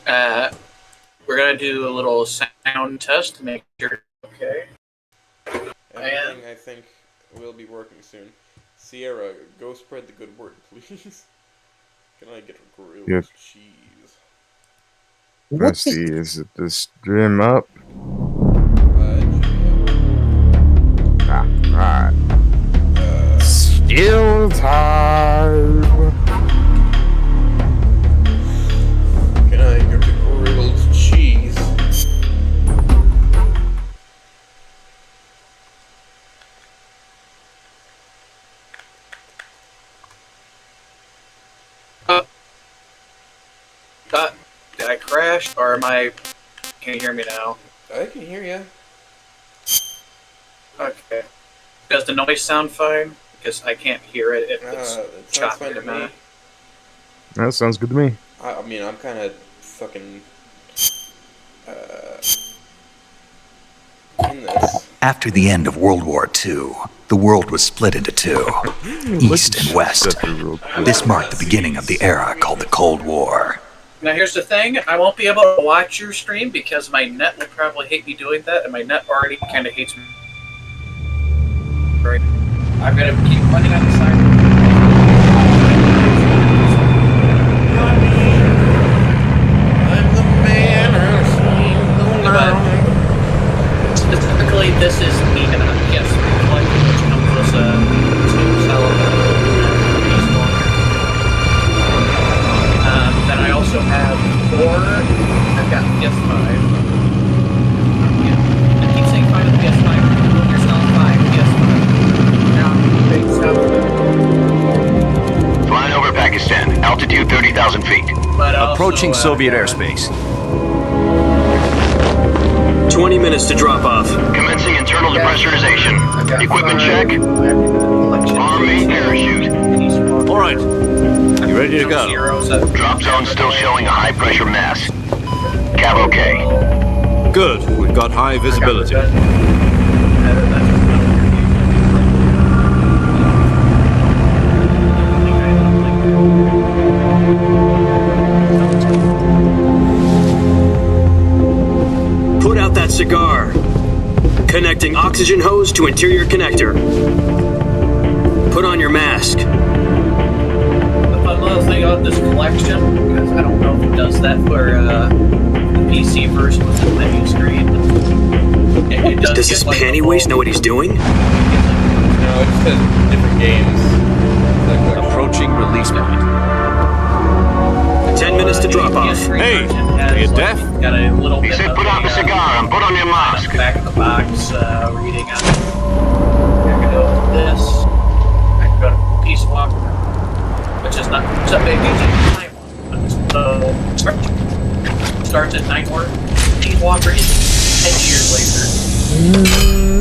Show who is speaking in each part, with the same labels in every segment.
Speaker 1: We're gonna do a little sound test to make sure. Okay.
Speaker 2: Everything I think will be working soon. Sierra, go spread the good word, please. Can I get a grilled cheese?
Speaker 3: Let's see, is it the stream up? Alright. Still time.
Speaker 2: Can I get a grilled cheese?
Speaker 1: Did I crash, or am I... Can you hear me now?
Speaker 2: I can hear you.
Speaker 1: Okay. Does the noise sound fine? Because I can't hear it if it's choppy to me.
Speaker 3: That sounds good to me.
Speaker 2: I mean, I'm kind of fucking... in this.
Speaker 4: After the end of World War II, the world was split into two, East and West. This marked the beginning of the era called the Cold War.
Speaker 1: Now here's the thing, I won't be able to watch your stream because my net will probably hate me doing that, and my net already kind of hates me. Right. I'm gonna keep running on the side.
Speaker 2: I'm the man who's seen the light.
Speaker 1: Specifically, this is me and a PS collection, which comes with to sell then I also have 4. I've got PS5. Yeah. I keep saying 5 of the PS5. You're selling 5 PS5. Now,
Speaker 5: Flying over Pakistan, altitude 30,000 feet.
Speaker 6: Approaching Soviet airspace.
Speaker 7: 20 minutes to drop off.
Speaker 5: Commencing internal depressurization. Equipment check. Arm main parachute.
Speaker 6: All right. You ready to go?
Speaker 5: Drop zone still showing a high pressure mass. Cav okay.
Speaker 6: Good. We've got high visibility.
Speaker 7: Put out that cigar. Connecting oxygen hose to interior connector. Put on your mask.
Speaker 1: The fun little thing about this collection, because I don't know if it does that for the PC version with the menu screen. It
Speaker 7: does this panty waste know what he's doing?
Speaker 2: No, it just says different games.
Speaker 6: Approaching release point.
Speaker 7: 10 minutes to drop off.
Speaker 6: Hey, are you deaf?
Speaker 1: Got a little
Speaker 5: He
Speaker 1: bit
Speaker 5: said
Speaker 1: of
Speaker 5: put out the cigar and put on your mask.
Speaker 1: back of the box reading on it. I can go with this. I can go to Peace Walk, which is not so big. So starts at 9 work. Peace Walker is 10 years later.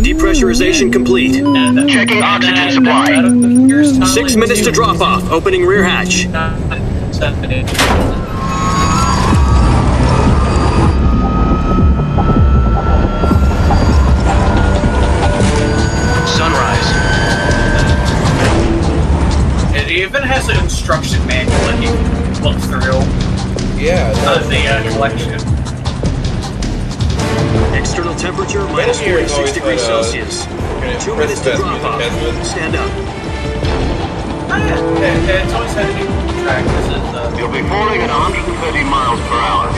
Speaker 7: Depressurization complete.
Speaker 5: Checking oxygen supply.
Speaker 7: 6 minutes to drop off. Opening rear hatch.
Speaker 5: Sunrise.
Speaker 1: It even has an instruction manual that you can look through.
Speaker 2: Yeah.
Speaker 1: Of the collection.
Speaker 7: External temperature minus 46 degrees Celsius. 2 minutes to drop off. Stand up.
Speaker 1: It's always had a new track. This is
Speaker 5: You'll be falling at 130 miles per hour.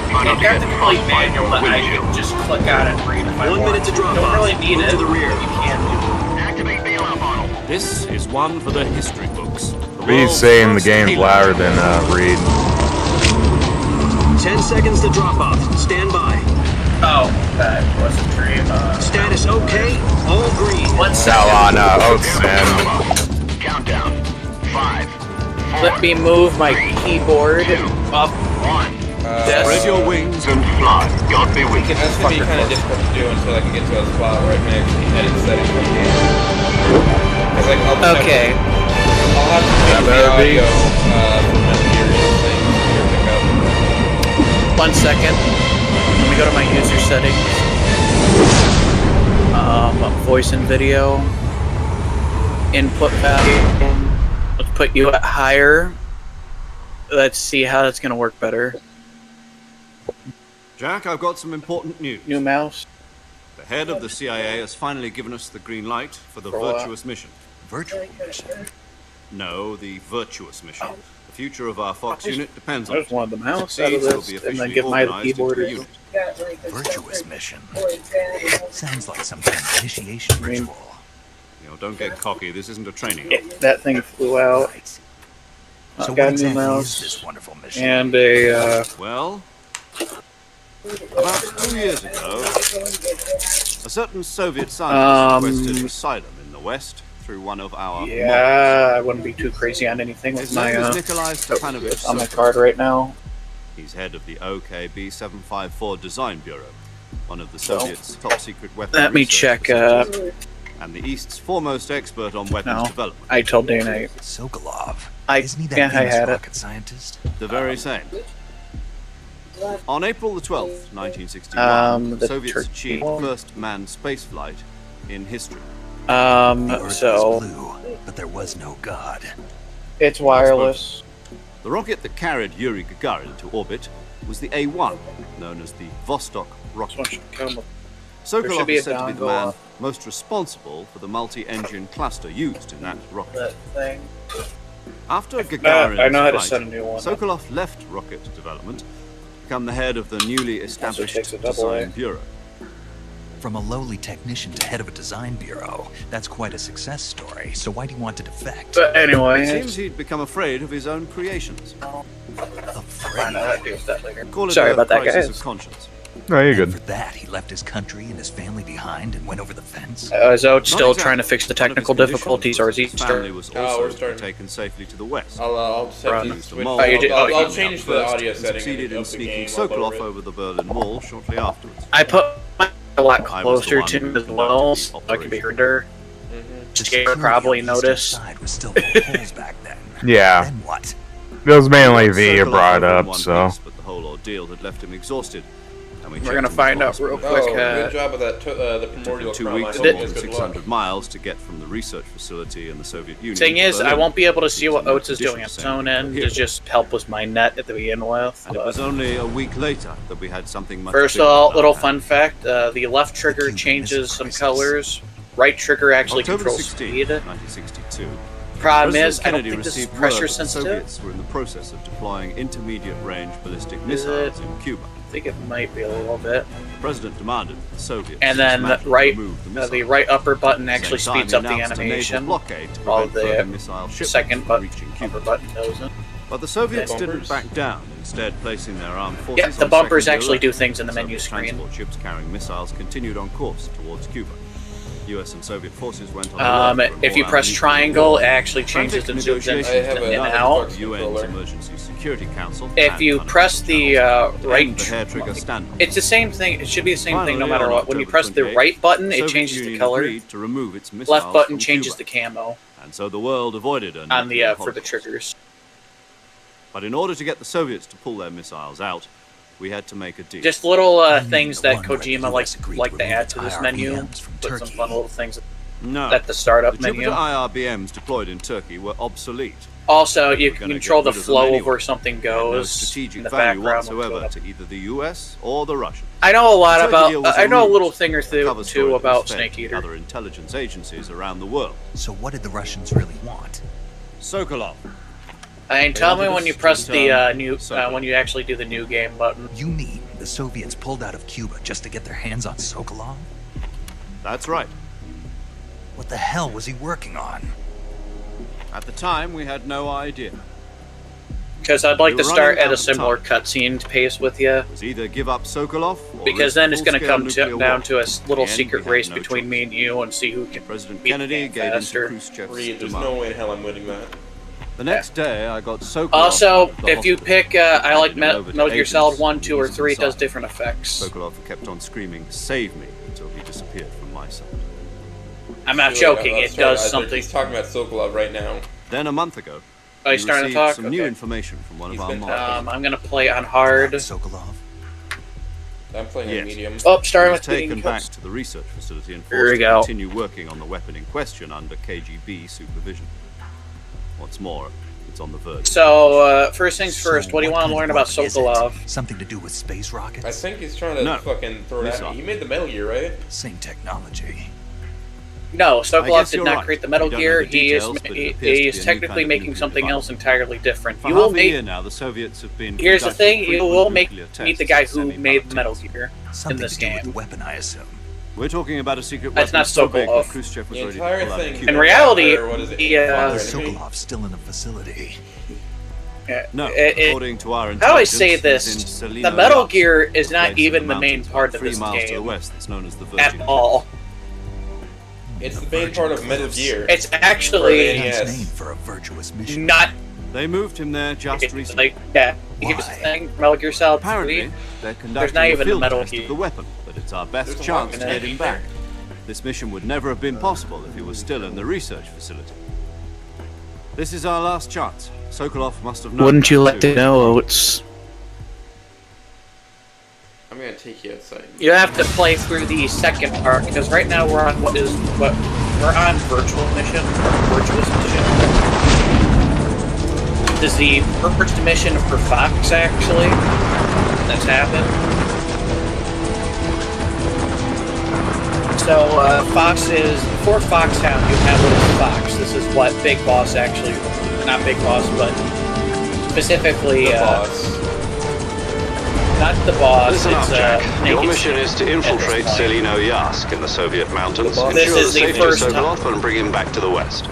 Speaker 5: Try not to
Speaker 1: got
Speaker 5: get
Speaker 1: the complete
Speaker 5: frostbite
Speaker 1: manual
Speaker 5: from the
Speaker 1: that I
Speaker 5: windshield.
Speaker 1: can just click on and read if I
Speaker 7: 1
Speaker 1: want.
Speaker 7: minute to drop
Speaker 1: Don't
Speaker 7: off.
Speaker 1: really need
Speaker 7: Move
Speaker 1: it.
Speaker 7: to the rear.
Speaker 1: You can do.
Speaker 5: Activate bailout bottle.
Speaker 6: This is one for the history books.
Speaker 3: He's saying the game's louder than Reed.
Speaker 7: 10 seconds to drop off. Stand by.
Speaker 1: Oh, that was a dream.
Speaker 7: Status okay. All green.
Speaker 1: 1
Speaker 3: Now
Speaker 1: second.
Speaker 3: on Oathsman.
Speaker 5: Countdown. 5. 4,
Speaker 1: Let me move my keyboard up.
Speaker 5: 1.
Speaker 6: Spread your wings.
Speaker 5: And fly. God be with you.
Speaker 2: That's gonna be kind of difficult to do until I can get to a spot where I can actually edit settings from the game. 'Cause, like, I'll just
Speaker 1: Okay.
Speaker 2: I'll have to change the audio from Metal Gear thing here pick up.
Speaker 1: 1 second. Let me go to my user settings. Voice and video. Input value. Let's put you at higher. Let's see how that's gonna work better.
Speaker 6: Jack, I've got some important news.
Speaker 1: New mouse.
Speaker 6: The head of the CIA has finally given us the green light for the
Speaker 1: For what?
Speaker 6: virtuous mission.
Speaker 4: Virtual mission.
Speaker 6: No, the virtuous mission. The future of our Fox unit depends on
Speaker 1: I
Speaker 6: it.
Speaker 1: just wanted the mouse
Speaker 6: The
Speaker 1: out of
Speaker 6: seeds will
Speaker 1: this,
Speaker 6: be
Speaker 1: and then
Speaker 6: officially
Speaker 1: give my the
Speaker 6: organized
Speaker 1: keyboard.
Speaker 6: into a unit.
Speaker 4: Virtuous mission. Sounds like some kind of initiation ritual.
Speaker 6: You know, don't get cocky. This isn't a training.
Speaker 1: That thing flew out.
Speaker 4: Right.
Speaker 1: I
Speaker 4: So
Speaker 1: got
Speaker 4: what
Speaker 1: a new
Speaker 4: exactly is
Speaker 1: mouse
Speaker 4: this wonderful mission?
Speaker 1: and a.
Speaker 6: Well, about 2 years ago, a certain Soviet scientist requested asylum in the West through one of our
Speaker 1: Yeah, I wouldn't be too crazy on anything with
Speaker 6: His
Speaker 1: my.
Speaker 6: name is Nikolai Stepanovich
Speaker 1: It's on my
Speaker 6: Sokolov.
Speaker 1: card right now.
Speaker 6: He's head of the OKB 754 Design Bureau, one of the Soviets' top secret weapons.
Speaker 1: Let me check.
Speaker 6: And the East's foremost expert on weapons
Speaker 1: No.
Speaker 6: development.
Speaker 1: I told Dana.
Speaker 4: Sokolov.
Speaker 1: I
Speaker 4: Isn't he that
Speaker 1: yeah, I
Speaker 4: famous
Speaker 1: had it.
Speaker 4: rocket scientist?
Speaker 6: The very same. On April the 12th, 1961,
Speaker 1: The
Speaker 6: Soviets
Speaker 1: Turkey
Speaker 6: achieved
Speaker 1: one.
Speaker 6: first manned spaceflight in history.
Speaker 4: The Earth
Speaker 1: So
Speaker 4: was blue, but there was no God.
Speaker 1: it's wireless.
Speaker 6: The rocket that carried Yuri Gagarin to orbit was the A-1, known as the Vostok
Speaker 1: This
Speaker 6: rocket.
Speaker 1: one should come with. There
Speaker 6: Sokolov
Speaker 1: should be
Speaker 6: is
Speaker 1: a
Speaker 6: said to be the
Speaker 1: dongle
Speaker 6: man
Speaker 1: on.
Speaker 6: most responsible for the multi-engine cluster used in that rocket.
Speaker 1: That thing.
Speaker 6: After Gagarin's
Speaker 1: I know how to
Speaker 6: flight,
Speaker 1: set a new one up.
Speaker 6: Sokolov left rocket development to become the head of the newly established
Speaker 1: takes a double A.
Speaker 6: Design Bureau.
Speaker 4: From a lowly technician to head of a design bureau, that's quite a success story. So why do you want to defect?
Speaker 1: But anyway,
Speaker 6: It seems he'd become afraid of his own creations.
Speaker 1: find out how to deal with that later.
Speaker 6: Call it
Speaker 1: Sorry
Speaker 6: a
Speaker 1: about that,
Speaker 6: crisis
Speaker 1: guys.
Speaker 6: of conscience.
Speaker 3: No, you're
Speaker 4: And
Speaker 3: good.
Speaker 4: for that, he left his country and his family behind and went over the fence.
Speaker 1: Is Oat still
Speaker 6: Not exactly.
Speaker 1: trying to fix the
Speaker 6: One of his
Speaker 1: technical
Speaker 6: conditions
Speaker 1: difficulties, or is he
Speaker 6: was his family
Speaker 1: still?
Speaker 6: was
Speaker 2: Oh,
Speaker 6: also
Speaker 2: we're
Speaker 6: to be
Speaker 2: starting.
Speaker 6: taken safely to the west.
Speaker 2: I'll just have
Speaker 1: Run.
Speaker 2: to
Speaker 6: Used the
Speaker 2: switch.
Speaker 6: mole.
Speaker 1: Oh, you did- oh,
Speaker 2: I'll
Speaker 1: you-
Speaker 2: change the
Speaker 6: First,
Speaker 2: audio
Speaker 6: and
Speaker 2: setting
Speaker 6: succeeded in
Speaker 2: of the
Speaker 6: sneaking
Speaker 2: game while
Speaker 6: Sokolov
Speaker 2: we're-
Speaker 6: over the Berlin Wall shortly afterwards.
Speaker 1: I put my a lot
Speaker 6: I was the
Speaker 1: closer
Speaker 6: one
Speaker 1: to
Speaker 6: who
Speaker 1: him as
Speaker 6: conducted
Speaker 1: well,
Speaker 6: the
Speaker 1: so I could be
Speaker 6: operation.
Speaker 1: heard.
Speaker 4: The
Speaker 1: Scared
Speaker 4: security
Speaker 1: probably
Speaker 4: on the eastern
Speaker 1: noticed.
Speaker 4: side was still full of holes back then.
Speaker 3: Yeah.
Speaker 4: Then what?
Speaker 3: It was mainly V you
Speaker 6: Sokolov
Speaker 3: brought
Speaker 6: over in
Speaker 3: up,
Speaker 6: one
Speaker 3: so.
Speaker 6: piece, but the whole ordeal had left him exhausted. And we
Speaker 1: We're
Speaker 6: checked
Speaker 1: gonna
Speaker 6: him
Speaker 1: find
Speaker 6: into
Speaker 1: out real
Speaker 6: hospital.
Speaker 1: quick.
Speaker 2: Oh, good job of that. The
Speaker 6: It took
Speaker 2: primordial
Speaker 6: him 2
Speaker 2: crown.
Speaker 6: weeks
Speaker 2: I
Speaker 6: and
Speaker 2: hope
Speaker 6: more
Speaker 2: you
Speaker 6: than
Speaker 2: guys good luck.
Speaker 6: 600 miles to get from the research facility in the Soviet Union.
Speaker 1: Thing
Speaker 6: to
Speaker 1: is, I
Speaker 6: Berlin.
Speaker 1: won't be able to see what
Speaker 6: It's in
Speaker 1: Oates is doing on his
Speaker 6: condition
Speaker 1: own
Speaker 6: same
Speaker 1: end
Speaker 6: here.
Speaker 1: to just help with my net at the begin with.
Speaker 6: And it was only a week later that we had something much
Speaker 1: First of
Speaker 6: bigger
Speaker 1: all,
Speaker 6: in
Speaker 1: little
Speaker 6: our
Speaker 1: fun
Speaker 6: hands.
Speaker 1: fact: the left trigger
Speaker 4: Cuban
Speaker 1: changes
Speaker 4: Missile
Speaker 1: some
Speaker 4: Crisis.
Speaker 1: colors. Right trigger actually
Speaker 6: October
Speaker 1: controls
Speaker 6: 16,
Speaker 1: speed.
Speaker 6: 1962.
Speaker 1: Problem
Speaker 6: President
Speaker 1: is, I don't
Speaker 6: Kennedy
Speaker 1: think this is
Speaker 6: received
Speaker 1: pressure
Speaker 6: word that the
Speaker 1: sensitive.
Speaker 6: Soviets were in the process of deploying intermediate-range ballistic
Speaker 1: Is
Speaker 6: missiles
Speaker 1: it?
Speaker 6: in Cuba.
Speaker 1: I think it might be a little bit.
Speaker 6: The president demanded that the Soviets
Speaker 1: And then
Speaker 6: dismantle
Speaker 1: right,
Speaker 6: and remove the
Speaker 1: the
Speaker 6: missiles.
Speaker 1: right upper button
Speaker 6: At the
Speaker 1: actually
Speaker 6: same time,
Speaker 1: speeds
Speaker 6: he
Speaker 1: up the
Speaker 6: announced a naval
Speaker 1: animation,
Speaker 6: blockade to
Speaker 1: while
Speaker 6: prevent further
Speaker 1: the
Speaker 6: missile shipments
Speaker 1: second
Speaker 6: from
Speaker 1: button,
Speaker 6: reaching
Speaker 1: upper
Speaker 6: Cuba.
Speaker 1: button doesn't.
Speaker 6: But the Soviets
Speaker 2: Bumpers?
Speaker 6: didn't back down, instead placing their armed forces
Speaker 1: Yeah, the
Speaker 6: on
Speaker 1: bumpers
Speaker 6: second
Speaker 1: actually do
Speaker 6: alert.
Speaker 1: things in the
Speaker 6: Soviet
Speaker 1: menu screen.
Speaker 6: transport ships carrying missiles continued on course towards Cuba. US and Soviet forces went on alert for an
Speaker 1: If you
Speaker 6: all-out
Speaker 1: press
Speaker 6: nuclear
Speaker 1: triangle,
Speaker 6: war.
Speaker 1: it actually changes the zooms in
Speaker 2: I have a-
Speaker 1: and
Speaker 2: I have a
Speaker 1: out.
Speaker 2: Xbox
Speaker 6: The UN's
Speaker 2: controller.
Speaker 6: Emergency Security Council.
Speaker 1: If
Speaker 6: and
Speaker 1: you
Speaker 6: unofficial
Speaker 1: press the
Speaker 6: channels to
Speaker 1: right,
Speaker 6: end the hair trigger standoff.
Speaker 1: it's the same thing. It should be the same thing no
Speaker 6: Finally,
Speaker 1: matter
Speaker 6: on
Speaker 1: what. When you
Speaker 6: October
Speaker 1: press the
Speaker 6: 28th,
Speaker 1: right button,
Speaker 6: the
Speaker 1: it
Speaker 6: Soviet
Speaker 1: changes the
Speaker 6: Union
Speaker 1: color.
Speaker 6: agreed to remove its missiles
Speaker 1: Left button
Speaker 6: from
Speaker 1: changes
Speaker 6: Cuba.
Speaker 1: the camo
Speaker 6: And so the world avoided a
Speaker 1: on the
Speaker 6: nuclear
Speaker 1: for the
Speaker 6: holocaust.
Speaker 1: triggers.
Speaker 6: But in order to get the Soviets to pull their missiles out, we had to make a deal.
Speaker 1: Just little
Speaker 4: You mean
Speaker 1: things
Speaker 4: the
Speaker 1: that
Speaker 4: one where the
Speaker 1: Kojima
Speaker 4: US agreed
Speaker 1: like
Speaker 4: to
Speaker 1: to
Speaker 4: remove
Speaker 1: add
Speaker 4: its
Speaker 1: to this menu.
Speaker 4: IRBMs from
Speaker 1: Put some
Speaker 4: Turkey.
Speaker 1: fun little things
Speaker 6: no.
Speaker 1: at the startup
Speaker 6: The
Speaker 1: menu.
Speaker 6: Jupiter IRBMs deployed in Turkey were obsolete.
Speaker 1: Also, you
Speaker 6: We're
Speaker 1: can
Speaker 6: gonna
Speaker 1: control
Speaker 6: get
Speaker 1: the
Speaker 6: rid of them
Speaker 1: flow
Speaker 6: anyway.
Speaker 1: of where something
Speaker 6: They had no
Speaker 1: goes
Speaker 6: strategic
Speaker 1: in the
Speaker 6: value
Speaker 1: background. when it's
Speaker 6: whatsoever
Speaker 1: going up.
Speaker 6: to either the US or the Russians.
Speaker 1: I know a lot
Speaker 6: The Turkey deal
Speaker 1: about.
Speaker 6: was
Speaker 1: I know a
Speaker 6: ruse,
Speaker 1: little thing or
Speaker 6: a
Speaker 1: two
Speaker 6: cover story that
Speaker 1: about
Speaker 6: was fed
Speaker 1: Snake
Speaker 6: to
Speaker 1: Eater.
Speaker 6: other intelligence agencies around the world.
Speaker 4: So what did the Russians really want?
Speaker 6: Sokolov.
Speaker 1: And tell me
Speaker 6: wanted
Speaker 1: when
Speaker 6: us
Speaker 1: you
Speaker 6: to
Speaker 1: press the
Speaker 6: return
Speaker 1: new
Speaker 6: Sokolov.
Speaker 1: when you actually do the new game button.
Speaker 4: You mean the Soviets pulled out of Cuba just to get their hands on Sokolov?
Speaker 6: That's right.
Speaker 4: What the hell was he working on?
Speaker 6: At the time, we had no idea.
Speaker 1: Because I'd like
Speaker 6: You're
Speaker 1: to start
Speaker 6: running
Speaker 1: at
Speaker 6: out
Speaker 1: a
Speaker 6: of
Speaker 1: similar
Speaker 6: time.
Speaker 1: cutscene pace with you.
Speaker 6: It was either give up Sokolov or
Speaker 1: Because
Speaker 6: risk
Speaker 1: then it's going to
Speaker 6: full-scale
Speaker 1: come
Speaker 6: nuclear
Speaker 1: down
Speaker 6: war.
Speaker 1: to a little
Speaker 6: In the end,
Speaker 1: secret
Speaker 6: we had
Speaker 1: race
Speaker 6: no
Speaker 1: between
Speaker 6: choice.
Speaker 1: me and you and see who can
Speaker 6: President
Speaker 1: beat
Speaker 6: Kennedy
Speaker 1: the
Speaker 6: gave in to
Speaker 1: faster.
Speaker 6: Khrushchev's
Speaker 2: Reed, there's
Speaker 6: demand.
Speaker 2: no way in hell I'm winning that.
Speaker 6: The next day, I got Sokolov out
Speaker 1: Also,
Speaker 6: of the
Speaker 1: if you
Speaker 6: hospital.
Speaker 1: pick, I like
Speaker 6: Handed him over to
Speaker 1: Metal Gear Solid
Speaker 6: agents
Speaker 1: 1, 2, or
Speaker 6: used
Speaker 1: 3, it does
Speaker 6: inside.
Speaker 1: different effects.
Speaker 6: Sokolov kept on screaming, "Save me," until he disappeared from my sight.
Speaker 1: I'm not
Speaker 2: Feel like
Speaker 1: joking,
Speaker 2: I'm
Speaker 1: it
Speaker 2: sorry,
Speaker 1: does
Speaker 2: Isaac,
Speaker 1: something.
Speaker 2: He's talking about Sokolov right now.
Speaker 6: Then a month ago,
Speaker 1: Oh,
Speaker 6: we
Speaker 1: he's starting to
Speaker 6: received
Speaker 1: talk?
Speaker 6: some new
Speaker 1: Okay.
Speaker 6: information from one
Speaker 2: He's
Speaker 6: of our
Speaker 2: been
Speaker 6: minds.
Speaker 1: I'm going to play on hard.
Speaker 4: Sokolov?
Speaker 2: I'm playing
Speaker 6: Yes.
Speaker 2: on medium.
Speaker 1: Oh,
Speaker 6: He
Speaker 1: starting
Speaker 6: was
Speaker 1: with
Speaker 6: taken
Speaker 1: getting
Speaker 6: back
Speaker 1: cuts.
Speaker 6: to the research facility and
Speaker 1: Here
Speaker 6: forced
Speaker 1: we
Speaker 6: to
Speaker 1: go.
Speaker 6: continue working on the weapon in question under KGB supervision. What's more, It's on the verge.
Speaker 1: So, first things first, what do you want to learn about Sokolov?
Speaker 4: Something to do with space rockets?
Speaker 2: I think he's trying to fucking throw it at me. He made the Metal Gear, right?
Speaker 4: Same technology.
Speaker 1: No, Sokolov did not
Speaker 6: right.
Speaker 1: create the Metal Gear. He is technically making something else entirely different. You will meet.
Speaker 6: Now, the Soviets have been.
Speaker 1: Here's the thing: you will meet the guy who made the Metal Gear in this game.
Speaker 4: With weapon, I assume.
Speaker 6: We're talking about a secret
Speaker 1: That's
Speaker 6: weapon
Speaker 1: not
Speaker 6: so big that
Speaker 1: Sokolov.
Speaker 6: Khrushchev was
Speaker 2: The
Speaker 6: ready to
Speaker 2: entire
Speaker 6: pull out
Speaker 2: thing.
Speaker 6: a
Speaker 1: In reality,
Speaker 4: Sokolov's still in the facility.
Speaker 6: No, according to our
Speaker 1: how I
Speaker 6: intelligence,
Speaker 1: say
Speaker 6: he's
Speaker 1: this,
Speaker 6: in Selino
Speaker 1: the Metal
Speaker 6: Yas,
Speaker 1: Gear is
Speaker 6: a
Speaker 1: not
Speaker 6: place
Speaker 1: even
Speaker 6: in
Speaker 1: the main
Speaker 6: mountains
Speaker 1: part
Speaker 6: about
Speaker 1: of
Speaker 6: 3
Speaker 1: this
Speaker 6: miles to the
Speaker 1: game
Speaker 6: west that's known as the
Speaker 1: at
Speaker 6: Virgin.
Speaker 1: all.
Speaker 2: It's the main part of Metal Gear.
Speaker 1: It's actually
Speaker 4: Nice name for a virtuous mission.
Speaker 1: not.
Speaker 6: They moved him there just recently.
Speaker 1: Like, yeah, here's the thing: Metal Gear Solid 3.
Speaker 6: Apparently, they're conducting
Speaker 1: not
Speaker 6: a
Speaker 1: even a
Speaker 6: field
Speaker 1: Metal
Speaker 6: test
Speaker 1: Gear.
Speaker 6: of the weapon, but it's our best
Speaker 2: There's a
Speaker 6: chance to
Speaker 2: weapon
Speaker 6: get him back. This mission would never have been possible if he was still in the research facility. This is our last chance. Sokolov must have known.
Speaker 1: Wouldn't you
Speaker 6: that
Speaker 1: like
Speaker 6: too.
Speaker 1: to know it's...
Speaker 2: I'm gonna take you outside.
Speaker 1: You have to play through the second part, because right now we're on we're on virtual mission, or virtuous mission. This is the first mission for Fox, actually, that's happened. So, Fox is, before Foxhound, you have Little Fox. This is what Big Boss actually, not Big Boss, but specifically,
Speaker 2: The boss.
Speaker 1: not the boss,
Speaker 8: Listen up,
Speaker 1: it's,
Speaker 8: Jack. Your
Speaker 1: Naked
Speaker 8: mission
Speaker 1: Snake
Speaker 8: is to
Speaker 1: at this
Speaker 8: infiltrate
Speaker 1: point.
Speaker 8: Selino Yask in the Soviet mountains,
Speaker 2: The boss.
Speaker 1: This
Speaker 8: ensure
Speaker 1: is
Speaker 8: the
Speaker 1: the
Speaker 8: safety of
Speaker 1: first time.
Speaker 8: Sokolov, and bring him back to the west.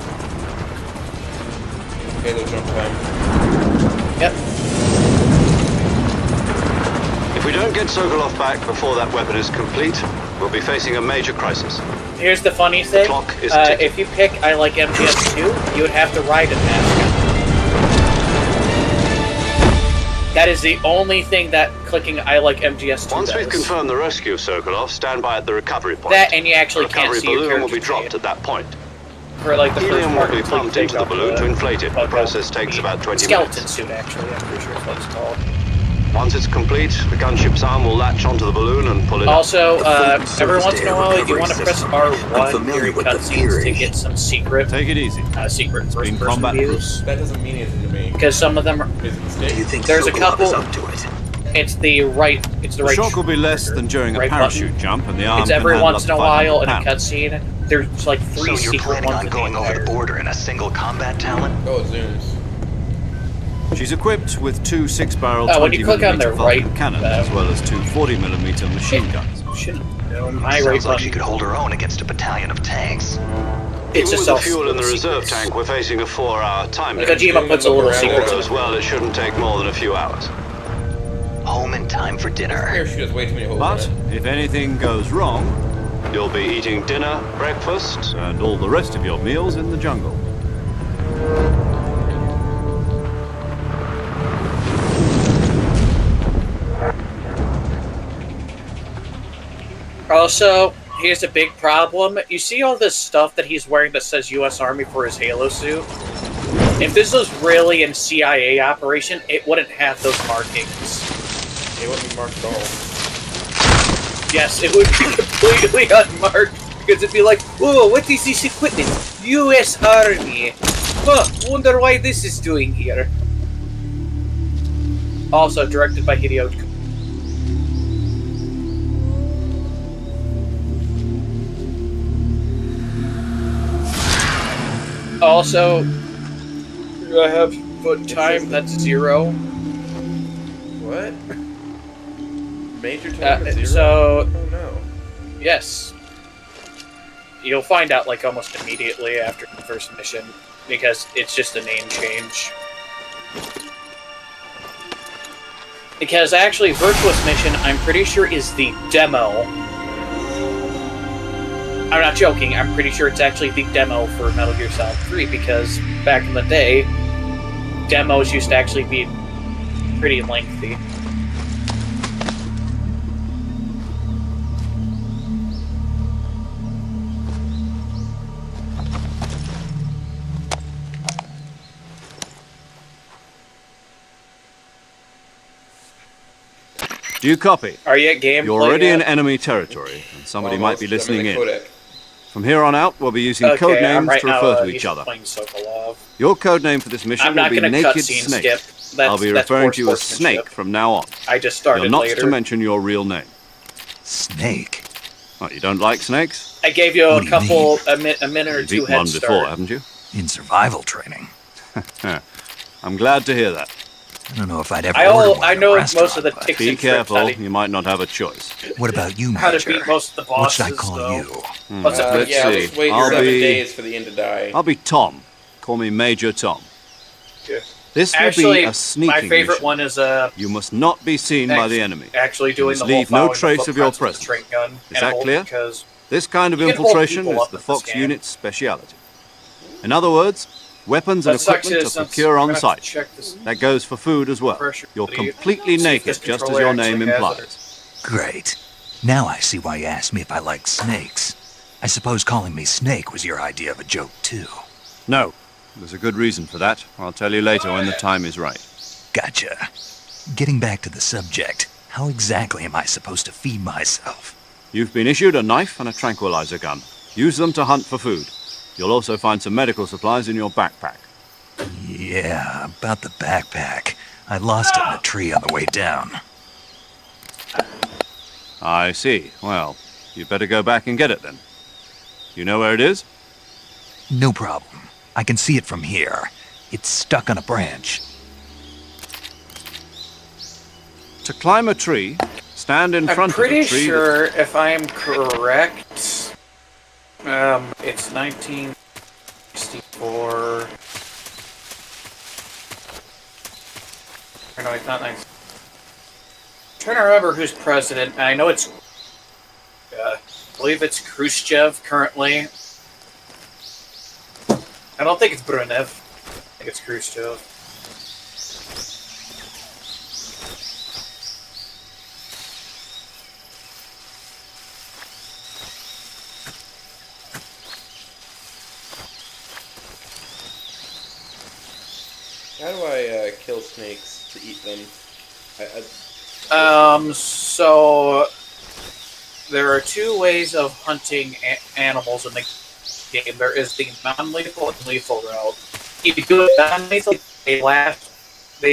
Speaker 2: Halo jump time.
Speaker 1: Yep.
Speaker 8: If we don't get Sokolov back before that weapon is complete, we'll be facing a major crisis.
Speaker 1: Here's the funny thing.
Speaker 8: clock is ticking.
Speaker 1: If you pick I Like MGS2, you would have to ride a mascot. That is the only thing that clicking I Like MGS2
Speaker 8: Once
Speaker 1: does.
Speaker 8: we've confirmed the rescue of Sokolov, stand by at the recovery point.
Speaker 1: That, and you actually
Speaker 8: the
Speaker 1: can't
Speaker 8: recovery
Speaker 1: see your
Speaker 8: balloon will
Speaker 1: character
Speaker 8: be dropped
Speaker 1: sheet.
Speaker 8: at that point.
Speaker 1: For like the first
Speaker 8: Helium will
Speaker 1: part
Speaker 8: be
Speaker 1: until you
Speaker 8: pumped
Speaker 1: take
Speaker 8: into the
Speaker 1: off
Speaker 8: balloon to inflate it. The
Speaker 1: okay,
Speaker 8: process takes
Speaker 1: the
Speaker 8: about 20
Speaker 1: skeleton
Speaker 8: minutes.
Speaker 1: suit, actually, I'm pretty sure is what it's called.
Speaker 8: Once it's complete, the gunship's arm will latch onto the balloon and pull it up.
Speaker 1: Also, every once in a while, you want to press R1 during cutscenes to get some secret,
Speaker 6: Take it easy.
Speaker 1: secret
Speaker 6: been
Speaker 1: first-person
Speaker 6: combat
Speaker 1: views.
Speaker 2: That doesn't mean anything to me.
Speaker 1: Because some of them are...
Speaker 2: Is it a mistake?
Speaker 4: think
Speaker 1: There's a
Speaker 4: Sokolov
Speaker 1: couple-
Speaker 4: is up to it?
Speaker 1: It's the right
Speaker 6: shock will be less than during a
Speaker 1: right
Speaker 6: parachute
Speaker 1: button.
Speaker 6: jump, and the arm
Speaker 1: It's
Speaker 6: can
Speaker 1: every
Speaker 6: handle
Speaker 1: once
Speaker 6: up
Speaker 1: in a
Speaker 6: to
Speaker 1: while in a
Speaker 6: 500 pounds.
Speaker 1: cutscene. There's like
Speaker 4: So
Speaker 1: three
Speaker 4: you're
Speaker 1: secret
Speaker 4: planning
Speaker 1: ones
Speaker 4: on
Speaker 1: in
Speaker 4: going
Speaker 1: the
Speaker 4: over the
Speaker 1: entire-
Speaker 4: border in a single combat talent?
Speaker 2: Oh, it zooms.
Speaker 6: She's equipped with two 6-barrel
Speaker 1: when you click on the
Speaker 6: 20mm Vulcan
Speaker 1: right,
Speaker 6: cannons, as well as two 40mm machine guns.
Speaker 1: Shouldn't know my right
Speaker 4: Sounds like she
Speaker 1: button.
Speaker 4: could hold her own against a battalion of tanks.
Speaker 1: It's
Speaker 8: Even
Speaker 1: a
Speaker 8: with the
Speaker 1: self
Speaker 8: fuel in the reserve
Speaker 1: secrets.
Speaker 8: tank, we're facing a 4-hour time limit.
Speaker 1: Kojima puts a little
Speaker 8: If all
Speaker 1: secret to
Speaker 8: goes
Speaker 1: it.
Speaker 8: well, it shouldn't take more than a few hours.
Speaker 4: Home in time for dinner.
Speaker 2: Parachute has way too many holes
Speaker 6: But
Speaker 2: in it.
Speaker 6: if anything goes wrong,
Speaker 8: You'll be eating dinner, breakfast,
Speaker 6: and all the rest of your meals in the jungle.
Speaker 1: Also, here's a big problem. You see all this stuff that he's wearing that says U.S. Army for his Halo suit? If this was really a CIA operation, it wouldn't have those markings.
Speaker 2: It wouldn't be marked at all.
Speaker 1: Yes, it would be completely unmarked, because it'd be like, oh, what is this equipment? U.S. Army. Huh, wonder why this is doing here. Also directed by Hideo. Also, I have foot time, that's 0.
Speaker 2: What? Major time is 0?
Speaker 1: So,
Speaker 2: Oh no.
Speaker 1: yes. You'll find out like almost immediately after the first mission, because it's just a name change. Because actually, Virtuous Mission, I'm pretty sure, is the demo. I'm not joking, I'm pretty sure it's actually the demo for Metal Gear Solid 3, because back in the day, demos used to actually be pretty lengthy.
Speaker 6: Do you copy?
Speaker 1: Are you at gameplay
Speaker 6: You're already in
Speaker 1: yet?
Speaker 6: enemy territory, and somebody might be
Speaker 2: Almost. I'm
Speaker 6: listening
Speaker 2: in.
Speaker 6: in.
Speaker 2: The codec.
Speaker 6: From here on out, we'll be using code names to refer to each other. Your code name for this mission will be Naked Snake. I'll be referring to you as Snake from now on.
Speaker 1: I just started
Speaker 6: You're not
Speaker 1: later.
Speaker 6: to mention your real name.
Speaker 4: Snake?
Speaker 6: What, you don't like snakes?
Speaker 1: I gave you a
Speaker 4: What do you
Speaker 1: couple, a minute or
Speaker 6: You've
Speaker 1: two
Speaker 6: eaten
Speaker 1: head
Speaker 6: one
Speaker 1: start.
Speaker 6: before, haven't you?
Speaker 4: In survival training.
Speaker 6: I'm glad to hear that.
Speaker 4: I don't know if I'd ever order one
Speaker 1: I
Speaker 4: in a
Speaker 1: know
Speaker 4: restaurant,
Speaker 1: most of the
Speaker 4: but
Speaker 1: ticks
Speaker 6: Be
Speaker 1: and tricks.
Speaker 6: careful, you might not have a choice.
Speaker 4: what about you,
Speaker 1: How to
Speaker 4: Major?
Speaker 1: beat most of the
Speaker 4: What should I
Speaker 1: bosses,
Speaker 4: call
Speaker 1: though.
Speaker 4: you?
Speaker 1: What's up?
Speaker 6: Let's
Speaker 2: yeah,
Speaker 6: see.
Speaker 2: let's wait
Speaker 6: I'll
Speaker 2: 7
Speaker 6: be-
Speaker 2: days for the end to die.
Speaker 6: I'll be Tom. Call me Major Tom.
Speaker 1: Yeah.
Speaker 6: This will
Speaker 1: Actually,
Speaker 6: be a sneaking
Speaker 1: my favorite
Speaker 6: mission.
Speaker 1: one is
Speaker 6: You must not be seen by the enemy.
Speaker 1: actually doing
Speaker 6: must
Speaker 1: the whole
Speaker 6: leave no
Speaker 1: following the
Speaker 6: trace of your
Speaker 1: footprints with the
Speaker 6: presence.
Speaker 1: string gun.
Speaker 6: Is that clear?
Speaker 1: Because
Speaker 6: This kind of
Speaker 1: You can hold
Speaker 6: infiltration
Speaker 1: people
Speaker 6: is
Speaker 1: up
Speaker 6: the
Speaker 1: in this
Speaker 6: Fox
Speaker 1: game.
Speaker 6: unit's speciality. In other words, weapons and
Speaker 1: What sucks
Speaker 6: equipment
Speaker 1: is
Speaker 6: are
Speaker 1: since
Speaker 6: procure
Speaker 1: I'm
Speaker 6: on
Speaker 1: gonna have to
Speaker 6: site.
Speaker 1: check this
Speaker 6: That goes for food as well.
Speaker 1: pressure
Speaker 6: You're
Speaker 1: for the-
Speaker 6: completely
Speaker 1: see if
Speaker 6: naked,
Speaker 1: this
Speaker 6: just as
Speaker 1: controller
Speaker 6: your name
Speaker 1: actually has
Speaker 6: implies.
Speaker 1: it.
Speaker 4: Great. Now I see why you asked me if I like snakes. I suppose calling me Snake was your idea of a joke, too.
Speaker 6: No, there's a good reason for that. I'll tell you later when the time is right.
Speaker 4: Gotcha. Getting back to the subject, how exactly am I supposed to feed myself?
Speaker 6: You've been issued a knife and a tranquilizer gun. Use them to hunt for food. You'll also find some medical supplies in your backpack.
Speaker 4: Yeah, about the backpack. I lost it in a tree on the way down.
Speaker 6: I see. Well, you'd better go back and get it then. You know where it is?
Speaker 4: No problem. I can see it from here. It's stuck on a branch.
Speaker 6: To climb a tree, stand in
Speaker 1: I'm
Speaker 6: front of
Speaker 1: pretty
Speaker 6: the tree.
Speaker 1: sure, if I am correct, it's 1964. Or no, it's not 19. I'm trying to remember who's president. I know it's, I believe it's Khrushchev currently. I don't think it's Brunev. I think it's Khrushchev.
Speaker 2: How do I kill snakes to eat them?
Speaker 1: So there are two ways of hunting animals in the game. There is the non-lethal and lethal route. If you do it non-lethal, they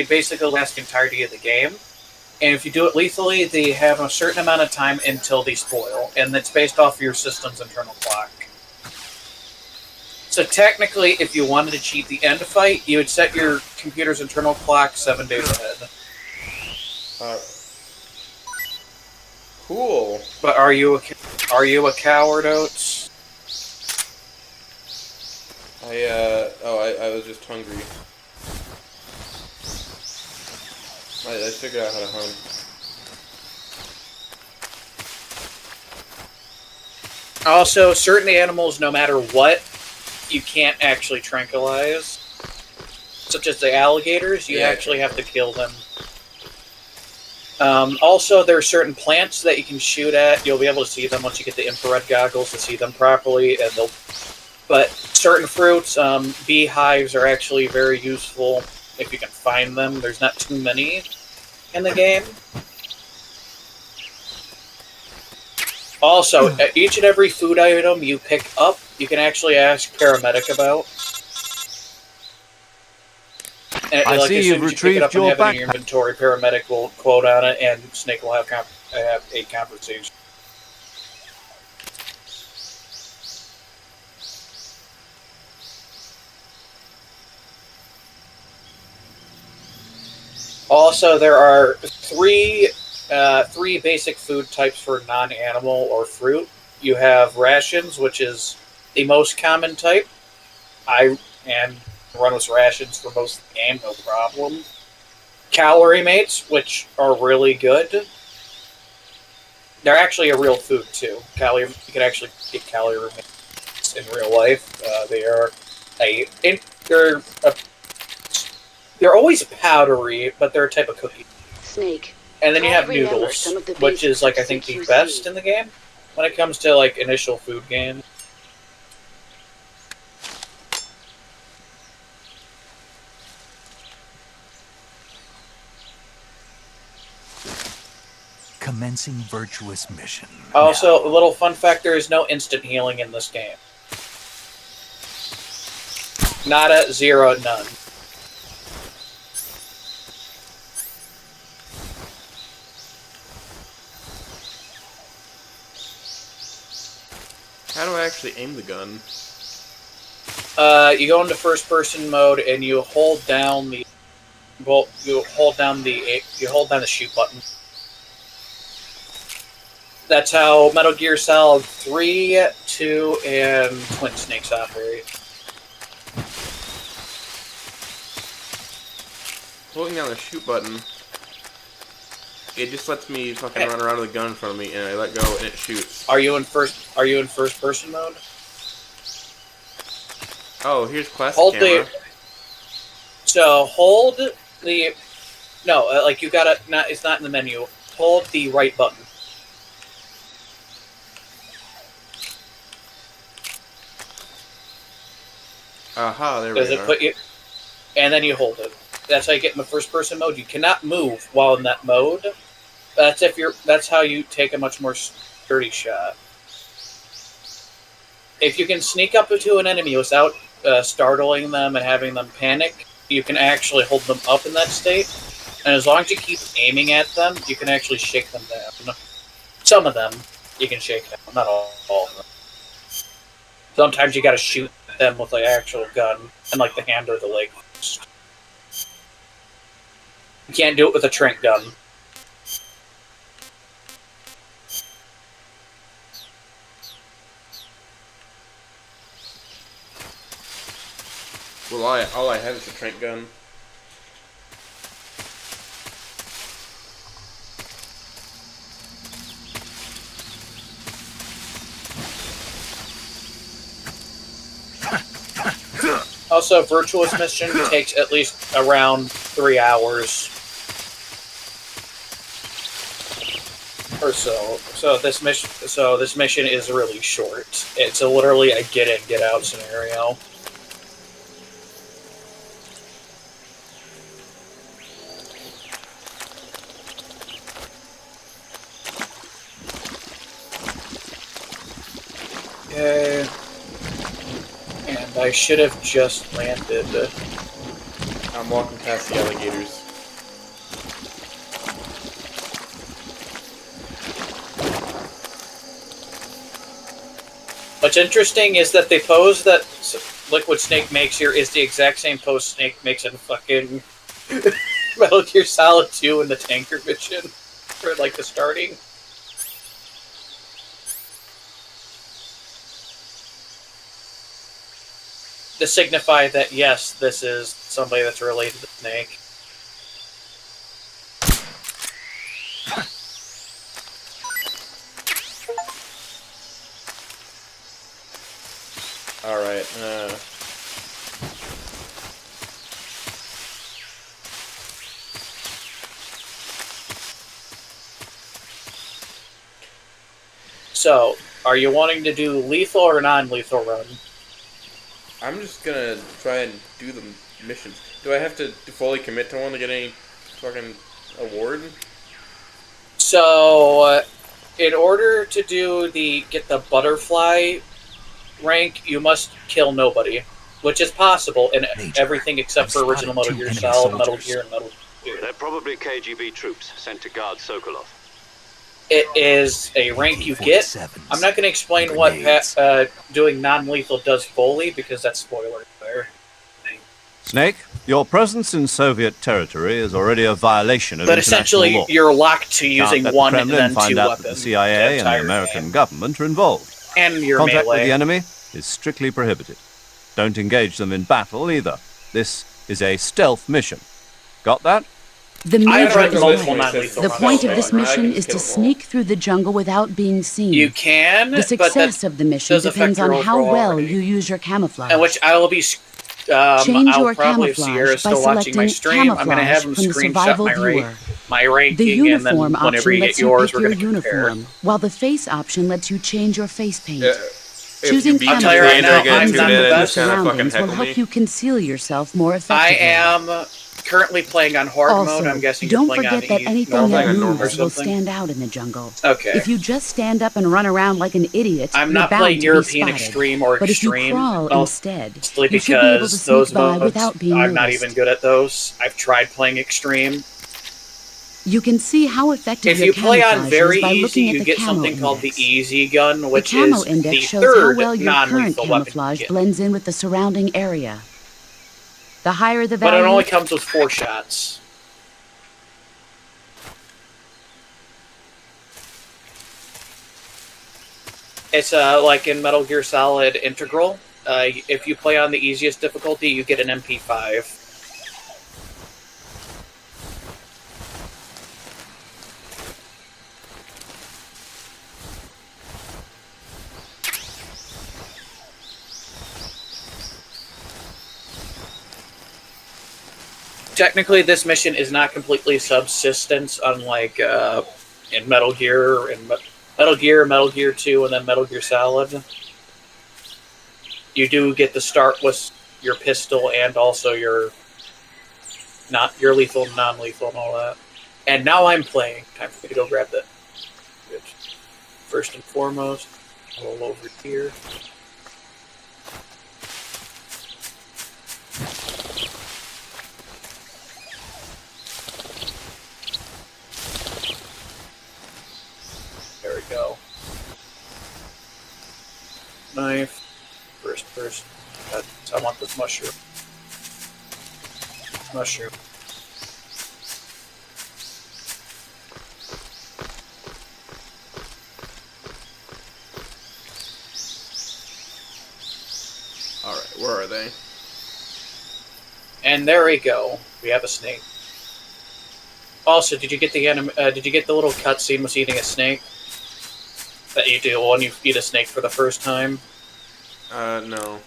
Speaker 1: basically last the entirety of the game. And if you do it lethally, they have a certain amount of time until they spoil, and it's based off your system's internal clock. So technically, if you wanted to cheat the end fight, you would set your computer's internal clock 7 days ahead.
Speaker 2: Cool.
Speaker 1: But are you a coward, Oates?
Speaker 2: I was just hungry. I figured out how to hunt.
Speaker 1: Also, certain animals, no matter what, you can't actually tranquilize. Such as the alligators, you actually have to kill them. Also, there are certain plants that you can shoot at. You'll be able to see them once you get the infrared goggles to see them properly. But certain fruits, beehives are actually very useful if you can find them. There's not too many in the game. Also, each and every food item you pick up, you can actually ask paramedic about. And,
Speaker 6: I see you've retrieved your
Speaker 1: backpack. In your inventory, paramedic will quote on it, and Snake will have a conversation. Also, there are three basic food types for non-animal or fruit. You have rations, which is the most common type. I run with rations for most of the game, no problem. Calorie mates, which are really good. They're actually a real food too. You can actually get calorie mates in real life. They're always powdery, but they're a type of cookie.
Speaker 9: Snake.
Speaker 1: And then you have noodles, which is I think the best in the game when it comes to initial food games.
Speaker 4: Commencing virtuous mission.
Speaker 1: Also, a little fun fact, there is no instant healing in this game. Nada, zero, none.
Speaker 2: How do I actually aim the gun?
Speaker 1: You go into first-person mode and you hold down the you hold down the shoot button. That's how Metal Gear Solid 3, 2, and Twin Snakes operate.
Speaker 2: Holding down the shoot button, it just lets me fucking run around with a gun in front of me, and I let go and it shoots.
Speaker 1: Are you in first-person mode?
Speaker 2: Oh, here's classic camera.
Speaker 1: So hold the like you gotta not. It's not in the menu. Hold the right button.
Speaker 2: Aha, there we
Speaker 1: Does
Speaker 2: go.
Speaker 1: it put you? And then you hold it. That's how you get in the first-person mode. You cannot move while in that mode. That's if you're. That's how you take a much more sturdy shot. If you can sneak up to an enemy without startling them and having them panic, you can actually hold them up in that state. And as long as you keep aiming at them, you can actually shake them down. Some of them you can shake down, not all of them. Sometimes you gotta shoot them with an actual gun and like the hand or the leg. You can't do it with a tranq gun.
Speaker 2: Well, all I have is a tranq gun.
Speaker 1: Also, virtuous mission takes at least around 3 hours or so. So this mission is really short. It's literally a get in, get out scenario. Okay. And I should have just landed.
Speaker 2: I'm walking past the alligators.
Speaker 1: What's interesting is that the pose that Liquid Snake makes here is the exact same pose Snake makes in fucking Metal Gear Solid 2 in the tanker mission. For like the starting. To signify that, yes, this is somebody that's related to Snake.
Speaker 2: Alright,
Speaker 1: So, are you wanting to do lethal or non-lethal run?
Speaker 2: I'm just gonna try and do the missions. Do I have to fully commit to one to get any fucking award?
Speaker 1: So, in order to get the butterfly rank, you must kill nobody, which is possible in everything except for original Metal Gear Solid, Metal Gear, and Metal Gear.
Speaker 8: They're probably KGB troops sent to guard Sokolov.
Speaker 1: It is a rank you get. I'm not going to explain what doing non-lethal does fully, because that's spoiler there.
Speaker 6: Snake, your presence in Soviet territory is already a violation of
Speaker 1: But
Speaker 6: international law.
Speaker 1: essentially, you're locked to using one and then two
Speaker 6: out
Speaker 1: weapons.
Speaker 6: that the CIA and the American government are involved.
Speaker 1: And your
Speaker 6: Contact
Speaker 1: melee.
Speaker 6: with the enemy is strictly prohibited. Don't engage them in battle either. This is a stealth mission. Got that?
Speaker 9: The major is
Speaker 1: non-lethal.
Speaker 9: the point of this mission is to sneak through the jungle without being seen.
Speaker 1: You can,
Speaker 9: The success of the mission depends on how well you use your camouflage.
Speaker 1: And which I will be.
Speaker 9: Change
Speaker 1: I'll
Speaker 9: your
Speaker 1: probably, if
Speaker 9: camouflage
Speaker 1: Sierra's
Speaker 9: by
Speaker 1: still watching my
Speaker 9: selecting
Speaker 1: stream, I'm going to have him
Speaker 9: camouflage from the
Speaker 1: screenshot
Speaker 9: survival
Speaker 1: my
Speaker 9: viewer.
Speaker 1: ranking,
Speaker 9: The
Speaker 1: and then
Speaker 9: uniform
Speaker 1: whenever
Speaker 9: option
Speaker 1: you get
Speaker 9: lets you
Speaker 1: yours,
Speaker 9: pick
Speaker 1: we're
Speaker 9: your
Speaker 1: going to compare.
Speaker 9: uniform, while the face option lets you change your face paint.
Speaker 2: If
Speaker 9: Choosing
Speaker 2: you beat
Speaker 1: I'll tell you right now,
Speaker 9: camouflage
Speaker 1: I'm
Speaker 9: and
Speaker 1: the best.
Speaker 9: surroundings will
Speaker 2: Heckle
Speaker 9: help
Speaker 2: me.
Speaker 9: you conceal yourself more
Speaker 1: I
Speaker 9: effectively.
Speaker 1: am currently playing on hard
Speaker 9: Also,
Speaker 1: mode. I'm guessing
Speaker 9: don't
Speaker 1: you're playing
Speaker 9: forget that
Speaker 1: on
Speaker 9: anything that
Speaker 1: normal or
Speaker 9: moves will
Speaker 1: something.
Speaker 9: stand out in the jungle.
Speaker 1: Okay.
Speaker 9: If you just stand up and run around like an idiot,
Speaker 1: I'm
Speaker 9: you're
Speaker 1: not
Speaker 9: bound
Speaker 1: playing
Speaker 9: to
Speaker 1: European
Speaker 9: be spotted.
Speaker 1: Extreme or
Speaker 9: But if you
Speaker 1: Extreme,
Speaker 9: crawl instead,
Speaker 1: mostly
Speaker 9: you should be able to
Speaker 1: because
Speaker 9: sneak
Speaker 1: those
Speaker 9: by
Speaker 1: modes,
Speaker 9: without being
Speaker 1: I'm not
Speaker 9: noticed.
Speaker 1: even good at those. I've tried playing Extreme.
Speaker 9: You can see how effective
Speaker 1: If
Speaker 9: your
Speaker 1: you play on
Speaker 9: camouflage
Speaker 1: very
Speaker 9: is by
Speaker 1: easy,
Speaker 9: looking at
Speaker 1: you
Speaker 9: the
Speaker 1: get
Speaker 9: camo
Speaker 1: something
Speaker 9: index.
Speaker 1: called the Easy Gun, which
Speaker 9: the camo
Speaker 1: is
Speaker 9: index
Speaker 1: the
Speaker 9: shows
Speaker 1: third
Speaker 9: how well your current
Speaker 1: non-lethal weapon
Speaker 9: camouflage
Speaker 1: you get.
Speaker 9: blends in with the surrounding area. The higher the
Speaker 1: But
Speaker 9: value,
Speaker 1: it only comes with 4 shots. It's like in Metal Gear Solid Integral. If you play on the easiest difficulty, you get an MP5. Technically, this mission is not completely subsistence, unlike in Metal Gear, Metal Gear 2, and then Metal Gear Solid. You do get to start with your pistol and also your lethal, non-lethal, and all that. And now I'm playing. Time for me to go grab that. Good. First and foremost, roll over here. There we go. Knife. First. I want this mushroom. Mushroom.
Speaker 2: Alright, where are they?
Speaker 1: And there we go. We have a snake. Also, did you get the little cutscene with eating a snake? That you do when you eat a snake for the first time?
Speaker 2: No.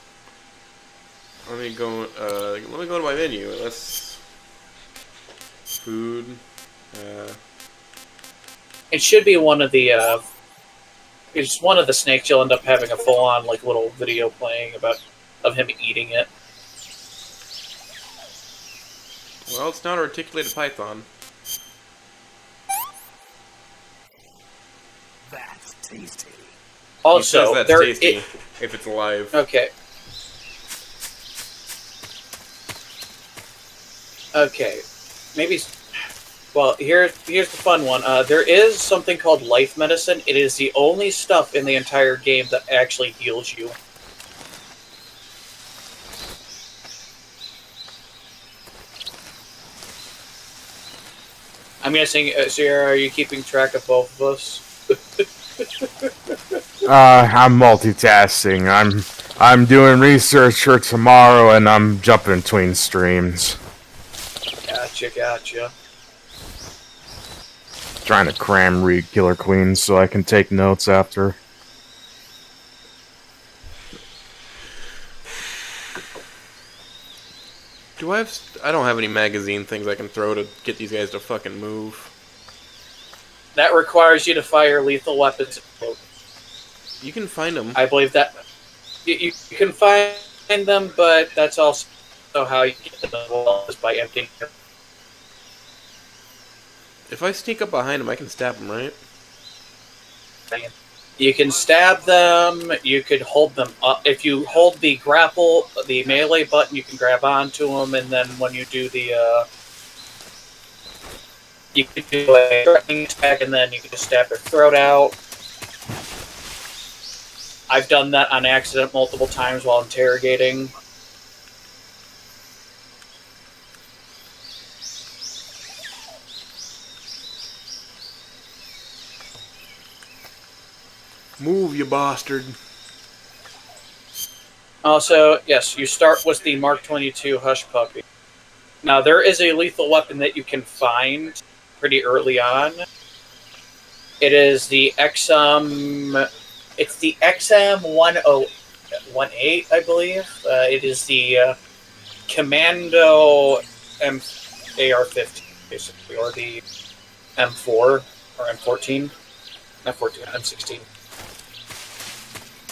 Speaker 2: Let me go to my menu. Let's... Food.
Speaker 1: It should be one of the, it's one of the snakes. You'll end up having a full-on, like, little video playing of him eating it.
Speaker 2: Well, it's not a reticulated python.
Speaker 4: That's tasty.
Speaker 1: Also,
Speaker 2: that's tasty if it's alive.
Speaker 1: Okay. Okay. Maybe... Well, here's the fun one. There is something called life medicine. It is the only stuff in the entire game that actually heals you. I'm guessing, Sierra, are you keeping track of both of us?
Speaker 3: I'm multitasking. I'm doing research for tomorrow, and I'm jumping between streams.
Speaker 1: Gotcha.
Speaker 3: Trying to cram read Killer Queens so I can take notes after.
Speaker 2: I don't have any magazine things I can throw to get these guys to fucking move.
Speaker 1: That requires you to fire lethal weapons.
Speaker 2: You can find them.
Speaker 1: I believe that you can find them, but that's also how you get them as well, is by emptying them.
Speaker 2: If I sneak up behind them, I can stab them, right?
Speaker 1: You can stab them. You could hold them up. If you hold the melee button, you can grab onto them, and then when you do the, you can do a threatening attack, and then you can just stab their throat out. I've done that on accident multiple times while interrogating.
Speaker 2: Move, you bastard.
Speaker 1: Also, yes, you start with the Mark 22 Hush Puppy. Now, there is a lethal weapon that you can find pretty early on. It is the XM... It's the XM1018, I believe. It is the Commando AR-15, basically, or the M4, or M14. M14, M16.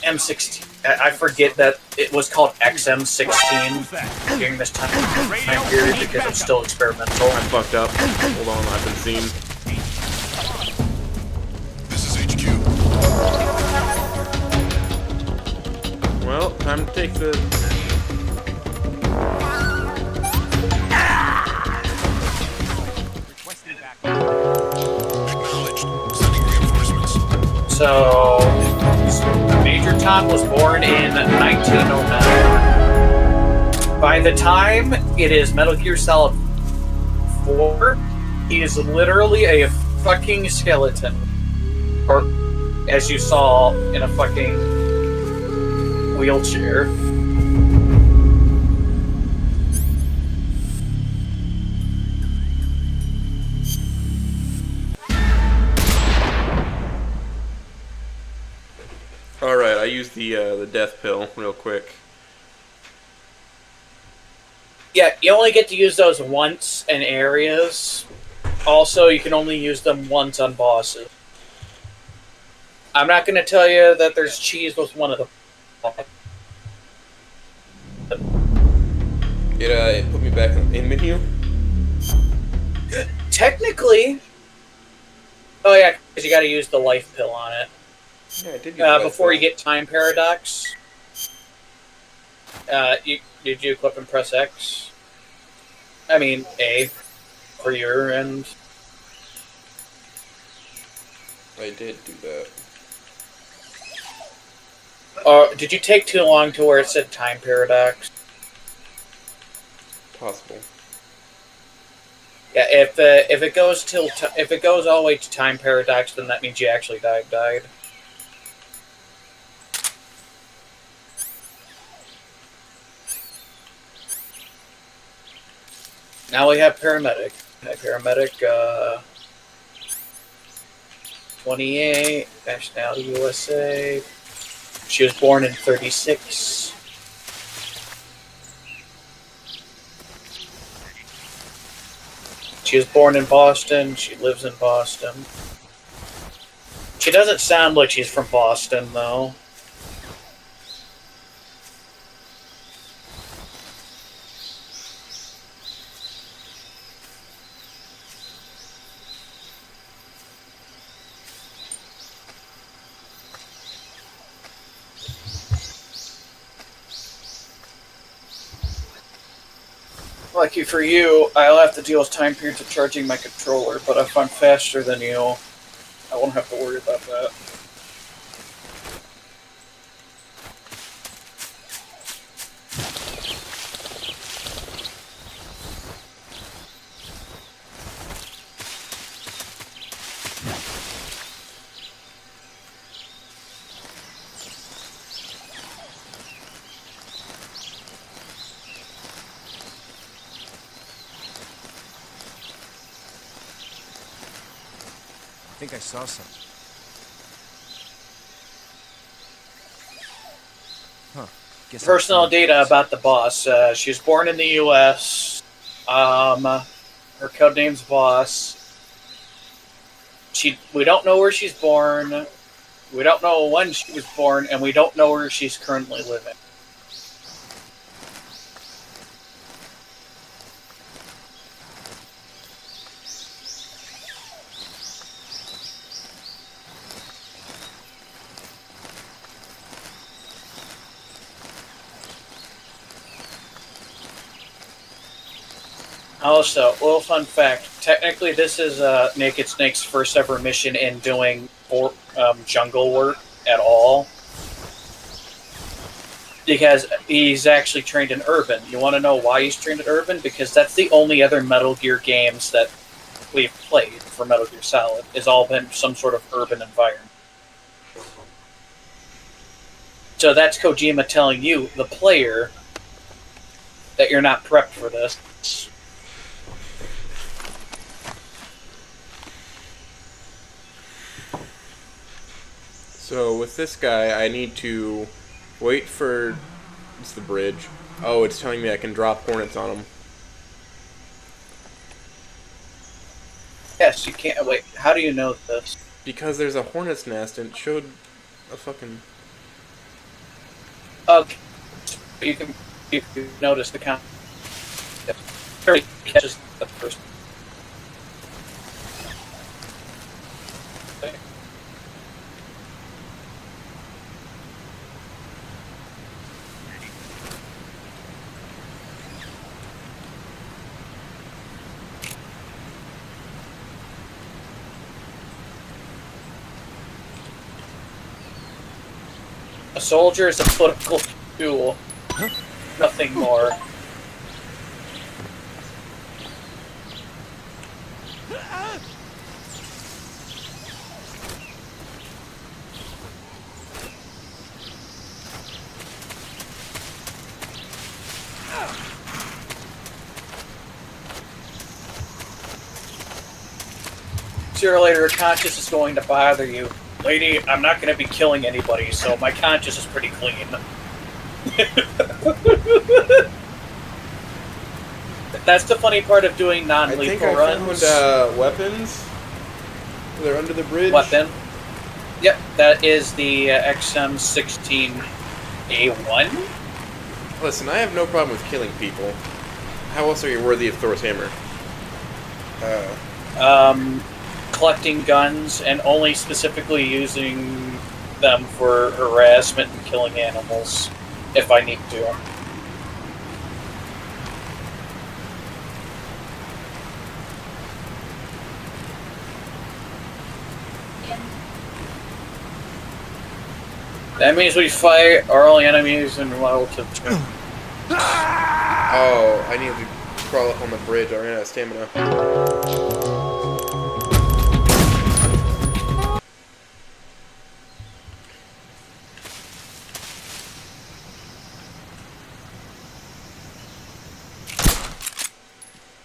Speaker 1: M16. I forget that it was called XM16 during this time period because it's still experimental.
Speaker 2: I'm fucked up. Hold on, I've been seen.
Speaker 10: This is HQ.
Speaker 2: Well, time to take the...
Speaker 1: So, Major Tom was born in 1909. By the time it is Metal Gear Solid 4, he is literally a fucking skeleton. Or, as you saw, in a fucking wheelchair.
Speaker 2: Alright, I used the death pill real quick.
Speaker 1: Yeah, you only get to use those once in areas. Also, you can only use them once on bosses. I'm not going to tell you that there's cheese with one of them.
Speaker 2: It put me back in menu?
Speaker 1: Technically. Oh yeah, because you got to use the life pill on it.
Speaker 2: Yeah, I did use
Speaker 1: before you get time paradox. Did you equip and press X? I mean A for your end.
Speaker 2: I did do that.
Speaker 1: Did you take too long to where it said time paradox?
Speaker 2: Possible.
Speaker 1: Yeah, if it goes if it goes all the way to time paradox, then that means you actually died. Now we have paramedic. Paramedic 28, nationality USA. She was born in 36. She was born in Boston. She lives in Boston. She doesn't sound like she's from Boston, though. Lucky for you, I'll have to deal with time periods of charging my controller, but if I'm faster than you, I won't have to worry about that.
Speaker 11: I think I saw something. Huh.
Speaker 1: Personal data about the boss. She was born in the U.S. Her codename's Boss. We don't know where she's born. We don't know when she was born, and we don't know where she's currently living. Also, little fun fact, technically this is Naked Snake's first ever mission in doing jungle work at all. Because he's actually trained in Urban. You want to know why he's trained in Urban? Because that's the only other Metal Gear games that we've played for Metal Gear Solid. It's all been some sort of urban environment. So that's Kojima telling you, the player, that you're not prepped for this.
Speaker 2: So with this guy, I need to wait for... It's the bridge. Oh, it's telling me I can drop hornets on him.
Speaker 1: Yes, you can't... Wait, how do you know this?
Speaker 2: Because there's a hornet's nest and it showed a fucking...
Speaker 1: Okay. You can notice the count. Very catches the first. A soldier is a political tool. Nothing more. Sooner or later, a conscience is going to bother you. Lady, I'm not going to be killing anybody, so my conscience is pretty clean. That's the funny part of doing non-lethal runs.
Speaker 2: I found weapons. They're under the bridge.
Speaker 1: Weapon. Yep, that is the XM16A1.
Speaker 2: Listen, I have no problem with killing people. How else are you worthy of Thor's hammer?
Speaker 1: Collecting guns and only specifically using them for harassment and killing animals if I need to. That means we fight our only enemies in relative terms.
Speaker 2: Oh, I need to crawl up on the bridge. I ran out of stamina.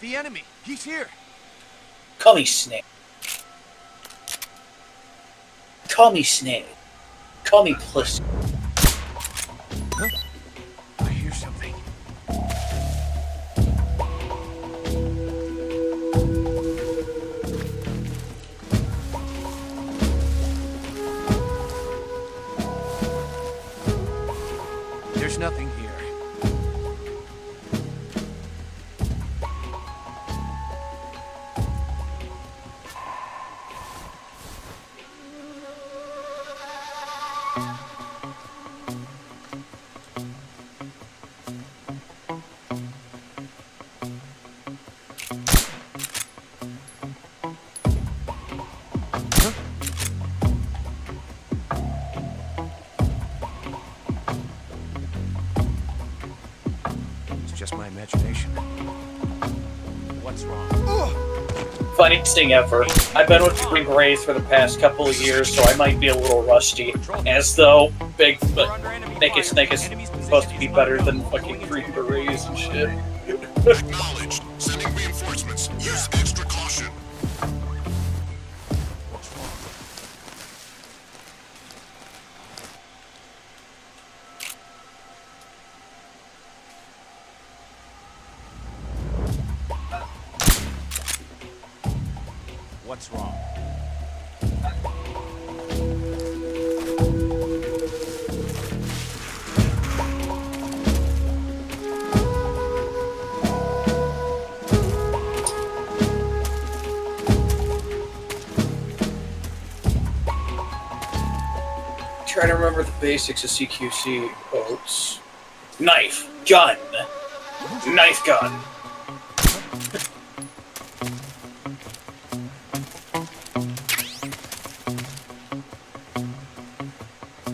Speaker 11: The enemy! He's here!
Speaker 1: Call me Snake. Call me Snake. Call me Pussy.
Speaker 11: Huh? I hear something. There's nothing here. Just my imagination. What's wrong?
Speaker 1: Funniest thing ever. I've been with Green Grays for the past couple of years, so I might be a little rusty. As though Bigfoot, Naked Snake is supposed to be better than fucking Green Berets and shit.
Speaker 10: Acknowledged. Sending reinforcements. Use extra caution.
Speaker 11: What's wrong?
Speaker 1: Try to remember the basics of CQC quotes. Knife, gun, knife, gun.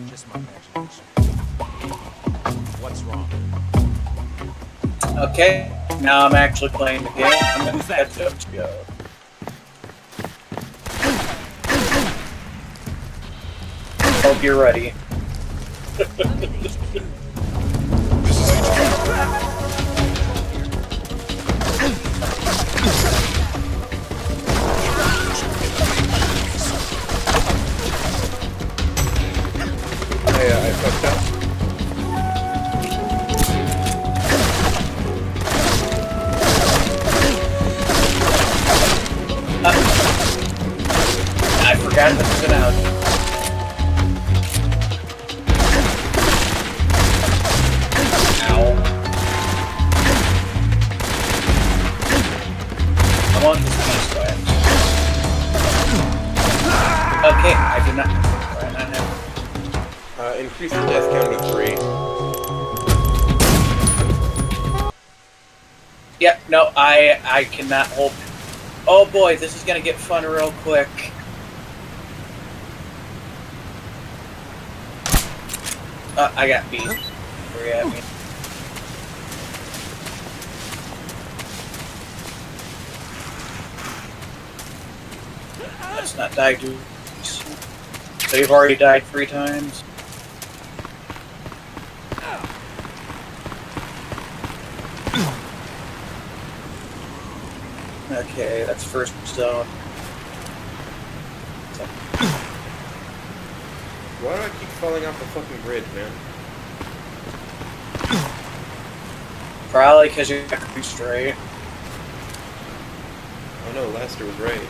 Speaker 11: Just my imagination. What's wrong?
Speaker 1: Okay, now I'm actually playing the game. I'm gonna catch up to you. Hope you're ready.
Speaker 2: I fucked up.
Speaker 1: I forgot this was an out. Okay, I do not. Why not have?
Speaker 2: Increase the death count to 3.
Speaker 1: Yep, no, I cannot hold. Oh boy, this is gonna get fun real quick. I got beat. Where you at me? Let's not die, dude. So you've already died 3 times. Okay, that's first zone.
Speaker 2: Why do I keep falling off the fucking bridge, man?
Speaker 1: Probably because you're too straight.
Speaker 2: Oh no, Lester was right.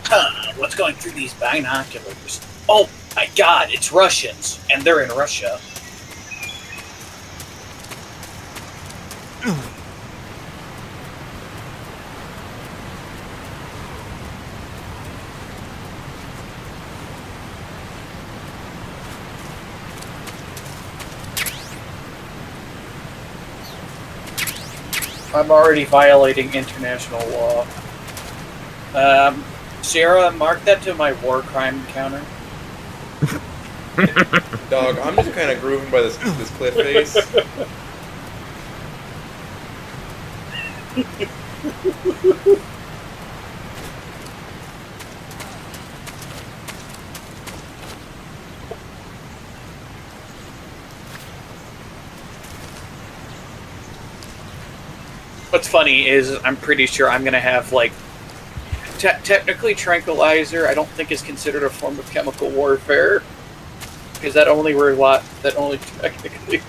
Speaker 1: Huh, what's going through these binoculars? Oh my god, it's Russians, and they're in Russia. I'm already violating international law. Sierra, mark that to my war crime counter.
Speaker 2: Dog, I'm just kind of grooving by this cliff face.
Speaker 1: What's funny is I'm pretty sure I'm gonna have like technically tranquilizer. I don't think is considered a form of chemical warfare because that only technically.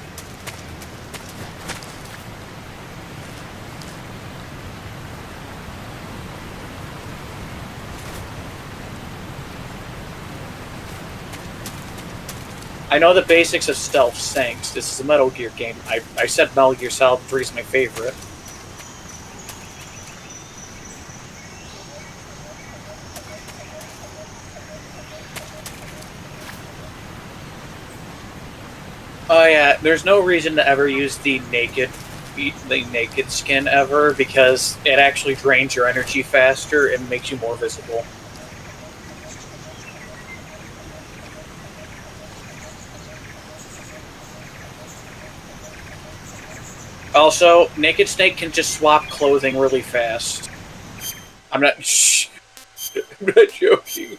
Speaker 1: I know the basics of stealth sinks. This is a Metal Gear game. I said Metal Gear Solid 3 is my favorite. Oh yeah, there's no reason to ever use the naked skin ever because it actually drains your energy faster and makes you more visible. Also, Naked Snake can just swap clothing really fast. I'm not. Shh. I'm not joking.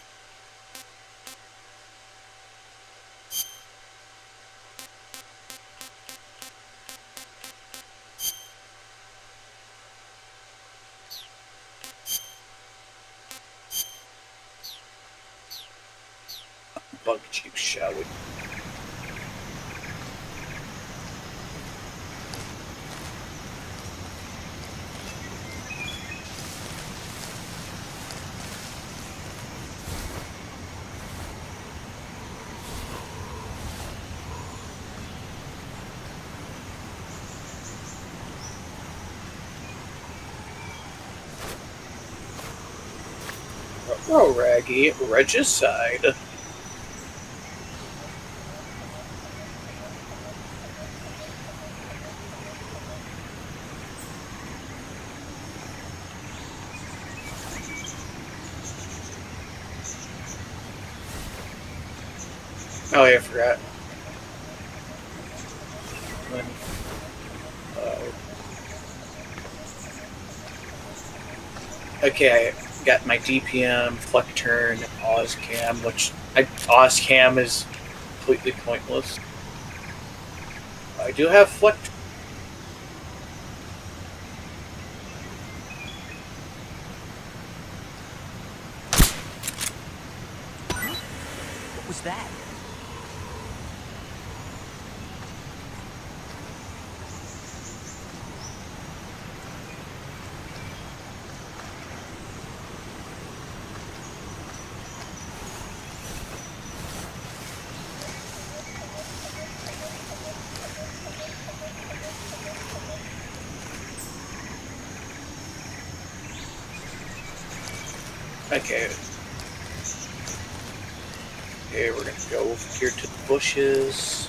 Speaker 1: Bug juice, shall we? Oh, Raggy, Regicide. Oh yeah, I forgot. Okay, I got my DPM, Flecturn, Ozcam, which Ozcam is completely pointless. I do have Flecturn.
Speaker 11: What was that?
Speaker 1: Okay. Okay, we're gonna go over here to the bushes.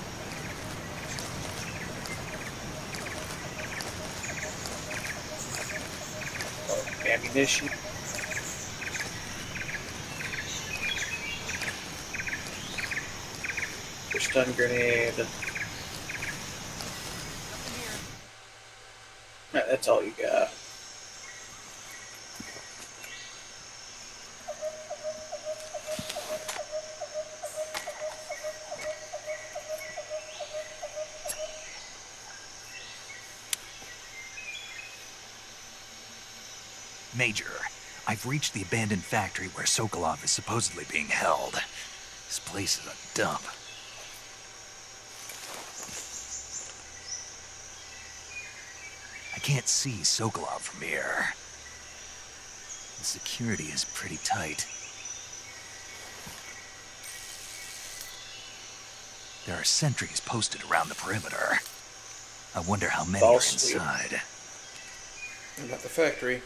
Speaker 1: Oh, ammunition. Stun grenade. That's all you got.
Speaker 4: Major, I've reached the abandoned factory where Sokolov is supposedly being held. This place is a dump. I can't see Sokolov from here. The security is pretty tight. There are sentries posted around the perimeter. I wonder how many are inside.
Speaker 2: I'm at the factory.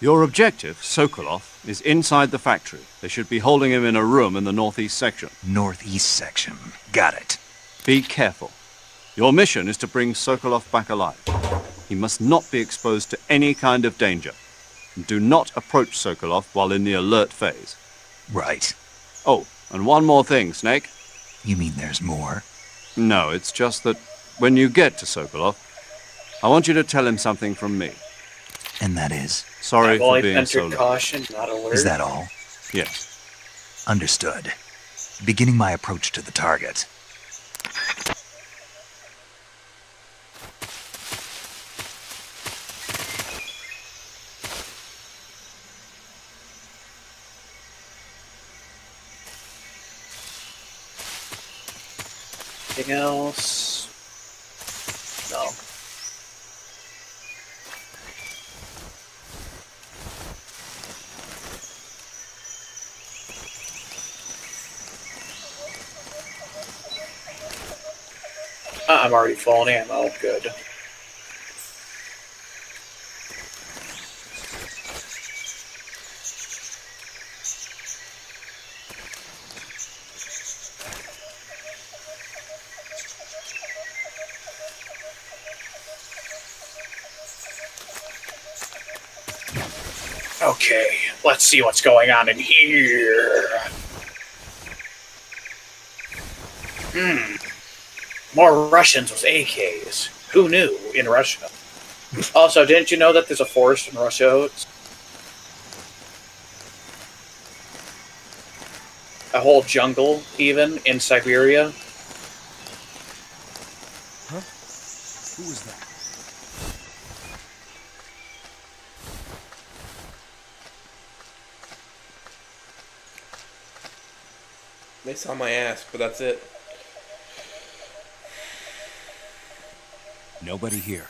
Speaker 6: Your objective, Sokolov, is inside the factory. They should be holding him in a room in the northeast section.
Speaker 4: Northeast section. Got it.
Speaker 6: Be careful. Your mission is to bring Sokolov back alive. He must not be exposed to any kind of danger. And do not approach Sokolov while in the alert phase.
Speaker 4: Right.
Speaker 6: Oh, and one more thing, Snake.
Speaker 4: You mean there's more?
Speaker 6: No, it's just that when you get to Sokolov, I want you to tell him something from me.
Speaker 4: And that is?
Speaker 6: Sorry for being so late.
Speaker 1: Caution, not alert.
Speaker 4: Is that all?
Speaker 6: Yes.
Speaker 4: Understood. Beginning my approach to the target.
Speaker 1: Anything else? No. I'm already full on ammo. Good. Okay, let's see what's going on in here. More Russians with AKs. Who knew in Russia? Also, didn't you know that there's a forest in Russia? A whole jungle, even, in Siberia.
Speaker 11: Huh? Who was that?
Speaker 2: They saw my ass, but that's it.
Speaker 11: Nobody here.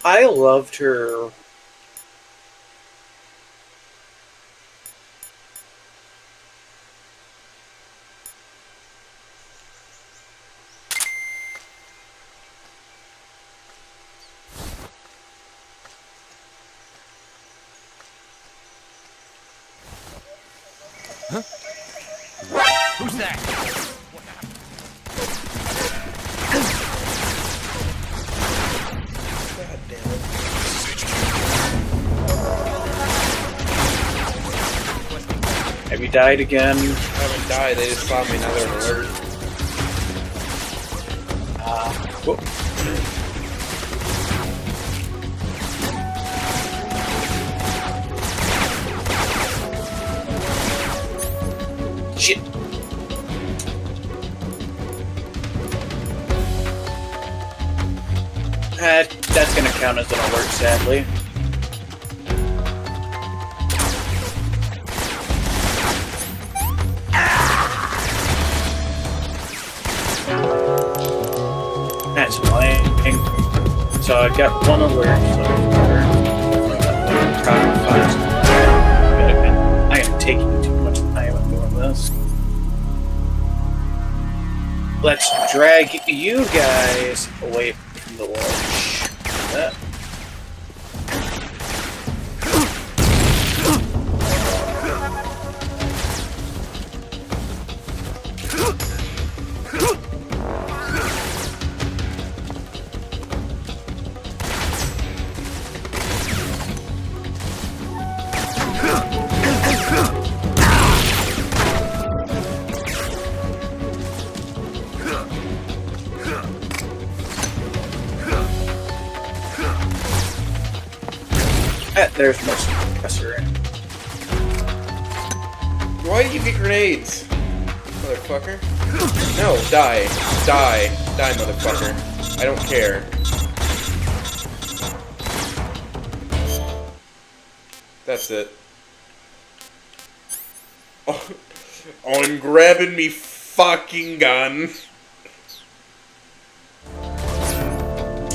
Speaker 1: I loved her.
Speaker 11: Huh? Who's that?
Speaker 2: God damn it.
Speaker 1: Have you died again?
Speaker 2: I haven't died, they just saw me, now they're alert.
Speaker 1: Whoop. Shit. That's gonna count as an alert, sadly. That's annoying. So I got one alert so far. I am taking too much time on doing this. Let's drag you guys away from the launch. That. There's no suppressor in.
Speaker 2: Why did you get grenades? Motherfucker. No, die. Die. Die, motherfucker. I don't care. That's it. Oh, I'm grabbing me fucking gun.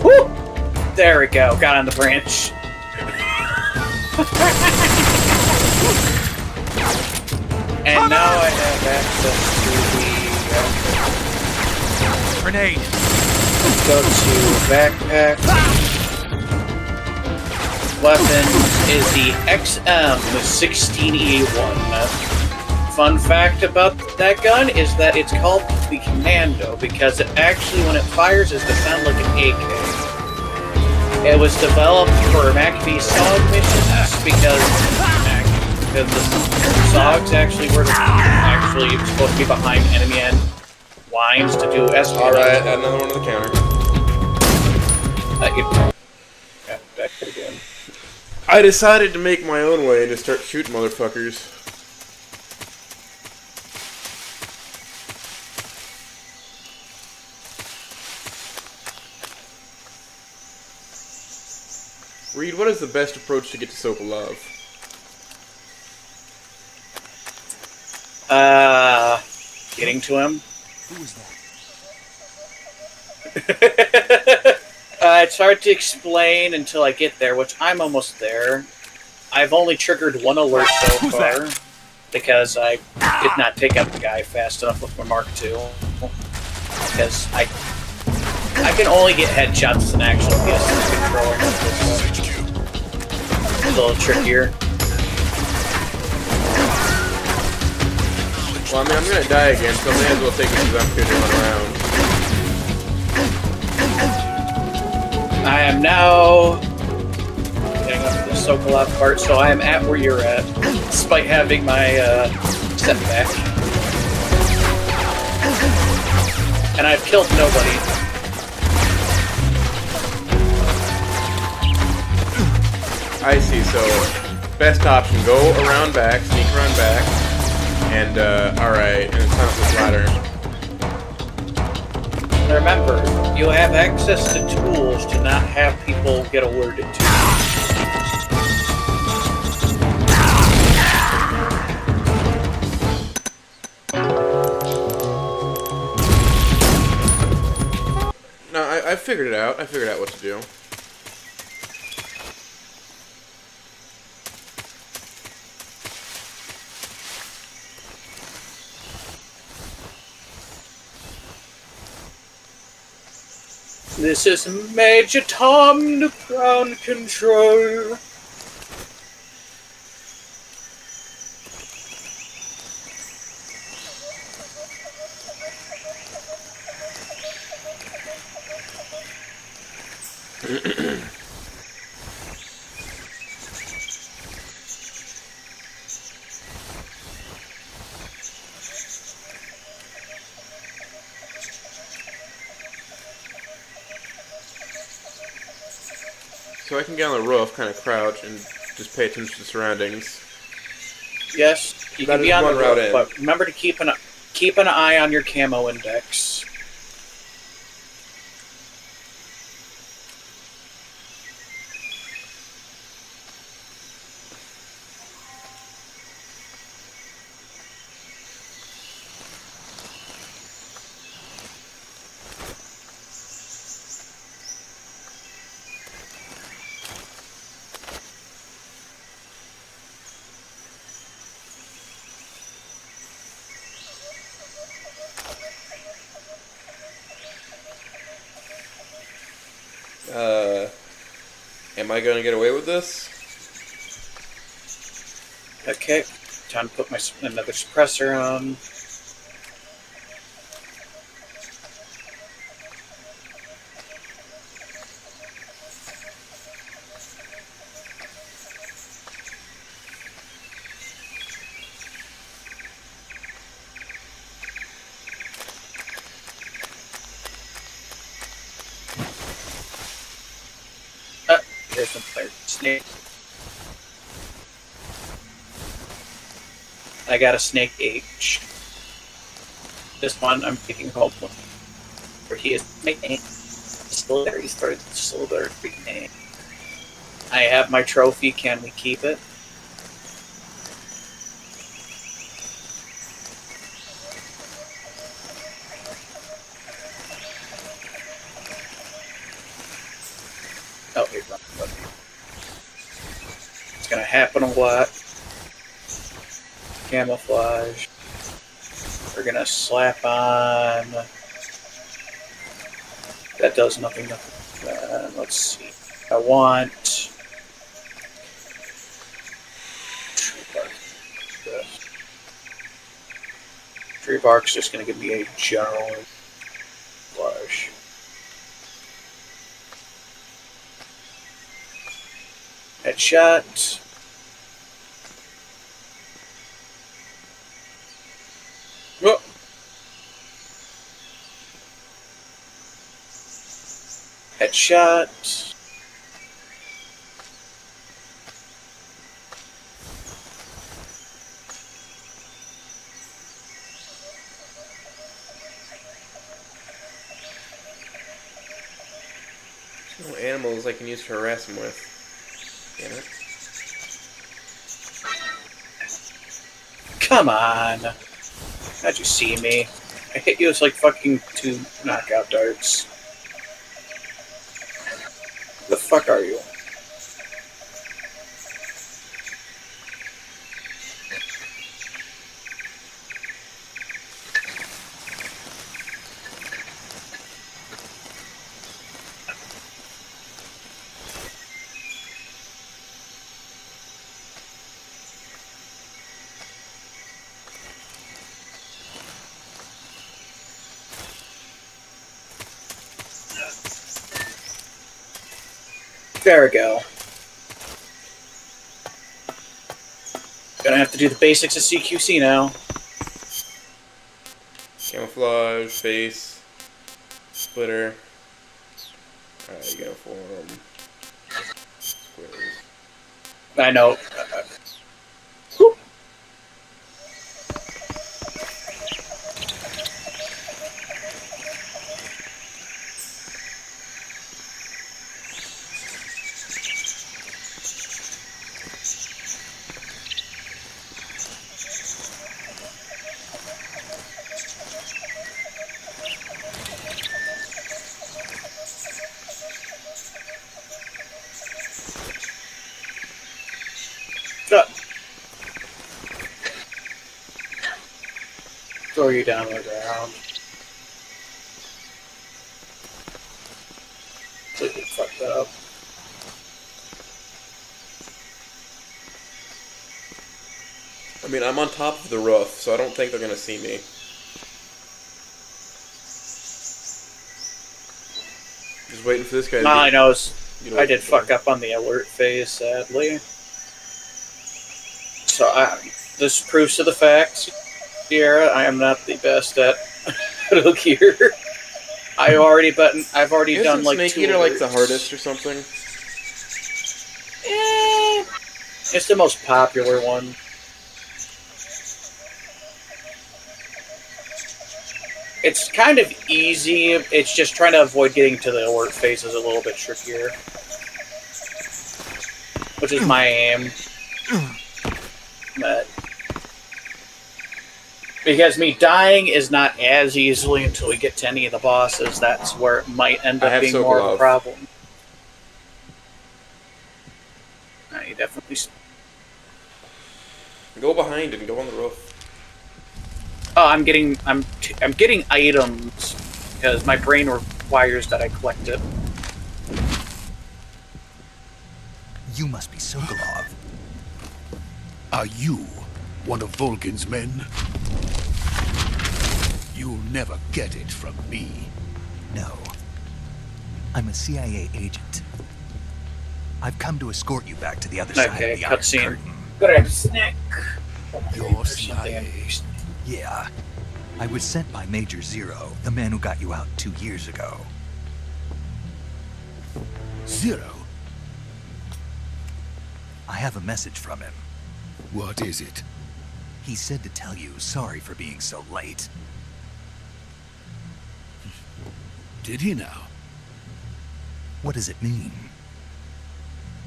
Speaker 1: Woo! There we go. Got on the branch. And now I have access to the
Speaker 11: grenade.
Speaker 1: Go to backpack. Weapons is the XM16E1. Fun fact about that gun is that it's called the Commando because it actually, when it fires, is to sound like an AK. It was developed for McAfee SOG missions because the SOGs actually were actually supposed to be behind enemy end lines to do espionage.
Speaker 2: Alright, another one on the counter.
Speaker 1: Yeah, back again.
Speaker 2: I decided to make my own way and to start shooting motherfuckers. Reed, what is the best approach to get to Sokolov?
Speaker 1: Getting to him.
Speaker 11: Who was that?
Speaker 1: It's hard to explain until I get there, which I'm almost there. I've only triggered one alert so far because I did not take out the guy fast enough with my Mark II. Because I can only get headshots with an actual PS controller. It's a little trickier.
Speaker 2: Well, I mean, I'm gonna die again, so I may as well take it because I'm shooting one around.
Speaker 1: I am now getting up to the Sokolov part, so I am at where you're at, despite having my setback. And I've killed nobody.
Speaker 2: I see, so best option, go around back, sneak around back, and alright, and it's time for this ladder.
Speaker 1: Remember, you have access to tools to not have people get alerted to.
Speaker 2: No, I figured it out. I figured out what to do.
Speaker 1: This is Major Tom to ground control.
Speaker 2: So I can get on the roof, kind of crouch, and just pay attention to the surroundings.
Speaker 1: Yes, you can be on the roof, but remember to keep an eye on your camo index.
Speaker 2: Am I gonna get away with this?
Speaker 1: Okay, time to put another suppressor on. There's some player snake. I got a snake H. This one I'm taking home where he is making still there. He's still there. I have my trophy. Can we keep it? Oh, wait, wrong button. It's gonna happen a lot. Camouflage. We're gonna slap on. That does nothing. Let's see. I want. Tree bark's just gonna give me a general flush. Headshot. Whoa. Headshot.
Speaker 2: There's no animals I can use to harass him with. Damn it.
Speaker 1: Come on. How'd you see me? I hit you with like fucking 2 knockout darts. The fuck are you? There we go. Gonna have to do the basics of CQC now.
Speaker 2: Camouflage, face, splitter. Alright, you gotta form squares.
Speaker 1: I know. Throw you down the ground. Completely fucked that up.
Speaker 2: I mean, I'm on top of the roof, so I don't think they're gonna see me. Just waiting for this guy to
Speaker 1: All I know is I did
Speaker 2: fuck
Speaker 1: fuck up on the alert phase, sadly. So this proves to the fact, Sierra, I am not the best at Metal Gear. I've already done like
Speaker 2: Snake
Speaker 1: 2
Speaker 2: Eater like the
Speaker 1: alerts.
Speaker 2: hardest or something?
Speaker 1: It's the most popular one. It's kind of easy. It's just trying to avoid getting to the alert phase is a little bit trickier. Which is my aim. But because me dying is not as easily until we get to any of the bosses. That's where it might end up being more of a problem. You definitely
Speaker 2: go behind and go on the roof.
Speaker 1: Oh, I'm getting items because my brain requires that I collect it.
Speaker 4: You must be Sokolov.
Speaker 10: Are you one of Volgin's men? You'll never get it from me.
Speaker 4: No. I'm a CIA agent. I've come to escort you back to the other side of the Iron Curtain.
Speaker 1: Good have snack.
Speaker 10: Your CIA?
Speaker 4: Yeah. I was sent by Major Zero, the man who got you out 2 years ago.
Speaker 10: Zero?
Speaker 4: I have a message from him.
Speaker 10: What is it?
Speaker 4: He said to tell you sorry for being so late.
Speaker 10: Did he now?
Speaker 4: What does it mean?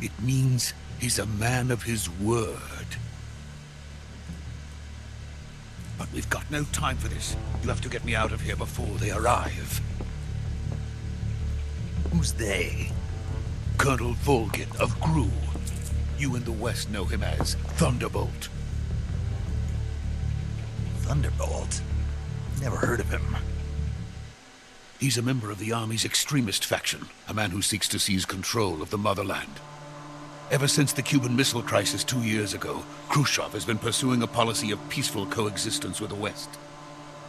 Speaker 10: It means he's a man of his word. But we've got no time for this. You have to get me out of here before they arrive.
Speaker 4: Who's they?
Speaker 10: Colonel Volgin of Gru. You in the West know him as Thunderbolt.
Speaker 4: Thunderbolt? Never heard of him.
Speaker 10: He's a member of the Army's extremist faction, a man who seeks to seize control of the motherland. Ever since the Cuban Missile Crisis 2 years ago, Khrushchev has been pursuing a policy of peaceful coexistence with the West.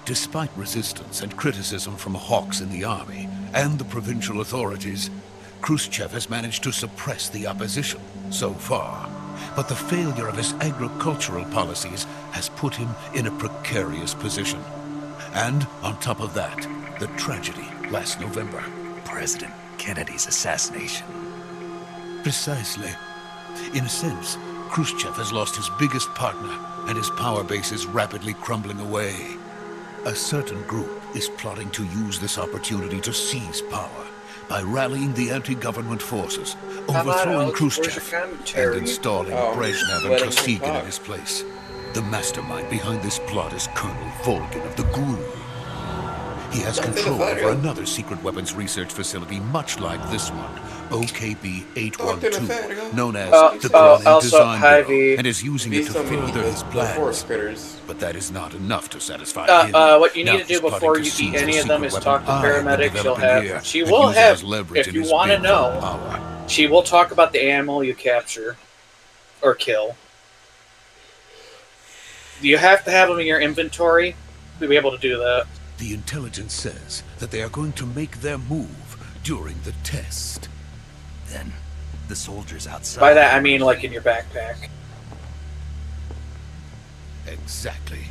Speaker 10: Despite resistance and criticism from hawks in the army and the provincial authorities, Khrushchev has managed to suppress the opposition so far. But the failure of his agricultural policies has put him in a precarious position. And on top of that, the tragedy last November.
Speaker 4: President Kennedy's assassination.
Speaker 10: Precisely. In a sense, Khrushchev has lost his biggest partner, and his power base is rapidly crumbling away. A certain group is plotting to use this opportunity to seize power by rallying the anti-government forces, overthrowing Khrushchev, and installing Brezhnev and Kosygin in his place. The mastermind behind this plot is Colonel Volgin of the Gru. He has control over another secret weapons research facility much like this one, OKB-812, known as the Grand Design Bureau, and is using it to further his plans. But that is not enough to satisfy him.
Speaker 1: What you need to do before you eat any of them is talk to paramedics. She will have, if you want to know, she will talk about the animal you capture or kill. You have to have them in your inventory to be able to do that.
Speaker 10: The intelligence says that they are going to make their move during the test.
Speaker 4: Then, the soldiers outside...
Speaker 1: By that, I mean like in your backpack.
Speaker 10: Exactly.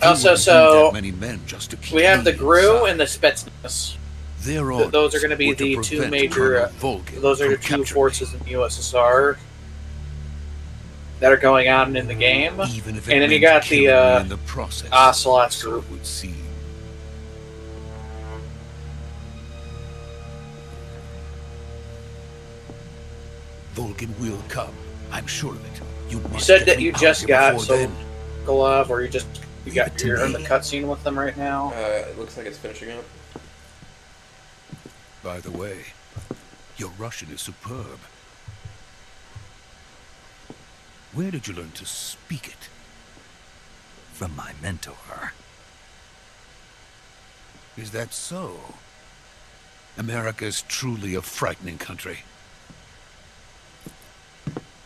Speaker 1: Also, so...
Speaker 10: Many men just to keep
Speaker 1: we have the GRU and the Spetsnaz. Those are going to be the two major... those are the two forces in the USSR that are going on in the game. And then you got the Ocelots group.
Speaker 10: Volgin will come. I'm sure of it. You
Speaker 1: said that you just got Sokolov, or you're in the cutscene with them right now.
Speaker 2: It looks like it's finishing up.
Speaker 10: By the way, your Russian is superb. Where did you learn to speak it?
Speaker 4: From my mentor.
Speaker 10: Is that so? America is truly a frightening country.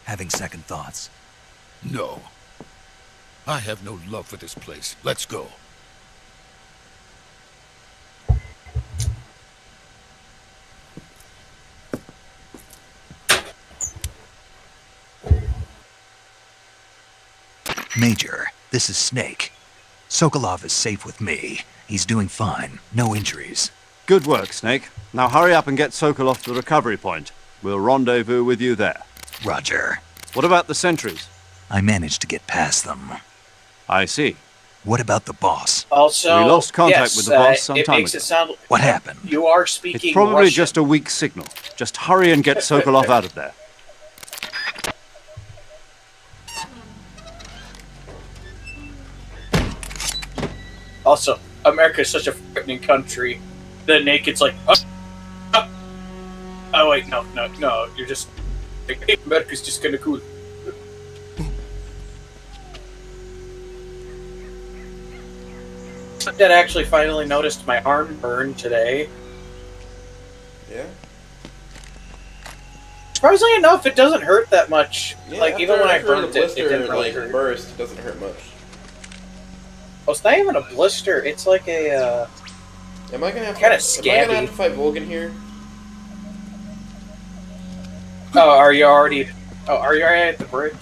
Speaker 4: Having second thoughts?
Speaker 10: No. I have no love for this place. Let's go.
Speaker 4: Major, this is Snake. Sokolov is safe with me. He's doing fine. No injuries.
Speaker 6: Good work, Snake. Now hurry up and get Sokolov to the recovery point. We'll rendezvous with you there.
Speaker 4: Roger.
Speaker 6: What about the sentries?
Speaker 4: I managed to get past them.
Speaker 6: I see.
Speaker 4: What about the boss?
Speaker 1: Also,
Speaker 6: we lost contact with the boss some time ago.
Speaker 4: What happened?
Speaker 1: You are speaking
Speaker 6: It's probably
Speaker 1: Russian.
Speaker 6: just a weak signal. Just hurry and get Sokolov out of there.
Speaker 1: Also, America is such a frightening country. The naked's like, oh wait, no, you're just, America's just kinda cool. Dad actually finally noticed my arm burn today.
Speaker 2: Yeah?
Speaker 1: Surprisingly enough, it doesn't hurt that much.
Speaker 2: Yeah,
Speaker 1: like, even when I burnt it, it didn't really
Speaker 2: like,
Speaker 1: hurt.
Speaker 2: burst, it doesn't hurt much.
Speaker 1: Oh, it's not even a blister. It's like a,
Speaker 2: Am I gonna have
Speaker 1: kind of
Speaker 2: to
Speaker 1: scabby.
Speaker 2: fight Volgan here?
Speaker 1: Oh, are you already at the bridge?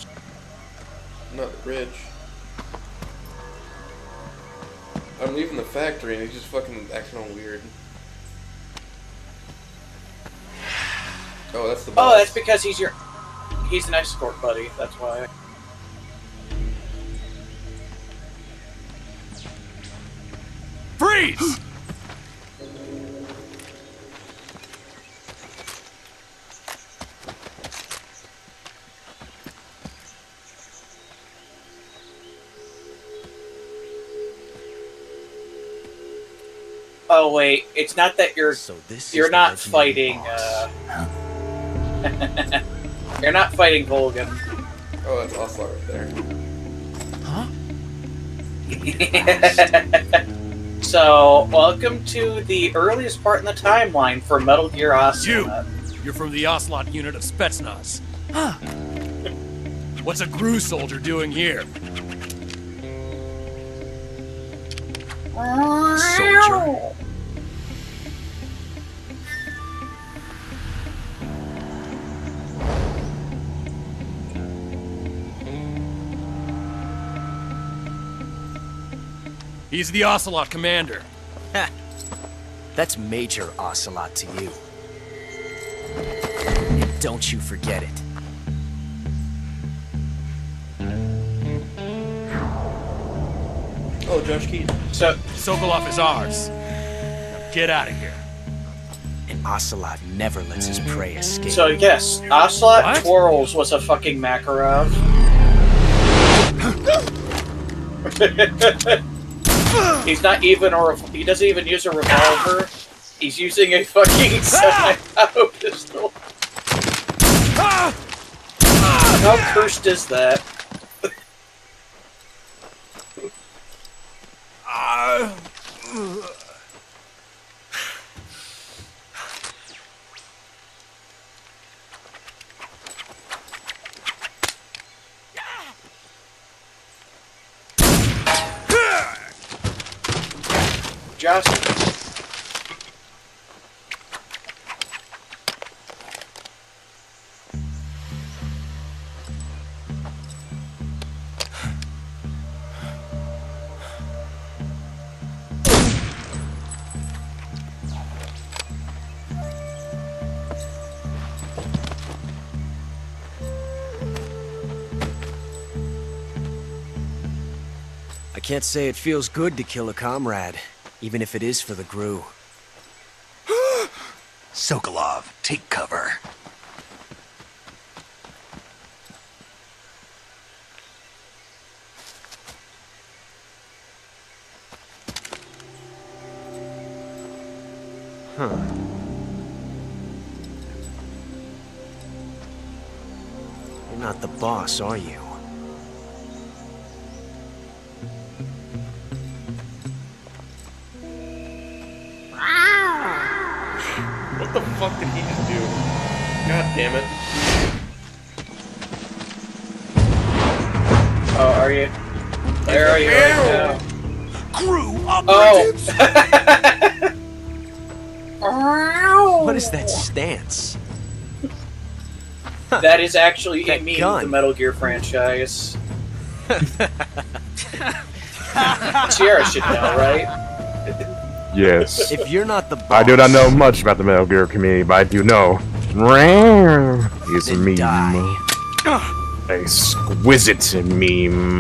Speaker 2: Not the bridge. I'm leaving the factory and he's just fucking acting all weird. Oh, that's the boss.
Speaker 1: Oh, that's because he's an escort buddy. That's why.
Speaker 11: Freeze!
Speaker 1: Oh wait, it's not that you're not fighting. You're not fighting Volgan.
Speaker 2: Oh, that's Ocelot right there.
Speaker 1: So, welcome to the earliest part in the timeline for Metal Gear Ocelot.
Speaker 11: You're from the Ocelot unit of Spetsnaz. Huh. What's a GRU soldier doing here?
Speaker 1: Soldier.
Speaker 11: He's the Ocelot commander.
Speaker 12: Ha! That's Major Ocelot to you. And don't you forget it.
Speaker 2: Oh, Josh Keaton.
Speaker 1: So
Speaker 11: Sokolov is ours. Now get out of here.
Speaker 12: And Ocelot never lets his prey escape.
Speaker 1: So yes, Ocelot Twirls was a fucking Makarov. He's not even, he doesn't even use a revolver. He's using a fucking semi-auto pistol. How cursed is that? Just
Speaker 12: I can't say it feels good to kill a comrade, even if it is for the GRU.
Speaker 4: Sokolov, take cover.
Speaker 12: Huh. You're not the boss, are you?
Speaker 2: What the fuck did he just do? God damn it.
Speaker 1: oh, are you? Where are you right now?
Speaker 10: GRU operatives!
Speaker 1: Oh!
Speaker 12: What is that stance?
Speaker 1: That is actually a meme of the
Speaker 12: gun.
Speaker 1: Metal Gear franchise. Sierra should know, right?
Speaker 3: Yes.
Speaker 12: If you're not the boss,
Speaker 3: I do not know much about the Metal Gear community, but I do know. Is a
Speaker 12: then
Speaker 3: meme.
Speaker 12: die.
Speaker 3: Exquisite meme.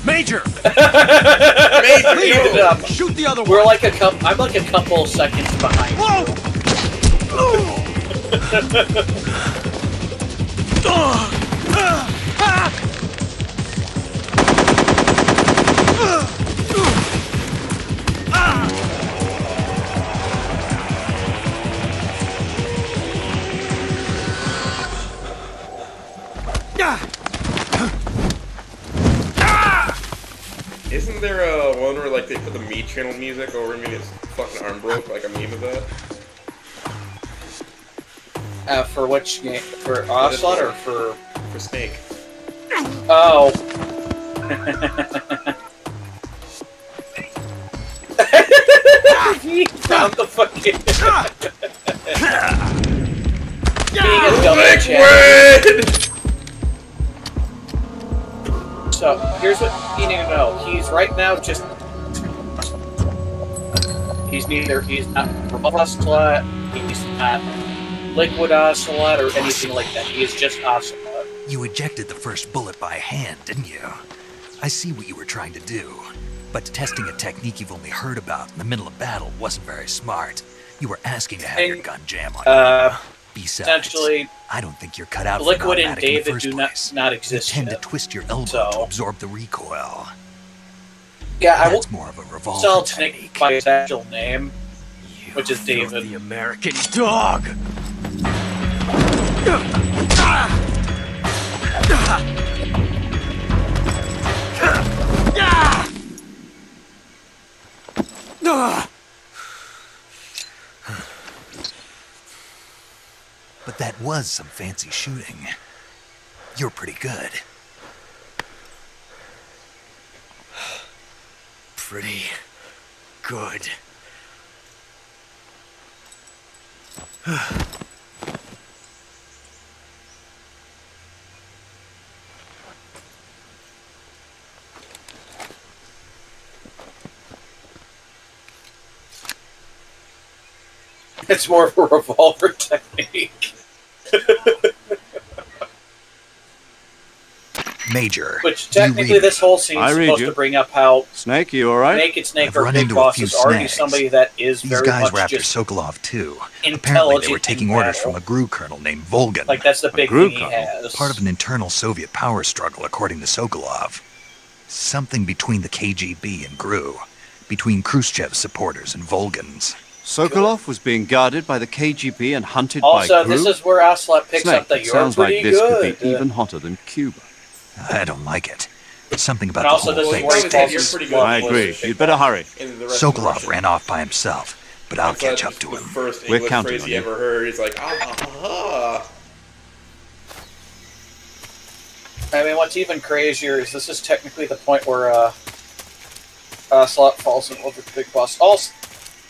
Speaker 11: Major!
Speaker 1: Major!
Speaker 11: Shoot the other one!
Speaker 1: We're like I'm like a couple seconds behind.
Speaker 2: Isn't there a one where like they put the Me Channel music over and made his fucking arm broke, like a meme of that?
Speaker 1: For which game? For Ocelot or for...
Speaker 2: For Snake.
Speaker 1: Oh. He found the fucking... Being a double check. So, here's what you need to know. He's right now just... He's not Revolver Ocelot, he's not Liquid Ocelot, or anything like that. He is just Ocelot.
Speaker 4: You ejected the first bullet by hand, didn't you? I see what you were trying to do. But testing a technique you've only heard about in the middle of battle wasn't very smart. You were asking to have your gun jam on you. Besides,
Speaker 1: essentially,
Speaker 4: I don't think you're cut out for
Speaker 1: Liquid and
Speaker 4: automatic in the
Speaker 1: David
Speaker 4: first
Speaker 1: do
Speaker 4: place.
Speaker 1: not exist
Speaker 4: You tend
Speaker 1: yet.
Speaker 4: to twist your elbow to absorb the recoil.
Speaker 1: Yeah, I
Speaker 4: That's
Speaker 1: will
Speaker 4: more of a revolver
Speaker 1: tell
Speaker 4: technique.
Speaker 1: Nick by his actual name, which is David.
Speaker 12: The American dog!
Speaker 4: But that was some fancy shooting. You're pretty good.
Speaker 12: Pretty good.
Speaker 1: It's more of a revolver technique.
Speaker 4: Major,
Speaker 1: Which technically this whole scene is supposed to bring up how
Speaker 6: Snake, you alright?
Speaker 1: Naked Snake
Speaker 4: I've
Speaker 1: or
Speaker 4: run
Speaker 1: Big
Speaker 4: into a
Speaker 1: Boss
Speaker 4: few
Speaker 1: is already
Speaker 4: snags.
Speaker 1: somebody that is
Speaker 4: These
Speaker 1: very
Speaker 4: guys
Speaker 1: much
Speaker 4: were after
Speaker 1: just
Speaker 4: Sokolov too. Apparently
Speaker 1: intelligent
Speaker 4: they were taking
Speaker 1: in
Speaker 4: orders
Speaker 1: battle.
Speaker 4: from a GRU colonel named Volgan.
Speaker 1: Like, that's the big thing he has.
Speaker 4: Part of an internal Soviet power struggle, according to Sokolov. Something between the KGB and GRU. Between Khrushchev's supporters and Volgan's.
Speaker 6: Sokolov was being guarded by the KGB and hunted by
Speaker 1: Also,
Speaker 6: GRU?
Speaker 1: this is where Ocelot picks
Speaker 6: Snake,
Speaker 1: up that
Speaker 6: it
Speaker 1: you're
Speaker 6: sounds
Speaker 1: pretty
Speaker 6: like this
Speaker 1: good.
Speaker 6: could be even hotter than Cuba.
Speaker 4: I don't like it. Something about
Speaker 1: And
Speaker 4: the
Speaker 1: also,
Speaker 4: whole
Speaker 1: this is
Speaker 4: thing.
Speaker 1: where he calls
Speaker 2: You're
Speaker 1: his
Speaker 2: pretty
Speaker 1: love
Speaker 6: I
Speaker 2: good.
Speaker 6: agree.
Speaker 1: was-
Speaker 6: You'd better hurry.
Speaker 4: Sokolov ran off by himself, but I'll catch up to
Speaker 2: The
Speaker 4: him.
Speaker 2: first
Speaker 6: We're
Speaker 2: English
Speaker 6: counting
Speaker 2: phrase
Speaker 6: on
Speaker 2: he
Speaker 6: you.
Speaker 2: ever heard. He's like, ah.
Speaker 1: I mean, what's even crazier is this is technically the point where Ocelot falls in love with Big Boss. Also,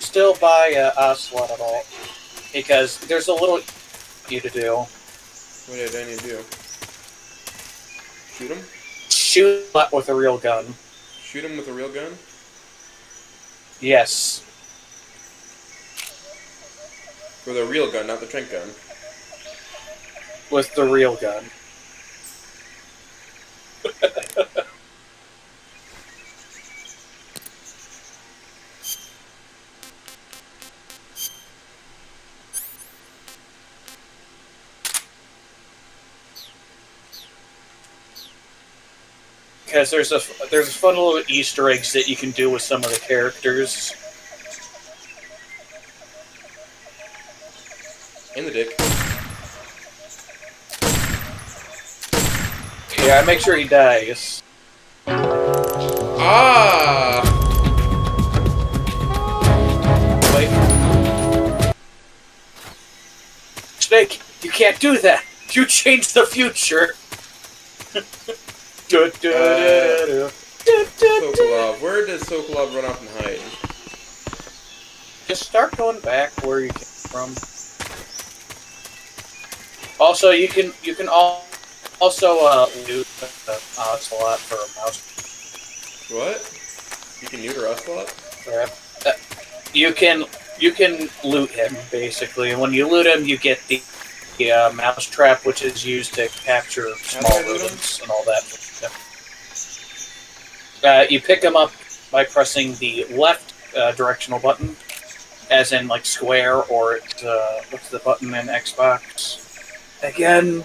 Speaker 1: still by Ocelot at all. Because there's a little you to do.
Speaker 2: What did I need to do? Shoot him?
Speaker 1: Shoot with a real gun.
Speaker 2: Shoot him with a real gun?
Speaker 1: Yes.
Speaker 2: With a real gun, not the Trent gun.
Speaker 1: With the real gun. Because there's a fun little Easter eggs that you can do with some of the characters.
Speaker 2: In the dick.
Speaker 1: Yeah, I make sure he dies.
Speaker 2: Ah!
Speaker 1: Wait. Snake, you can't do that. You changed the future.
Speaker 2: Sokolov. Where does Sokolov run off and hide?
Speaker 1: Just start going back where you came from. Also, you can also loot Ocelot for a mouse.
Speaker 2: What? You can neuter Ocelot?
Speaker 1: You can loot him basically, and when you loot him, you get the mouse trap, which is used to capture small rodents and all that. You pick him up by pressing the left directional button, as in like square, or what's the button in Xbox? Again.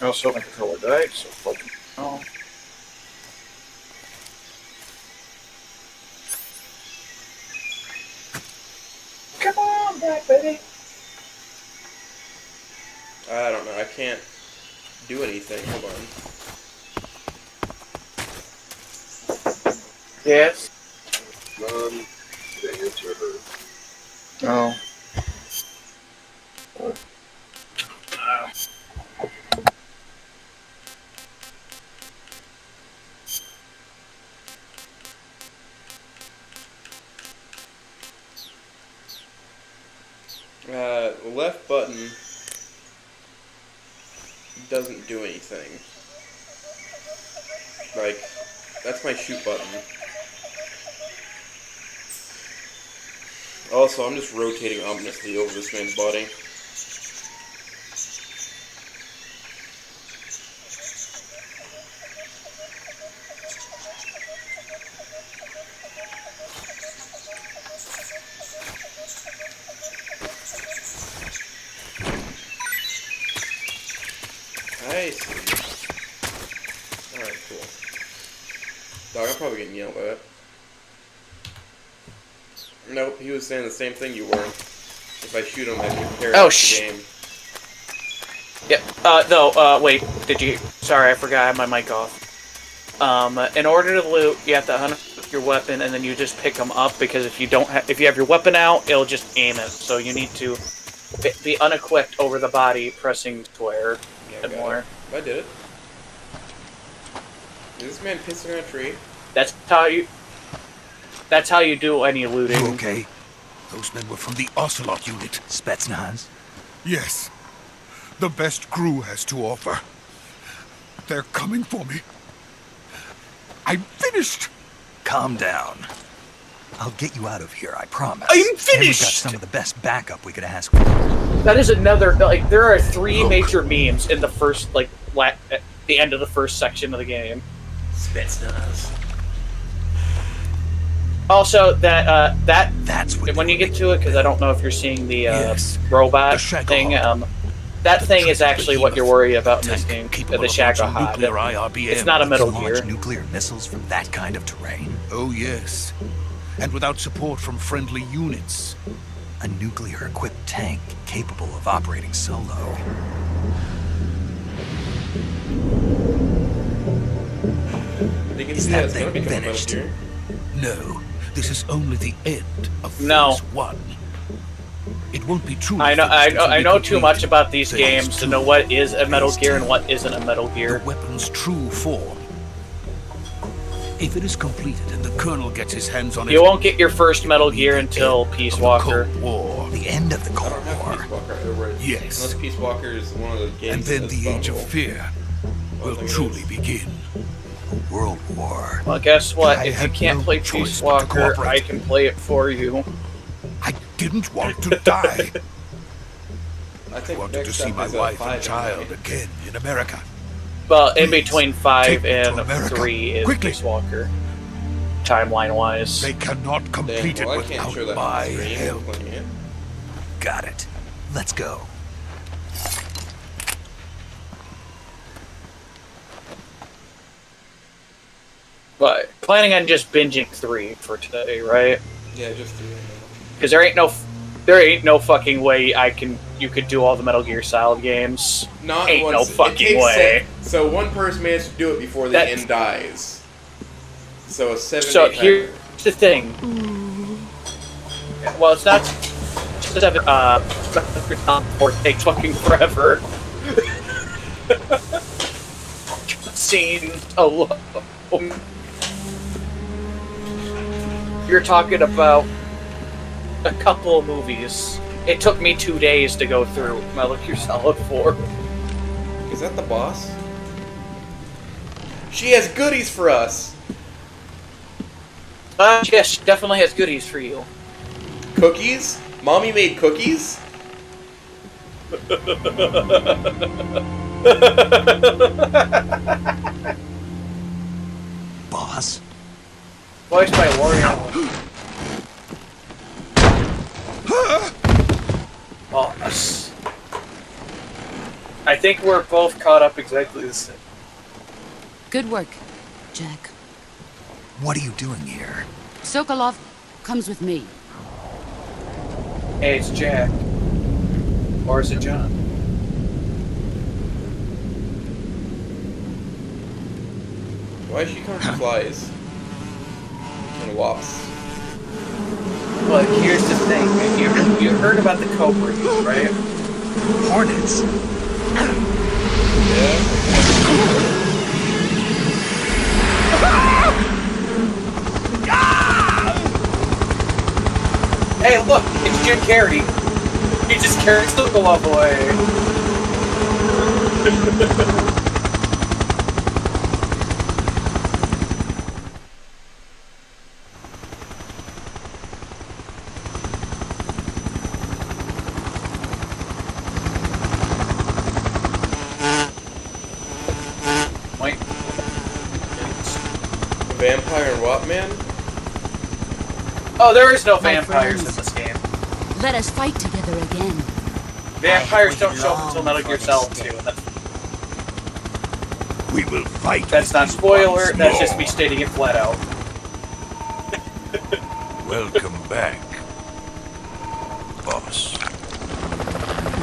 Speaker 1: I also my controller died, so fucking no. Come on back, baby.
Speaker 2: I don't know. I can't do anything. Hold on.
Speaker 1: Yes.
Speaker 13: Oh.
Speaker 2: Left button doesn't do anything. Like, that's my shoot button. Also, I'm just rotating ominously over this man's body. I see. Alright, cool. Dog, I'm probably getting yelled at. Nope, he was saying the same thing you were. If I shoot him, I can carry the game.
Speaker 1: Yep. No, wait. Did you... Sorry, I forgot I had my mic off. In order to loot, you have to hunt your weapon, and then you just pick them up, because if you don't if you have your weapon out, it'll just aim it. So you need to be unequipped over the body, pressing square and more.
Speaker 2: I did it. Is this man pissing on a tree?
Speaker 1: That's how you do any looting.
Speaker 10: You okay? Those men were from the Ocelot unit.
Speaker 4: Spetsnaz?
Speaker 10: Yes. The best crew has to offer. They're coming for me. I'm finished!
Speaker 4: Calm down. I'll get you out of here, I promise.
Speaker 1: I'm
Speaker 4: And we've got
Speaker 1: finished!
Speaker 4: some of the best backup we could ask for.
Speaker 1: That is another... Like, there are 3 major memes in the first, like, at the end of the first section of the game.
Speaker 12: Spetsnaz.
Speaker 1: Also, that's
Speaker 4: what
Speaker 1: when you get to it, because I don't know if you're seeing the robot thing. That thing is actually what you're worried about in this game. The Shagahod. It's not a Metal Gear.
Speaker 4: Nuclear missiles from that kind of terrain.
Speaker 10: Oh yes, and without support from friendly units.
Speaker 4: A nuclear-equipped tank capable of operating solo.
Speaker 2: Is
Speaker 4: that thing finished?
Speaker 10: No, this is only the end of
Speaker 1: phase
Speaker 10: 1. It won't be true.
Speaker 1: I know too much about these games to know what is a Metal Gear and what isn't a Metal Gear.
Speaker 10: The weapon's true form. If it is completed and the Colonel gets his hands on it,
Speaker 1: you won't get your first Metal Gear until Peace Walker.
Speaker 10: The
Speaker 4: end of the Cold
Speaker 2: War. Peace Walker.
Speaker 10: Yes.
Speaker 2: Unless Peace Walker is one of the games.
Speaker 10: And then the Age of Fear will truly begin.
Speaker 4: A world war.
Speaker 1: Well, guess what? If you can't play Peace Walker, I can play it for you.
Speaker 10: I didn't want to die.
Speaker 2: I
Speaker 10: wanted to see my wife and child again in America.
Speaker 1: Well, in between 5 and 3 is Peace Walker, timeline-wise.
Speaker 10: They cannot complete it without my help.
Speaker 4: Got it. Let's go.
Speaker 1: But planning on just binging 3 for today, right?
Speaker 2: Yeah, just 3.
Speaker 1: Because there ain't no fucking way you could do all the Metal Gear Solid games. Ain't no fucking way.
Speaker 2: So one person managed to do it before the end dies. So a 7.
Speaker 1: So here's the thing. Well, it's not 7. Or it takes fucking forever. Seen alone. You're talking about a couple of movies. It took me 2 days to go through Metal Gear Solid 4.
Speaker 2: Is that the boss? She has goodies for us!
Speaker 1: Yes, she definitely has goodies for you.
Speaker 2: Cookies? Mommy made cookies?
Speaker 4: Boss?
Speaker 1: Voiced by Wario. Boss. I think we're both caught up exactly the same.
Speaker 9: Good work, Jack.
Speaker 4: What are you doing here?
Speaker 9: Sokolov comes with me.
Speaker 1: Hey, it's Jack. Or is it John?
Speaker 2: Why is she coming from flies? And wasps.
Speaker 1: But here's the thing. You heard about the cobras, right?
Speaker 4: Hornets?
Speaker 2: Yeah.
Speaker 1: Hey, look! It's Jim Carrey. He just carries the glove away. Wait.
Speaker 2: Vampire and what, man?
Speaker 1: Oh, there is no
Speaker 9: My
Speaker 1: vampires
Speaker 9: friends.
Speaker 1: in this game.
Speaker 9: Let us fight together again.
Speaker 1: Vampires don't show up until Metal Gear Solid 2, and
Speaker 10: We will fight.
Speaker 1: that's not spoiler, that's just me stating it flat out.
Speaker 10: Welcome back, boss.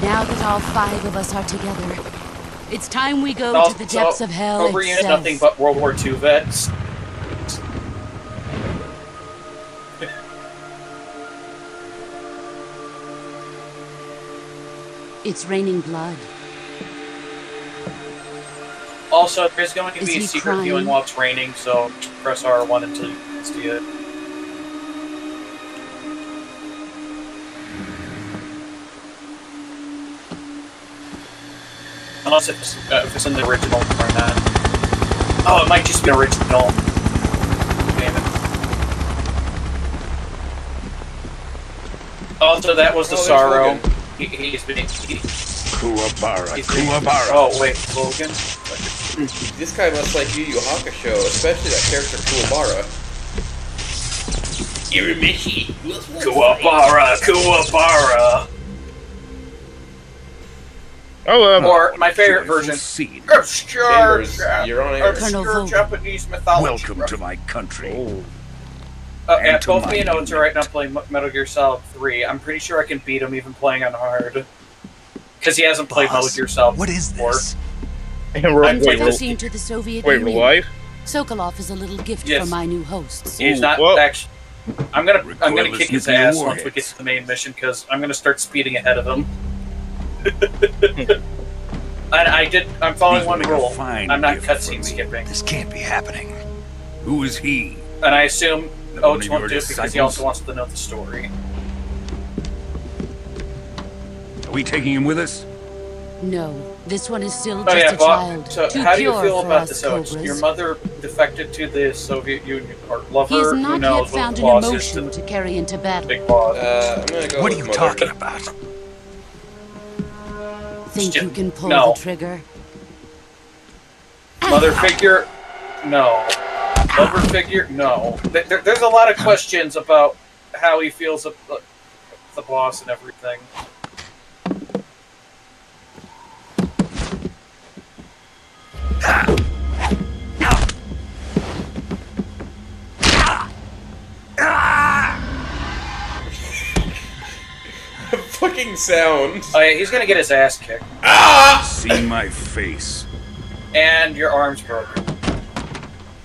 Speaker 9: Now that all 5 of us are together, it's time we go
Speaker 1: Also,
Speaker 9: to the depths of hell
Speaker 1: Cobra Unit,
Speaker 9: itself.
Speaker 1: nothing but World War II vets.
Speaker 9: It's raining blood.
Speaker 1: Also, there's going to
Speaker 9: Is
Speaker 1: be a
Speaker 9: he
Speaker 1: secret
Speaker 9: crying?
Speaker 1: viewing while it's raining, so press R1 until you can see it. Unless if it's in the original or not. Oh, it might just be original. Damn it. Also, that was the
Speaker 2: there's
Speaker 1: sorrow.
Speaker 2: Logan.
Speaker 1: He's been...
Speaker 10: Kuwabara,
Speaker 1: He's been
Speaker 10: Kuwabara.
Speaker 1: oh, wait, Logan?
Speaker 2: This guy must like Yu Yu Hakusho, especially that character Kuwabara. Irimishi.
Speaker 1: Kuwabara, Kuwabara.
Speaker 3: Oh,
Speaker 1: Or my favorite version. Obscure,
Speaker 2: Chambers, you're on air.
Speaker 1: obscure Japanese mythology.
Speaker 10: Welcome to my country.
Speaker 1: Yeah,
Speaker 10: and to
Speaker 1: both
Speaker 10: my
Speaker 1: me and Oates
Speaker 10: unit.
Speaker 1: are right now playing Metal Gear Solid 3. I'm pretty sure I can beat him even playing on hard. Because he hasn't played Metal Gear Solid
Speaker 4: What is
Speaker 1: before.
Speaker 4: this?
Speaker 9: Introducing to the Soviet
Speaker 3: wait,
Speaker 9: Union.
Speaker 3: real life?
Speaker 9: Sokolov is a little gift
Speaker 1: Yes.
Speaker 9: for my new hosts.
Speaker 1: He's not
Speaker 3: Whoa.
Speaker 1: actually... I'm gonna
Speaker 10: Recoilless
Speaker 1: kick his
Speaker 10: nuclear
Speaker 1: ass once we
Speaker 10: warheads.
Speaker 1: get to the main mission, because I'm gonna start speeding ahead of him. I'm following
Speaker 10: These will
Speaker 1: one
Speaker 10: make a
Speaker 1: rule.
Speaker 10: fine
Speaker 1: I'm not
Speaker 10: gift for
Speaker 1: cutscene
Speaker 10: me.
Speaker 1: skipping.
Speaker 4: This can't be happening.
Speaker 10: Who is he?
Speaker 1: And I assume
Speaker 10: Another one
Speaker 1: Oates
Speaker 10: of
Speaker 1: won't
Speaker 10: your
Speaker 1: do it because he
Speaker 10: disciples?
Speaker 1: also wants to know the story.
Speaker 10: Are we taking him with us?
Speaker 9: No, this one is still
Speaker 1: Oh
Speaker 9: just
Speaker 1: yeah,
Speaker 9: a
Speaker 1: Bob,
Speaker 9: child.
Speaker 1: so
Speaker 9: Too
Speaker 1: how do you
Speaker 9: pure
Speaker 1: feel
Speaker 9: for
Speaker 1: about
Speaker 9: us
Speaker 1: this, Oates?
Speaker 9: cobras.
Speaker 1: Your mother defected to the Soviet Union, or lover,
Speaker 9: He has
Speaker 1: who
Speaker 9: not
Speaker 1: knows
Speaker 9: yet
Speaker 1: what
Speaker 9: found
Speaker 1: the
Speaker 9: an
Speaker 1: boss is
Speaker 9: emotion to carry into battle.
Speaker 1: big boss.
Speaker 2: I'm gonna go
Speaker 4: What are
Speaker 2: with
Speaker 4: you
Speaker 2: Mother.
Speaker 4: talking about?
Speaker 9: Think you can pull
Speaker 1: No.
Speaker 9: the trigger?
Speaker 1: Mother figure? No. Lover figure? No. There's a lot of questions about how he feels about the boss and everything.
Speaker 2: Fucking sound.
Speaker 1: Oh yeah, he's gonna get his ass kicked.
Speaker 10: See my face.
Speaker 1: And your arm's broken.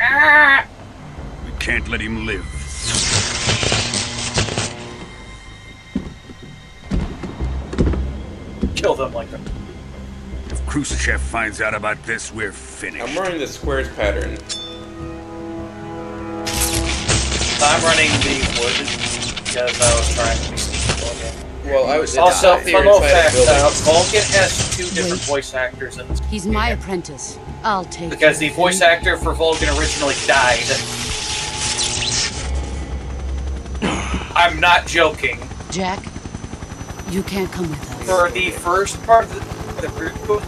Speaker 1: Ah!
Speaker 10: We can't let him live.
Speaker 1: Kill them like them.
Speaker 10: If Khrushchev finds out about this, we're finished.
Speaker 2: I'm running the squares pattern.
Speaker 1: I'm running the wood because I was trying to be sneaky.
Speaker 2: Well, I was
Speaker 1: Also,
Speaker 2: in
Speaker 1: fun little
Speaker 2: inside a
Speaker 1: fact,
Speaker 2: building.
Speaker 1: Vulcan has 2 different voice actors in this
Speaker 9: He's my apprentice. I'll take
Speaker 1: because the
Speaker 9: care of
Speaker 1: voice
Speaker 9: him.
Speaker 1: actor for Vulcan originally died. I'm not joking.
Speaker 9: Jack, you can't come with us.
Speaker 1: For the first part of the Vulcan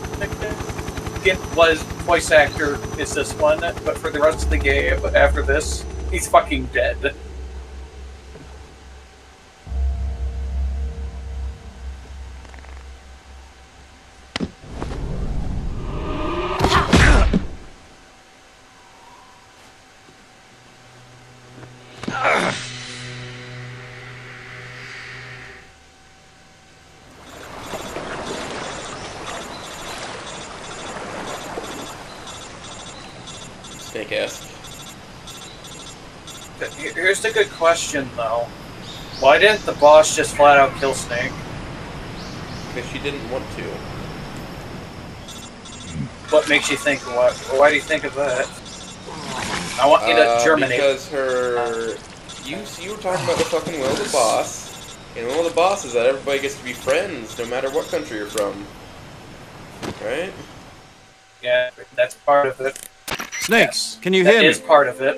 Speaker 1: was voice actor is this one, but for the rest of the game after this, he's fucking dead.
Speaker 2: It's gonna Snake-esque.
Speaker 1: Here's the good question, though. Why didn't the boss just flat out kill Snake?
Speaker 2: Because she didn't want to.
Speaker 1: What makes you think what? Why do you think of that? I want you to germinate.
Speaker 2: Because her... You were talking about the fucking will of the boss. And the will of the boss is that everybody gets to be friends, no matter what country you're from. Right?
Speaker 1: Yeah, that's part of it.
Speaker 6: Snakes, can you hear me?
Speaker 1: That is part of it.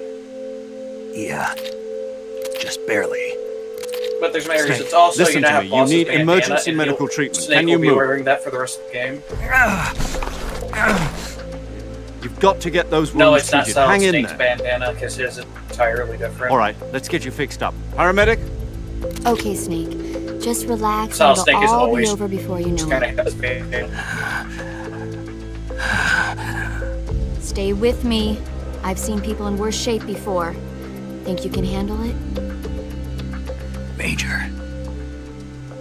Speaker 4: Yeah. Just barely.
Speaker 1: But there's Mary's.
Speaker 6: Snake,
Speaker 1: It's also
Speaker 6: listen to me. You need emergency medical treatment.
Speaker 1: Snake
Speaker 6: Can you
Speaker 1: will be
Speaker 6: move?
Speaker 1: wearing that for the rest of the game.
Speaker 6: You've got to get those wounds
Speaker 1: No, it's not
Speaker 6: treated.
Speaker 1: Solid
Speaker 6: Hang in
Speaker 1: Snake's
Speaker 6: there.
Speaker 1: bandana because his is entirely different.
Speaker 6: All right, let's get you fixed up. Paramedic?
Speaker 14: Okay, Snake. Just relax
Speaker 1: Solid
Speaker 14: and
Speaker 1: Snake
Speaker 14: it'll
Speaker 1: is
Speaker 14: all be
Speaker 1: always
Speaker 14: over before you know
Speaker 1: kind
Speaker 14: it.
Speaker 1: of has bandana.
Speaker 14: Stay with me. I've seen people in worse shape before. Think you can handle it?
Speaker 4: Major.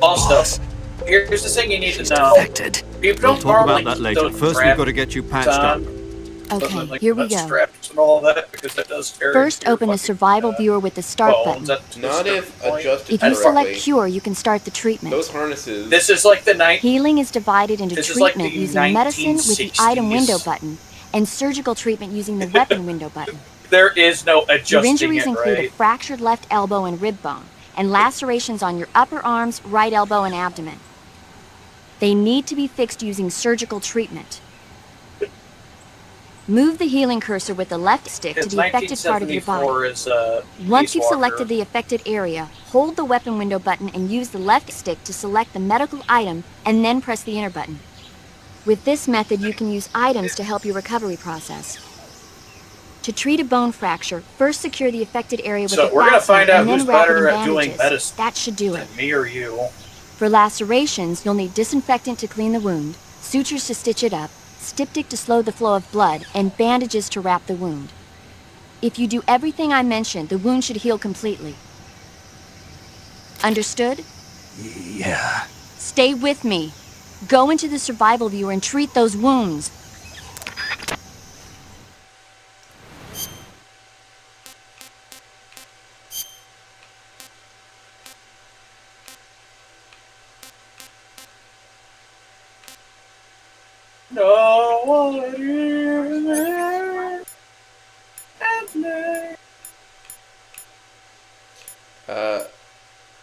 Speaker 1: Also, here's the thing you need to know.
Speaker 4: Infected.
Speaker 1: People
Speaker 6: We'll
Speaker 1: don't
Speaker 6: talk
Speaker 1: normally
Speaker 6: about that
Speaker 1: keep
Speaker 6: later.
Speaker 1: those
Speaker 6: First, we've got to get you patched up.
Speaker 14: Okay,
Speaker 1: like
Speaker 14: here we
Speaker 1: the
Speaker 14: go.
Speaker 1: straps and all that because that does carry
Speaker 14: First,
Speaker 1: your
Speaker 14: open the
Speaker 1: fucking,
Speaker 14: survival viewer with the start
Speaker 1: bones.
Speaker 14: button.
Speaker 2: Not if adjusted
Speaker 14: If you select
Speaker 2: correctly.
Speaker 14: Cure, you can start the treatment.
Speaker 2: Those harnesses...
Speaker 1: This is like the night.
Speaker 14: Healing is divided into
Speaker 1: This is like
Speaker 14: treatment
Speaker 1: the
Speaker 14: using medicine with the item
Speaker 1: 1960s.
Speaker 14: window button, and surgical treatment using the weapon window button.
Speaker 1: There is no
Speaker 14: Your
Speaker 1: adjusting
Speaker 14: injuries
Speaker 1: it,
Speaker 14: include a
Speaker 1: right?
Speaker 14: fractured left elbow and rib bone, and lacerations on your upper arms, right elbow, and abdomen. They need to be fixed using surgical treatment. Move the healing cursor with the left stick to
Speaker 1: It's
Speaker 14: the affected part of your body.
Speaker 1: 1974 is
Speaker 14: Once
Speaker 1: Peace
Speaker 14: you've
Speaker 1: Walker.
Speaker 14: selected the affected area, hold the weapon window button and use the left stick to select the medical item, and then press the enter button. With this method, you can use items to help your recovery process. To treat a bone fracture, first secure the affected area with
Speaker 1: So
Speaker 14: a
Speaker 1: we're gonna
Speaker 14: fastener
Speaker 1: find out
Speaker 14: and then
Speaker 1: who's
Speaker 14: wrap it in
Speaker 1: better at doing
Speaker 14: bandages.
Speaker 1: medicine.
Speaker 14: That should do it.
Speaker 1: Me or you?
Speaker 14: For lacerations, you'll need disinfectant to clean the wound, sutures to stitch it up, styptic to slow the flow of blood, and bandages to wrap the wound. If you do everything I mentioned, the wound should heal completely. Understood?
Speaker 4: Yeah.
Speaker 14: Stay with me. Go into the survival viewer and treat those wounds.
Speaker 1: No one is there. Anthony.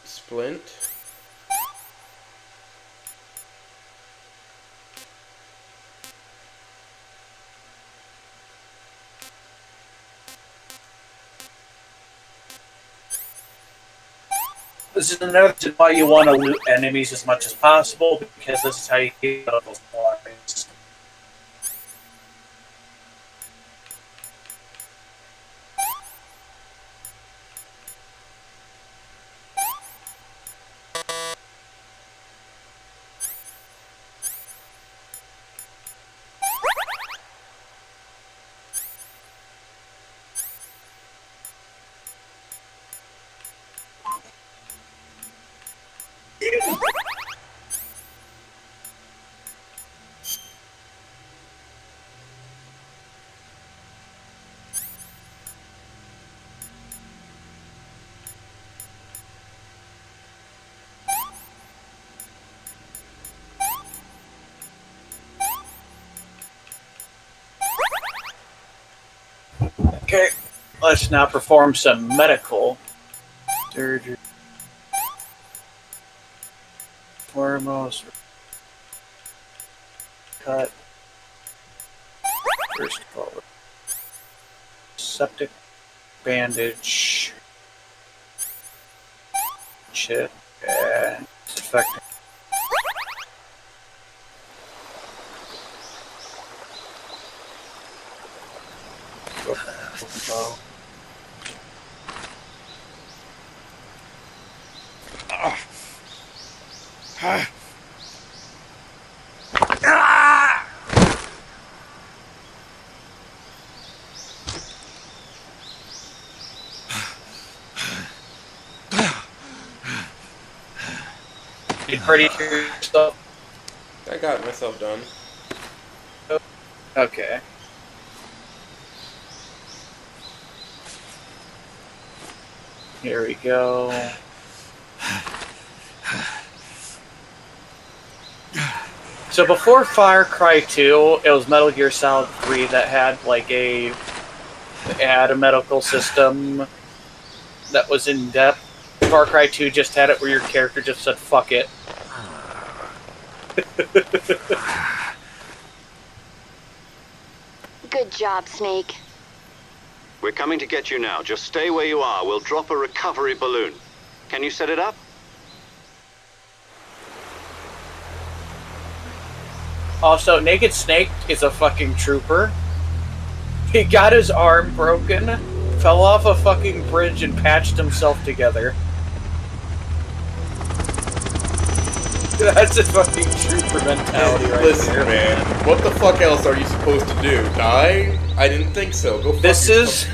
Speaker 2: Splint.
Speaker 1: This is another reason why you want to loot enemies as much as possible, because this is how you get out of those lines. Okay, let's now perform some medical surgery. Foremost, cut. First of all, septic bandage. Shit, and it's affecting. Oh. You pretty sure yourself?
Speaker 2: I got myself done.
Speaker 1: Okay. Here we go. So before Far Cry 2, it was Metal Gear Solid 3 that had like a medical system that was in depth. Far Cry 2 just had it where your character just said "fuck it."
Speaker 14: Good job, Snake.
Speaker 8: We're coming to get you now. Just stay where you are. We'll drop a recovery balloon. Can you set it up?
Speaker 1: Also, Naked Snake is a fucking trooper. He got his arm broken, fell off a fucking bridge, and patched himself together. That's a fucking trooper mentality right
Speaker 2: Listen,
Speaker 1: there.
Speaker 2: man. What the fuck else are you supposed to do? Die? I didn't think so. Go fuck yourself.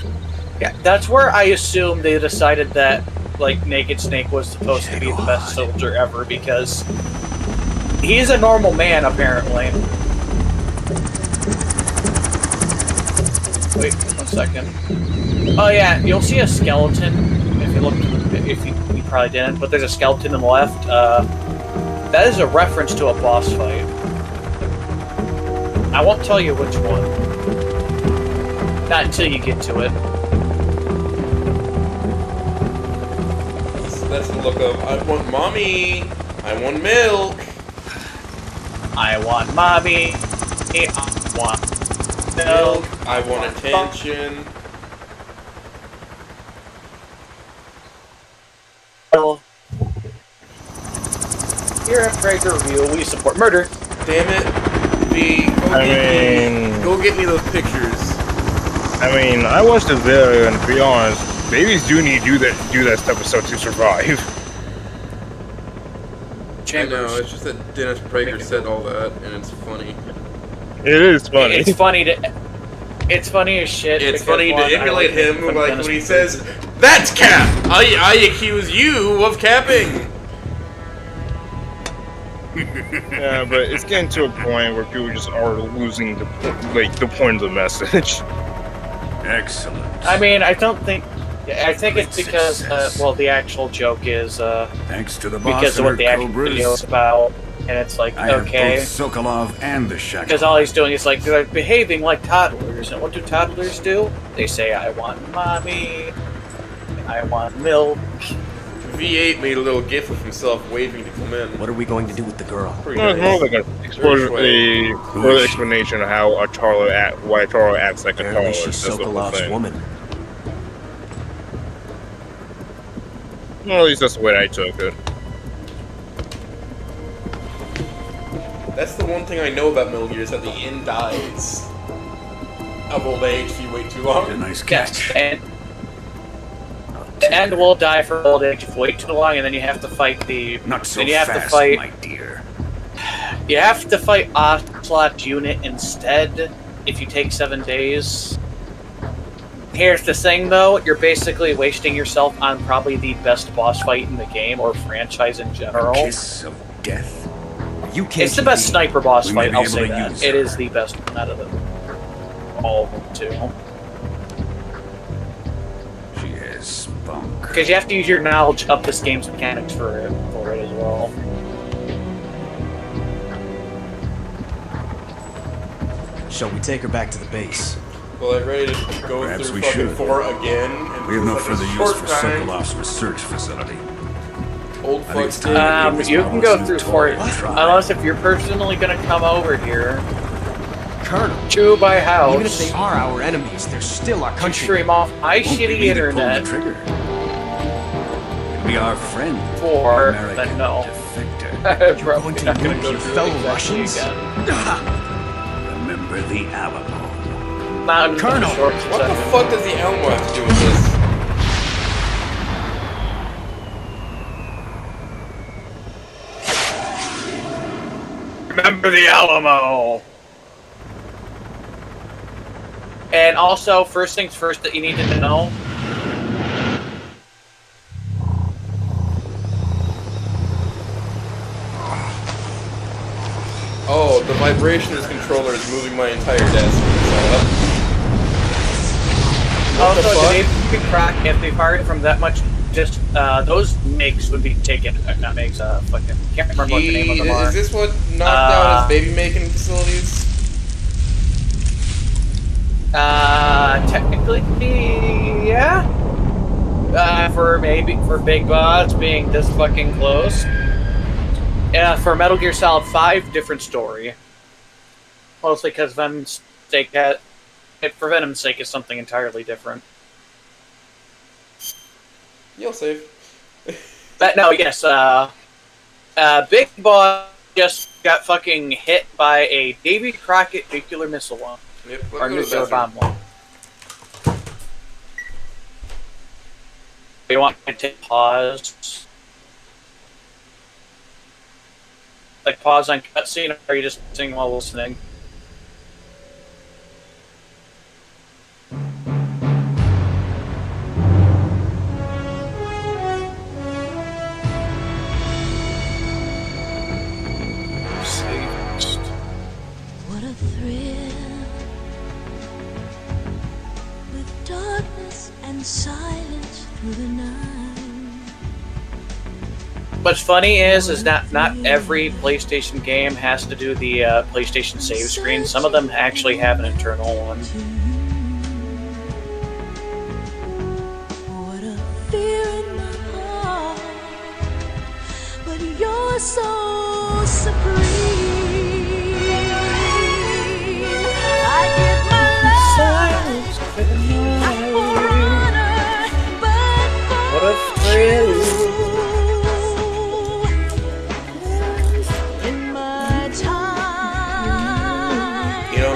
Speaker 1: Yeah, that's where I assume they decided that, like, Naked Snake was supposed to be the best soldier ever, because he's a normal man, apparently. Wait, 1 second. Oh yeah, you'll see a skeleton if you look. If you probably didn't, but there's a skeleton on the left. That is a reference to a boss fight. I won't tell you which one. Not until you get to it.
Speaker 2: That's the look of, I want mommy, I want milk.
Speaker 1: I want mommy, I want milk,
Speaker 2: I want attention.
Speaker 1: Here at Breaker Review, we support murder.
Speaker 2: Damn it. Go get me those pictures.
Speaker 3: I mean, I watched the video, and to be honest, babies do need to do that stuff to survive.
Speaker 2: I know, it's just that Dennis Prager said all that, and it's funny.
Speaker 3: It is funny.
Speaker 1: It's funny to... It's funny as shit.
Speaker 2: It's funny to emulate him, like when he says, "That's cap! I accuse you of capping!"
Speaker 3: Yeah, but it's getting to a point where people just are losing the point of the message.
Speaker 11: Excellent.
Speaker 1: I mean, I think it's because, well, the actual joke is,
Speaker 11: Thanks to the
Speaker 1: because of what the actual video is about, and it's like, okay.
Speaker 11: Both Sokolov and the Shackle.
Speaker 1: Because all he's doing is like, they're behaving like toddlers, and what do toddlers do? They say, I want mommy, I want milk.
Speaker 2: V8 made a little gif of himself waving to come in.
Speaker 12: What are we going to do with the girl?
Speaker 3: It's more like a further explanation of how why Taro acts like a Taro.
Speaker 12: She's Sokolov's woman.
Speaker 3: Well, at least that's the way I took it.
Speaker 2: That's the one thing I know about Metal Gear is that the end dies of old age if you wait too long.
Speaker 11: A nice catch.
Speaker 1: And the end will die for old age if you wait too long, and then you have to fight the.
Speaker 11: Not so
Speaker 1: then you have
Speaker 11: fast,
Speaker 1: to fight,
Speaker 11: my dear.
Speaker 1: You have to fight Ocelot's unit instead if you take 7 days. Here's the thing, though: you're basically wasting yourself on probably the best boss fight in the game or franchise in general.
Speaker 11: Kiss of death.
Speaker 12: You can't.
Speaker 1: It's the best sniper boss
Speaker 11: We may
Speaker 1: fight.
Speaker 11: be
Speaker 1: I'll
Speaker 11: able
Speaker 1: say
Speaker 11: to
Speaker 1: that
Speaker 11: use
Speaker 1: it
Speaker 11: her.
Speaker 1: is the best one out of them. All of them too.
Speaker 11: She has spunk.
Speaker 1: Because you have to use your knowledge of this game's mechanics for it as well.
Speaker 12: Shall we take her back to the base?
Speaker 2: Well, I'm ready to go
Speaker 11: Perhaps
Speaker 2: through
Speaker 11: we
Speaker 2: fucking
Speaker 11: should.
Speaker 2: 4 again. And
Speaker 11: We have no
Speaker 2: like a
Speaker 11: further use
Speaker 2: short
Speaker 11: for
Speaker 2: time.
Speaker 11: Sokolov's research facility.
Speaker 2: Old
Speaker 11: I think
Speaker 2: fucks
Speaker 11: it's time to give this
Speaker 1: You can go
Speaker 11: Wallace
Speaker 1: through
Speaker 11: new
Speaker 1: for
Speaker 11: toy
Speaker 1: it,
Speaker 11: a try.
Speaker 1: unless if you're personally gonna come over here,
Speaker 12: Colonel,
Speaker 1: chew by house,
Speaker 12: even if they are our enemies, they're still our
Speaker 1: to
Speaker 12: country.
Speaker 1: stream off my
Speaker 11: Won't be
Speaker 1: shitty
Speaker 11: me that pulled
Speaker 1: internet
Speaker 11: the trigger. It'll be our friend,
Speaker 1: for,
Speaker 11: American
Speaker 1: then no.
Speaker 11: defector.
Speaker 1: I'm probably
Speaker 12: going to
Speaker 1: not gonna
Speaker 12: nuke
Speaker 1: go
Speaker 12: you
Speaker 1: through
Speaker 12: fellow
Speaker 1: exactly
Speaker 12: Russians?
Speaker 1: again.
Speaker 11: Remember the Alamo.
Speaker 1: Not in
Speaker 12: Colonel,
Speaker 1: the short
Speaker 2: What the
Speaker 1: second.
Speaker 2: fuck does the Alamo have to do with this?
Speaker 1: Remember the Alamo! And also, first things first that you need to know.
Speaker 2: Oh, the vibration of this controller is moving my entire desk. Shut up. What the
Speaker 1: Also,
Speaker 2: fuck?
Speaker 1: if they fired from that much just those makes would be taken. Not makes. Fucking can't remember what the name of them are.
Speaker 2: Is this what knocked out his baby making facilities?
Speaker 1: Technically, yeah. For Big Boss being this fucking close. Yeah, for Metal Gear Solid 5, different story. Mostly because Venom's sake for Venom's sake is something entirely different.
Speaker 2: You'll save.
Speaker 1: But no, yes, Big Boss just got fucking hit by a Davy Crockett nuclear missile one.
Speaker 2: Yep,
Speaker 1: or nuclear bomb one. You want me to take pause? Like pause on cutscene, or are you just sitting while listening?
Speaker 15: What a thrill, with darkness and silence through the night.
Speaker 1: What's funny is not every PlayStation game has to do the PlayStation save screen. Some of them actually have an internal one.
Speaker 15: What a fear in my heart, but you're so supreme. I give my love, not for honor, but for
Speaker 1: what a thrill.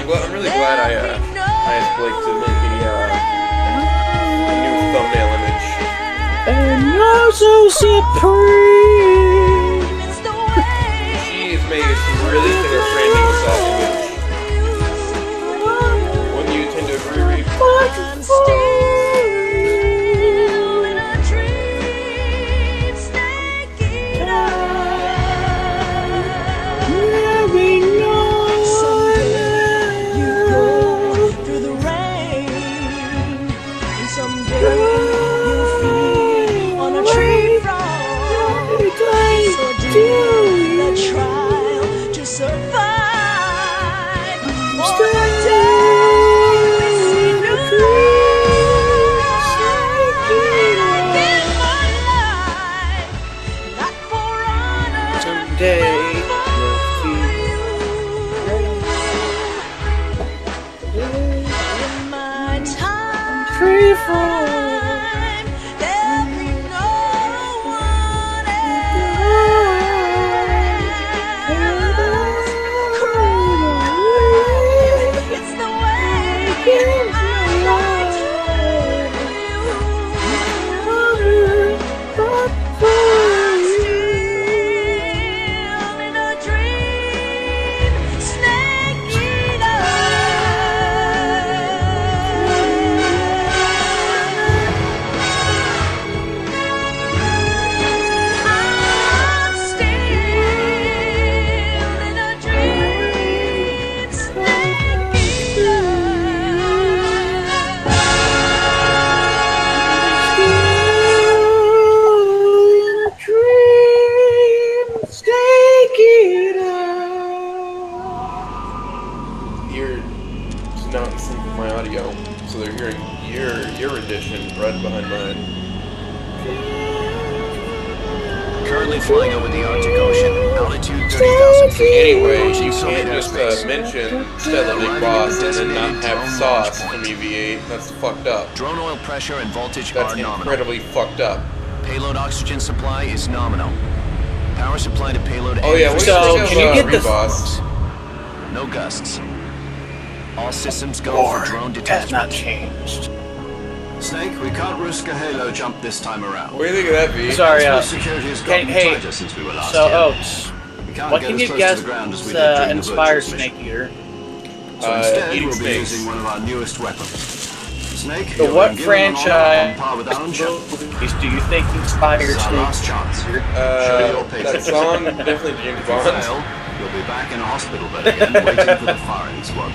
Speaker 2: I'm really glad I asked Blake to make a new thumbnail image.
Speaker 1: And you're so supreme.
Speaker 2: She's made some really killer framing with that image. Wouldn't you tend to agree, Reed?
Speaker 15: I'm still in a dream, snake eater. The trial to survive. For a day we see new light. Give my life, not for honor.
Speaker 1: Someday
Speaker 15: in my time,
Speaker 1: free fall.
Speaker 15: there'll be no one else. It's the way I like to I'm still in a dream, snake eater. I'm still in a dream, snake eater.
Speaker 2: You're not in sync with my audio, so they're hearing your rendition right behind mine.
Speaker 16: Currently flying over the Arctic Ocean, altitude 30,000 feet.
Speaker 2: Anyway, you
Speaker 16: Approaching Soviet
Speaker 2: can't just
Speaker 16: airspace.
Speaker 2: mention Stella Big Boss and then not have sauce from EV8. That's fucked up.
Speaker 16: Drone oil pressure and voltage
Speaker 2: That's
Speaker 16: are nominal.
Speaker 2: incredibly fucked up.
Speaker 16: Payload oxygen supply is nominal. Power supply to payload.
Speaker 2: Oh yeah, what do you think
Speaker 1: can you
Speaker 2: of
Speaker 1: get this-
Speaker 2: Reboss?
Speaker 16: No gusts. All systems go
Speaker 1: War
Speaker 16: for drone
Speaker 1: has
Speaker 16: detachment.
Speaker 1: not changed.
Speaker 6: Snake, we can't risk a halo jump this time around.
Speaker 2: What do you think of that, V?
Speaker 1: Sorry,
Speaker 6: Security has gotten
Speaker 1: hey,
Speaker 6: tighter since we were last
Speaker 1: so
Speaker 6: here.
Speaker 1: Oats,
Speaker 6: We can't
Speaker 1: what
Speaker 6: get
Speaker 1: can
Speaker 6: as
Speaker 1: you
Speaker 6: close
Speaker 1: guess
Speaker 6: to the ground as we did during the
Speaker 1: inspired
Speaker 6: virtual
Speaker 1: Snake Eater?
Speaker 6: So instead,
Speaker 2: eating
Speaker 6: we'll be
Speaker 2: snakes.
Speaker 6: using one of our newest weapons. Snake,
Speaker 1: So
Speaker 6: you're
Speaker 1: what
Speaker 6: being given an honor
Speaker 1: franchise
Speaker 6: on par with Alan Shepard.
Speaker 1: movies do you think inspired
Speaker 6: This is our
Speaker 1: Snake
Speaker 6: last chance.
Speaker 1: Eater?
Speaker 6: Show your papers.
Speaker 2: That song, definitely James
Speaker 6: If you
Speaker 2: Bond.
Speaker 6: fail, you'll be back in a hospital bed again, waiting for the firing squad.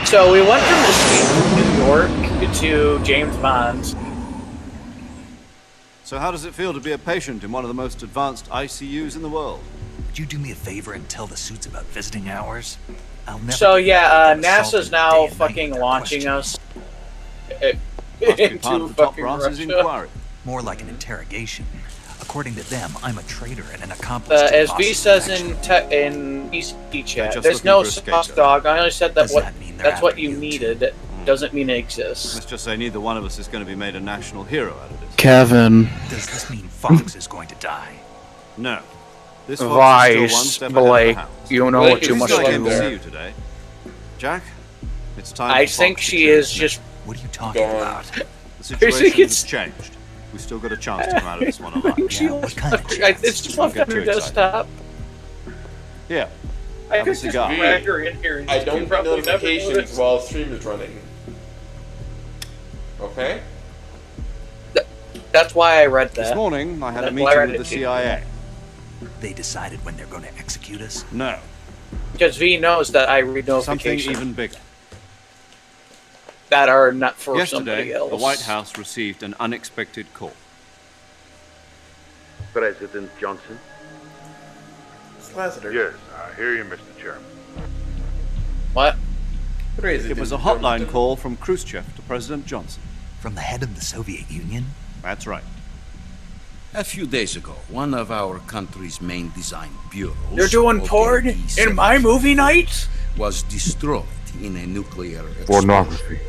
Speaker 1: So we went from the streets of New York to James Bond's.
Speaker 6: So how does it feel to be a patient in one of the most advanced ICUs in the world?
Speaker 4: Would you do me a favor and tell the suits about visiting hours? I'll never
Speaker 1: So yeah,
Speaker 4: get
Speaker 1: NASA's
Speaker 4: assaulted
Speaker 1: now
Speaker 4: day and night
Speaker 1: fucking
Speaker 4: with their
Speaker 1: launching us
Speaker 6: Must be part
Speaker 1: into
Speaker 6: of the top
Speaker 1: fucking
Speaker 6: brass's
Speaker 1: Russia.
Speaker 6: inquiry.
Speaker 4: More like an interrogation. According to them, I'm a traitor and an accomplice to the
Speaker 1: As V
Speaker 4: boss's
Speaker 1: says
Speaker 4: faction.
Speaker 1: in PC chat,
Speaker 6: just
Speaker 1: there's
Speaker 6: looking
Speaker 1: no
Speaker 6: for a
Speaker 1: soft
Speaker 6: scapegoat.
Speaker 1: dog. I only said that
Speaker 4: Does
Speaker 1: what
Speaker 4: that mean they're
Speaker 1: that's what
Speaker 4: after
Speaker 1: you
Speaker 4: you,
Speaker 1: needed. Doesn't mean it exists.
Speaker 6: Let's just say neither one of us is going to be made a national hero out of this.
Speaker 13: Kevin.
Speaker 4: Does this mean Fox is going to die?
Speaker 6: No. This Fox is still one
Speaker 3: Vice,
Speaker 6: step ahead of the
Speaker 3: Blake,
Speaker 6: house.
Speaker 3: you know
Speaker 13: Blake
Speaker 3: what you
Speaker 13: is
Speaker 3: must
Speaker 6: Still
Speaker 13: like
Speaker 6: came
Speaker 3: do.
Speaker 6: to see you today. Jack, it's time
Speaker 1: I
Speaker 6: for
Speaker 1: think
Speaker 6: Fox to
Speaker 1: she
Speaker 6: clear
Speaker 1: is
Speaker 6: his
Speaker 1: just.
Speaker 6: name.
Speaker 4: What are you talking
Speaker 13: Gone.
Speaker 4: about?
Speaker 6: The situation
Speaker 1: it's-
Speaker 6: has changed. We've still got a chance to come out of this one alive.
Speaker 1: She
Speaker 4: Yeah, what kind of
Speaker 1: it's just
Speaker 6: Don't
Speaker 1: left
Speaker 6: get
Speaker 1: on her
Speaker 6: too excited.
Speaker 1: desktop.
Speaker 6: Yeah.
Speaker 1: I
Speaker 6: Have a
Speaker 1: could just
Speaker 6: cigar.
Speaker 1: drag her in here. And
Speaker 13: I
Speaker 1: she'd
Speaker 13: don't get
Speaker 1: probably never
Speaker 13: notifications
Speaker 1: notice.
Speaker 13: while stream is running. Okay?
Speaker 1: That's why I read
Speaker 6: This
Speaker 1: that.
Speaker 6: morning, I had a
Speaker 1: That's
Speaker 6: meeting
Speaker 1: why I read
Speaker 6: with
Speaker 1: it
Speaker 6: the
Speaker 1: too.
Speaker 6: CIA.
Speaker 4: They decided when they're going to execute us?
Speaker 6: No.
Speaker 1: Because V knows that I read
Speaker 6: Something
Speaker 1: notifications
Speaker 6: even bigger.
Speaker 1: that are not for somebody
Speaker 6: Yesterday,
Speaker 1: else.
Speaker 6: the White House received an unexpected call.
Speaker 17: President Johnson?
Speaker 13: Lassiter.
Speaker 17: Yes, I hear you, Mr. Chairman.
Speaker 1: What?
Speaker 6: It was a hotline call from Khrushchev to President Johnson.
Speaker 4: From the head of the Soviet Union?
Speaker 6: That's right.
Speaker 10: A few days ago, one of our country's main design bureaus...
Speaker 1: You're doing porn in my movie night?
Speaker 10: ...was destroyed in a nuclear explosion.
Speaker 3: Pornography.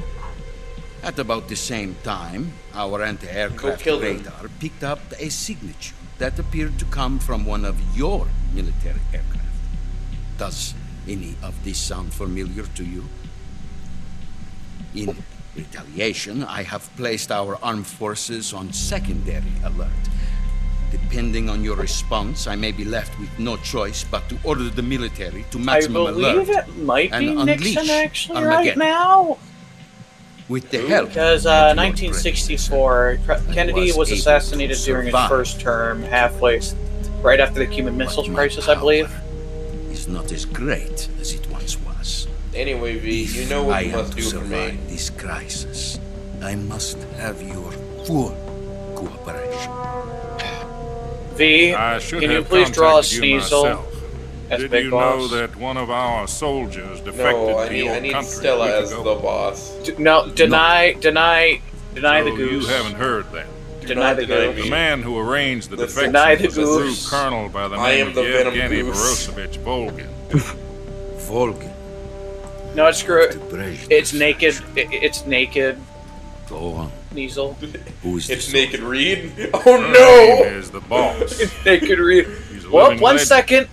Speaker 10: At about the same time, our anti-aircraft
Speaker 13: kill them.
Speaker 10: radar picked up a signature that appeared to come from one of your military aircraft. Does any of this sound familiar to you? In retaliation, I have placed our armed forces on secondary alert. Depending on your response, I may be left with no choice but to order the military to
Speaker 1: I
Speaker 10: maximum
Speaker 1: believe
Speaker 10: alert
Speaker 1: it might be
Speaker 10: and
Speaker 1: Nixon
Speaker 10: unleash
Speaker 1: actually right
Speaker 10: Armageddon.
Speaker 1: now.
Speaker 10: With the help
Speaker 1: Because
Speaker 10: of your
Speaker 1: 1964, Kennedy was
Speaker 10: able
Speaker 1: assassinated
Speaker 10: to
Speaker 1: during his
Speaker 10: survive.
Speaker 1: first term, halfway, right after the Cuban Missile Crisis, I believe.
Speaker 10: is not as great as it once was.
Speaker 13: Anyway, V, you know what
Speaker 10: I
Speaker 13: you
Speaker 10: am
Speaker 13: must
Speaker 10: to
Speaker 13: do for
Speaker 10: survive
Speaker 13: me.
Speaker 10: this crisis. I must have your full cooperation.
Speaker 1: V,
Speaker 18: I should
Speaker 1: can you
Speaker 18: have
Speaker 1: please draw a
Speaker 18: contacted you
Speaker 1: Sneasel
Speaker 18: myself.
Speaker 1: as
Speaker 18: Did
Speaker 1: Big
Speaker 18: you
Speaker 1: Boss?
Speaker 18: know that one of our soldiers defected
Speaker 13: No, I
Speaker 18: to
Speaker 13: need,
Speaker 18: your
Speaker 13: I need
Speaker 18: country
Speaker 13: Stella
Speaker 18: a week
Speaker 13: as
Speaker 18: ago?
Speaker 13: the boss.
Speaker 1: No, deny
Speaker 18: So
Speaker 1: the goose.
Speaker 18: you haven't heard that.
Speaker 1: Deny the goose.
Speaker 18: The man who arranged the
Speaker 13: Listen,
Speaker 18: defection
Speaker 1: deny the
Speaker 18: was a true
Speaker 1: goose.
Speaker 18: colonel by the
Speaker 13: I
Speaker 18: name
Speaker 13: am
Speaker 18: of
Speaker 13: the Venom
Speaker 18: Yevgeny
Speaker 13: Goose.
Speaker 18: Borosovich Volgin.
Speaker 10: Volgin.
Speaker 1: No, it's screw it.
Speaker 10: Brezhnev.
Speaker 1: It's naked. It's naked.
Speaker 10: Go on.
Speaker 1: Niesel.
Speaker 10: Who is
Speaker 13: It's
Speaker 10: this?
Speaker 13: Naked Reed? Oh
Speaker 18: Her name
Speaker 13: no!
Speaker 18: is the boss.
Speaker 1: Naked Reed.
Speaker 18: He's a
Speaker 1: Well,
Speaker 18: living
Speaker 1: one
Speaker 18: legend.
Speaker 1: second.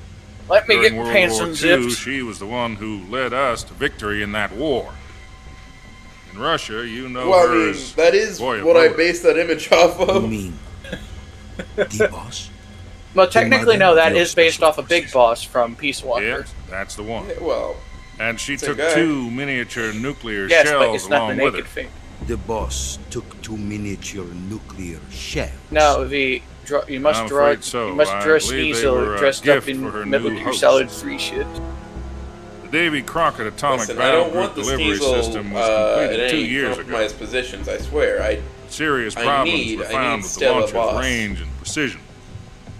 Speaker 1: Let me
Speaker 18: During
Speaker 1: get
Speaker 18: World
Speaker 1: pants
Speaker 18: War
Speaker 1: and
Speaker 18: II,
Speaker 1: zips.
Speaker 18: she was the one who led us to victory in that war. In Russia, you know
Speaker 13: Well, I
Speaker 18: her
Speaker 13: mean,
Speaker 18: as
Speaker 13: that is
Speaker 18: Voyevode.
Speaker 13: what I based that image off
Speaker 10: You
Speaker 13: of.
Speaker 10: mean the boss?
Speaker 1: Well, technically, no. That
Speaker 10: Your
Speaker 1: is based
Speaker 10: special
Speaker 1: off of Big Boss from Peace Walker.
Speaker 18: Yes, that's the one.
Speaker 13: Yeah, well,
Speaker 18: And she
Speaker 13: Same
Speaker 18: took
Speaker 13: guy.
Speaker 18: 2 miniature nuclear
Speaker 1: Yes, but
Speaker 18: shells
Speaker 1: it's not the
Speaker 18: along with
Speaker 1: naked
Speaker 18: her.
Speaker 1: thing.
Speaker 10: The boss took 2 miniature nuclear shells.
Speaker 1: No, you must
Speaker 18: I'm
Speaker 1: draw.
Speaker 18: afraid so.
Speaker 1: You must
Speaker 18: I
Speaker 1: draw
Speaker 18: believe they
Speaker 1: Sneasel
Speaker 18: were a
Speaker 1: dressed up
Speaker 18: gift
Speaker 1: in
Speaker 18: for her
Speaker 1: Metal
Speaker 18: new
Speaker 1: Gear
Speaker 18: host.
Speaker 1: Solid 3 shit.
Speaker 18: The Davy Crockett Atomic
Speaker 13: listen, I
Speaker 18: Battle
Speaker 13: don't want
Speaker 18: Group
Speaker 13: the
Speaker 18: delivery
Speaker 13: Sneasel
Speaker 18: system was
Speaker 13: in
Speaker 18: completed 2
Speaker 13: any
Speaker 18: years ago.
Speaker 13: compromised positions, I swear.
Speaker 18: Serious
Speaker 13: I
Speaker 18: problems
Speaker 13: need-
Speaker 18: were
Speaker 13: I
Speaker 18: found
Speaker 13: need
Speaker 18: with the
Speaker 13: Stella
Speaker 18: launcher's
Speaker 13: Boss.
Speaker 18: range and precision.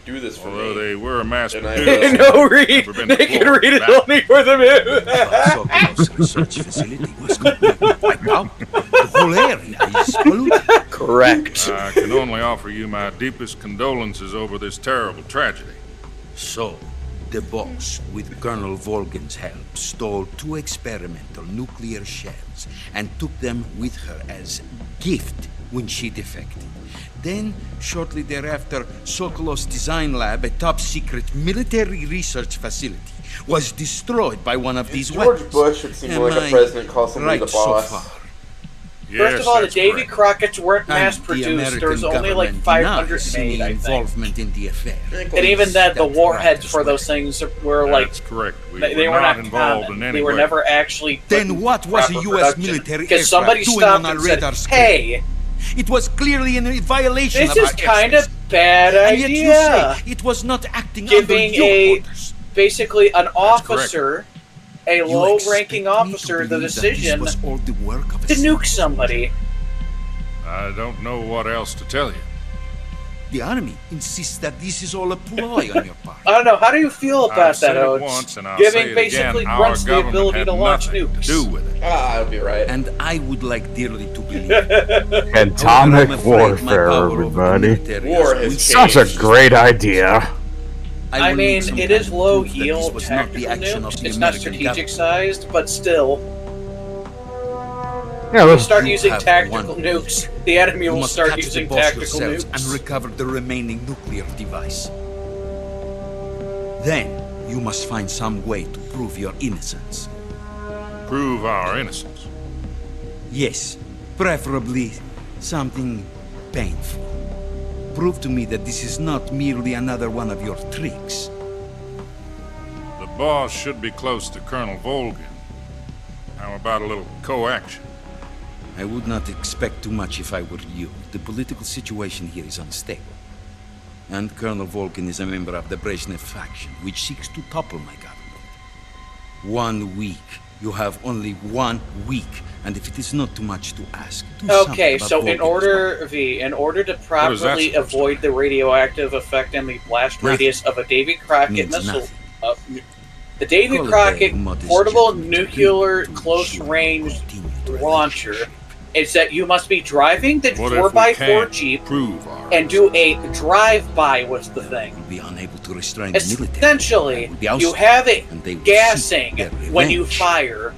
Speaker 13: Do this for
Speaker 18: Although
Speaker 13: me.
Speaker 18: they were mass
Speaker 13: And I
Speaker 18: produced,
Speaker 13: will.
Speaker 1: No, Reed.
Speaker 18: never been
Speaker 1: Naked
Speaker 18: deployed.
Speaker 1: Reed is
Speaker 18: That-
Speaker 1: only for the moon.
Speaker 10: Sokolov's research facility was completely wiped out. The whole area is polluted.
Speaker 1: Correct.
Speaker 18: I can only offer you my deepest condolences over this terrible tragedy.
Speaker 10: So, the boss, with Colonel Volgin's help, stole 2 experimental nuclear shells and took them with her as gift when she defected. Then, shortly thereafter, Sokolov's design lab, a top-secret military research facility, was destroyed by one of these
Speaker 13: George
Speaker 10: weapons.
Speaker 13: Bush would seem
Speaker 10: Am
Speaker 13: like a
Speaker 10: I
Speaker 13: president calls somebody
Speaker 10: right
Speaker 13: the boss.
Speaker 10: so far?
Speaker 1: First of all, the
Speaker 18: that's
Speaker 1: Davy
Speaker 18: correct.
Speaker 1: Crockett's weren't
Speaker 10: And
Speaker 1: mass
Speaker 10: the
Speaker 1: produced.
Speaker 10: American
Speaker 1: There was only like
Speaker 10: government
Speaker 1: 500
Speaker 10: denies
Speaker 1: made,
Speaker 10: any
Speaker 1: I think.
Speaker 10: involvement in the affair.
Speaker 1: And even that, the
Speaker 10: That's
Speaker 1: warheads
Speaker 10: right
Speaker 1: for
Speaker 10: as
Speaker 1: those
Speaker 10: well.
Speaker 1: things were like
Speaker 18: That's correct. We
Speaker 1: they
Speaker 18: were
Speaker 1: were
Speaker 18: not
Speaker 1: not
Speaker 18: involved
Speaker 1: common.
Speaker 18: in any
Speaker 1: They were
Speaker 18: way.
Speaker 1: never actually. put
Speaker 10: Then
Speaker 1: in
Speaker 10: what was a
Speaker 1: proper
Speaker 10: U.S.
Speaker 1: production.
Speaker 10: military
Speaker 1: Because somebody
Speaker 10: aircraft doing
Speaker 1: stopped
Speaker 10: on our
Speaker 1: and said,
Speaker 10: radar screen?
Speaker 1: "Hey,
Speaker 10: It was clearly in violation
Speaker 1: this
Speaker 10: of
Speaker 1: is
Speaker 10: our
Speaker 1: kind of
Speaker 10: airspace.
Speaker 1: bad
Speaker 10: And yet you
Speaker 1: idea."
Speaker 10: say it was not acting
Speaker 1: Giving
Speaker 10: under your
Speaker 1: a
Speaker 10: orders.
Speaker 1: basically an
Speaker 18: correct.
Speaker 1: officer, a
Speaker 10: You
Speaker 1: low-ranking
Speaker 10: expect me to
Speaker 1: officer, the
Speaker 10: believe that
Speaker 1: decision
Speaker 10: this was all the work of a
Speaker 1: to nuke
Speaker 10: single
Speaker 1: somebody.
Speaker 18: I don't know what else to tell you.
Speaker 19: The army insists that this is all a ploy on your part.
Speaker 1: I don't know. How do you feel about
Speaker 18: I've
Speaker 1: that,
Speaker 18: said it
Speaker 1: Oates?
Speaker 18: once, and I'll say
Speaker 1: Giving
Speaker 18: it
Speaker 1: basically
Speaker 18: again,
Speaker 1: grunts
Speaker 18: our
Speaker 1: the
Speaker 18: government
Speaker 1: ability
Speaker 18: had
Speaker 1: to launch
Speaker 18: nothing
Speaker 1: nukes.
Speaker 18: to do with it.
Speaker 13: I'll be right.
Speaker 19: And I would like dearly to believe it.
Speaker 3: Atomic
Speaker 19: However, I'm afraid my
Speaker 3: warfare,
Speaker 19: power over the
Speaker 3: everybody.
Speaker 19: military
Speaker 13: War
Speaker 19: has
Speaker 13: has
Speaker 3: Such a great idea.
Speaker 1: I
Speaker 19: will
Speaker 1: mean,
Speaker 19: need some
Speaker 1: it
Speaker 19: kind
Speaker 1: is
Speaker 19: of
Speaker 1: low
Speaker 19: proof that this
Speaker 1: yield
Speaker 19: was not the
Speaker 1: tactical
Speaker 19: action of
Speaker 1: nukes.
Speaker 19: the
Speaker 1: It's not
Speaker 19: American
Speaker 1: strategic
Speaker 19: government.
Speaker 1: sized, but still.
Speaker 3: Yeah,
Speaker 1: If you
Speaker 3: let's
Speaker 1: start
Speaker 19: You
Speaker 1: using
Speaker 19: have
Speaker 1: tactical
Speaker 19: one
Speaker 1: nukes, the enemy
Speaker 19: You
Speaker 1: will
Speaker 19: must
Speaker 1: start
Speaker 19: catch
Speaker 1: using
Speaker 19: the boss
Speaker 1: tactical
Speaker 19: yourselves
Speaker 1: nukes.
Speaker 19: and recover the remaining nuclear device. Then, you must find some way to prove your innocence.
Speaker 18: Prove our innocence.
Speaker 19: Yes, preferably something painful. Prove to me that this is not merely another one of your tricks.
Speaker 18: The boss should be close to Colonel Volgin. How about a little coaction?
Speaker 19: I would not expect too much if I were you. The political situation here is unstable. And Colonel Volgin is a member of the Brezhnev faction, which seeks to topple my government. 1 week. You have only 1 week. And if it is not too much to ask, do
Speaker 1: Okay,
Speaker 19: something
Speaker 1: so
Speaker 19: about
Speaker 1: in order to properly avoid the radioactive effect and the blast radius of a Davy Crockett
Speaker 19: Means
Speaker 1: missile,
Speaker 19: nothing.
Speaker 1: the Davy
Speaker 19: Call it
Speaker 1: Crockett
Speaker 19: a modest
Speaker 1: portable nuclear close-range launcher is that you must be driving the
Speaker 18: What if we
Speaker 1: 4x4
Speaker 18: can't
Speaker 1: Jeep
Speaker 18: prove our
Speaker 1: and do a drive-by with the thing.
Speaker 19: be unable to restrain the military.
Speaker 1: Essentially,
Speaker 19: be
Speaker 1: you
Speaker 19: ousted,
Speaker 1: have it
Speaker 19: and they will
Speaker 1: gassing
Speaker 19: seek their
Speaker 1: when you
Speaker 19: revenge.
Speaker 1: fire,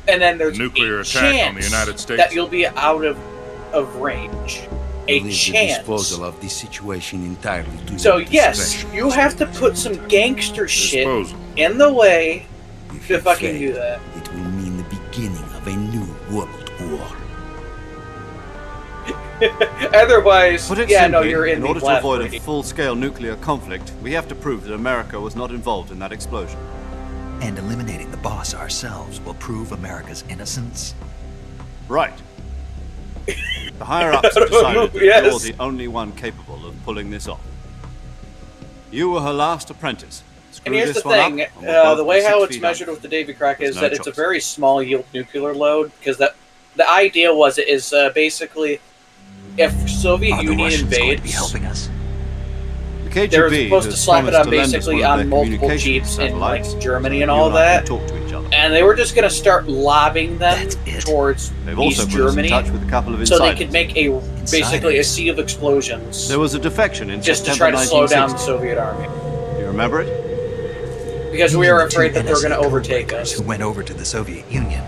Speaker 1: and then there's
Speaker 18: nuclear
Speaker 1: a
Speaker 18: attack
Speaker 1: chance
Speaker 18: on the United States.
Speaker 1: that you'll be out of range. A
Speaker 19: Leave the
Speaker 1: chance.
Speaker 19: disposal of this situation entirely to
Speaker 1: So
Speaker 19: your
Speaker 1: yes,
Speaker 19: discretion.
Speaker 1: you have to put some gangster shit
Speaker 18: Disposal.
Speaker 1: in the way
Speaker 19: If
Speaker 1: to
Speaker 19: you
Speaker 1: fucking
Speaker 19: fail,
Speaker 1: do that.
Speaker 19: It will mean the beginning of a new world war.
Speaker 1: Otherwise,
Speaker 6: Put it
Speaker 1: yeah,
Speaker 6: simply,
Speaker 1: no, you're in
Speaker 6: order
Speaker 1: the
Speaker 6: to
Speaker 1: left.
Speaker 6: avoid a
Speaker 1: Brady.
Speaker 6: full-scale nuclear conflict, we have to prove that America was not involved in that explosion.
Speaker 4: And eliminating the boss ourselves will prove America's innocence?
Speaker 6: Right. The higher-ups have decided that
Speaker 1: Yes.
Speaker 6: you're the only one capable of pulling this off. You were her last apprentice. Screw
Speaker 1: And here's
Speaker 6: this
Speaker 1: the
Speaker 6: one
Speaker 1: thing:
Speaker 6: up, and we'll both
Speaker 1: the
Speaker 6: be
Speaker 1: way
Speaker 6: 6
Speaker 1: how it's
Speaker 6: feet
Speaker 1: measured
Speaker 6: under.
Speaker 1: with the Davy Crockett is
Speaker 6: There's no
Speaker 1: that it's a
Speaker 6: choice.
Speaker 1: very small yield nuclear load, because the idea was it is basically if Soviet
Speaker 4: Are the
Speaker 1: Union
Speaker 4: Russians going to be
Speaker 1: invades,
Speaker 4: helping us?
Speaker 6: The KGB
Speaker 1: they were supposed to
Speaker 6: has
Speaker 1: slap it
Speaker 6: promised
Speaker 1: on
Speaker 6: to lend us
Speaker 1: basically
Speaker 6: one of
Speaker 1: on
Speaker 6: their
Speaker 1: multiple
Speaker 6: communications
Speaker 1: Jeeps in like
Speaker 6: satellites,
Speaker 1: Germany
Speaker 6: so
Speaker 1: and
Speaker 6: you
Speaker 1: all
Speaker 6: and I
Speaker 1: that,
Speaker 6: can talk to each other.
Speaker 1: and they were just going to start lobbing them towards
Speaker 6: They've also
Speaker 1: East
Speaker 6: put us in
Speaker 1: Germany,
Speaker 6: touch with a couple of
Speaker 1: so they
Speaker 6: insiders.
Speaker 1: could make a basically a sea of explosions,
Speaker 6: There was a defection in
Speaker 1: just to
Speaker 6: September
Speaker 1: try to slow down the
Speaker 6: 1960.
Speaker 1: Soviet army,
Speaker 6: Do you remember it?
Speaker 1: because we
Speaker 4: You
Speaker 1: were
Speaker 4: mean the
Speaker 1: afraid
Speaker 4: two
Speaker 1: that they were going to
Speaker 4: NSA
Speaker 1: overtake
Speaker 4: codebreakers
Speaker 1: us.
Speaker 4: who went over to the Soviet Union.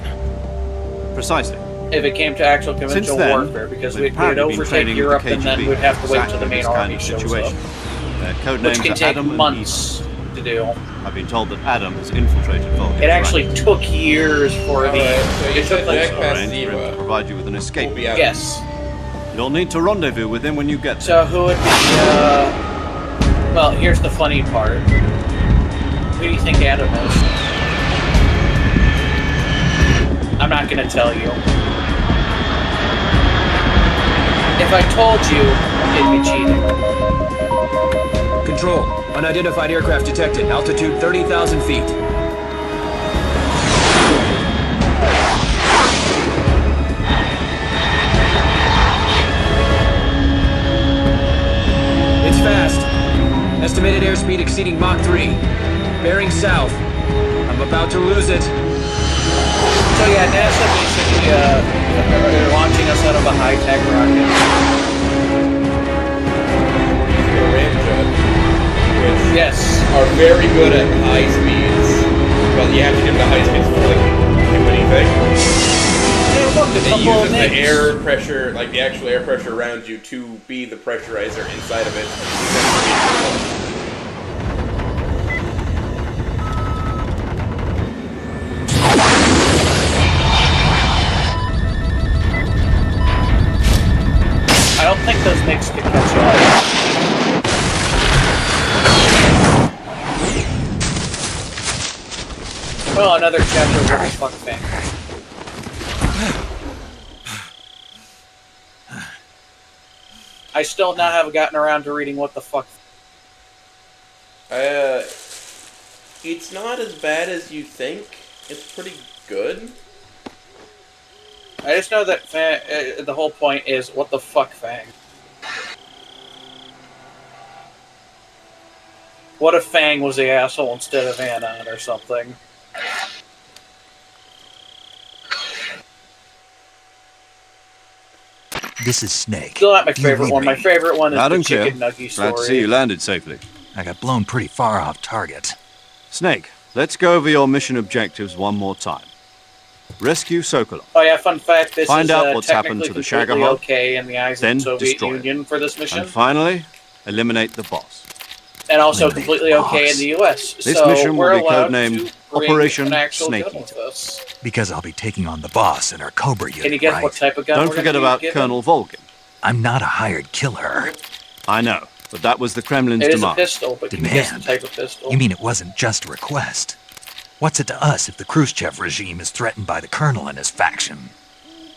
Speaker 6: Precisely.
Speaker 1: If it came to actual conventional
Speaker 6: then,
Speaker 1: warfare, because
Speaker 6: we've
Speaker 1: we'd
Speaker 6: apparently been
Speaker 1: overtake
Speaker 6: training with
Speaker 1: Europe
Speaker 6: the
Speaker 1: and then
Speaker 6: KGB
Speaker 1: we'd have to wait till the
Speaker 6: exactly
Speaker 1: main
Speaker 6: this kind
Speaker 1: army
Speaker 6: of
Speaker 1: shows
Speaker 6: situation.
Speaker 1: up,
Speaker 6: Their code
Speaker 1: which
Speaker 6: names
Speaker 1: can
Speaker 6: are
Speaker 1: take
Speaker 6: Adam and
Speaker 1: months to do.
Speaker 6: Eve. I've been told that Adam has infiltrated Volgin.
Speaker 1: It actually took years for the.
Speaker 13: so you
Speaker 1: It took
Speaker 13: said
Speaker 1: like
Speaker 13: Jack past
Speaker 6: arranged for him to provide you with an escape.
Speaker 13: We'll be out.
Speaker 1: yes.
Speaker 6: You'll need to rendezvous with him when you get there.
Speaker 1: So who would be? Well, here's the funny part. Who do you think Adam is? I'm not gonna tell you. If I told you, it'd be cheating.
Speaker 7: Control. Unidentified aircraft detected. Altitude 30,000 feet. It's fast. Estimated airspeed exceeding Mach 3. Bearing south. I'm about to lose it.
Speaker 1: So yeah, NASA basically they're launching us out of a high-tech rocket.
Speaker 13: Which
Speaker 1: Yes.
Speaker 13: are very good at high speeds, but you have to get the high speeds for like do anything.
Speaker 1: Hey, look, a
Speaker 13: It
Speaker 1: couple of
Speaker 13: uses the
Speaker 1: names.
Speaker 13: air pressure, like the actual air pressure around you, to be the pressurizer inside of it.
Speaker 1: I don't think those mix could catch up. Well, another chapter of what the fuck thing. I still now haven't gotten around to reading what the fuck.
Speaker 13: It's not as bad as you think. It's pretty good.
Speaker 1: I just know that the whole point is what the fuck thing. What if Fang was the asshole instead of Anon or something?
Speaker 4: This is Snake.
Speaker 1: Still not my
Speaker 4: Do you
Speaker 1: favorite
Speaker 4: read
Speaker 1: one.
Speaker 4: me?
Speaker 1: My favorite one is
Speaker 6: Loud
Speaker 1: the
Speaker 6: and clear.
Speaker 1: Chicken Nugget story.
Speaker 6: Glad to see you landed safely.
Speaker 4: I got blown pretty far off target.
Speaker 6: Snake, let's go over your mission objectives one more time. Rescue Sokolov.
Speaker 1: Oh yeah, fun fact, this
Speaker 6: Find
Speaker 1: is
Speaker 6: out what's happened
Speaker 1: technically
Speaker 6: to the
Speaker 1: completely
Speaker 6: Shagohod,
Speaker 1: okay in the eyes of
Speaker 6: then
Speaker 1: the Soviet
Speaker 6: destroy it.
Speaker 1: Union for this mission.
Speaker 6: And finally, eliminate the boss.
Speaker 1: And also completely okay in the US.
Speaker 6: This
Speaker 1: so
Speaker 6: mission
Speaker 1: we're
Speaker 6: will be
Speaker 1: allowed
Speaker 6: codenamed
Speaker 1: to bring
Speaker 6: Operation
Speaker 1: an actual
Speaker 6: Snake
Speaker 1: gun
Speaker 6: Eater.
Speaker 1: with us.
Speaker 4: Because I'll be taking on the boss in our Cobra unit,
Speaker 1: Can you guess
Speaker 4: right?
Speaker 1: what type of gun
Speaker 6: Don't
Speaker 1: we're
Speaker 6: forget
Speaker 1: gonna be
Speaker 6: about
Speaker 1: given?
Speaker 6: Colonel Volgin.
Speaker 4: I'm not a hired killer.
Speaker 6: I know, but that was the Kremlin's
Speaker 1: It is a
Speaker 6: demand.
Speaker 1: pistol, but can you guess the
Speaker 4: Demand?
Speaker 1: type of pistol?
Speaker 4: You mean it wasn't just a request? What's it to us if the Khrushchev regime is threatened by the colonel and his faction?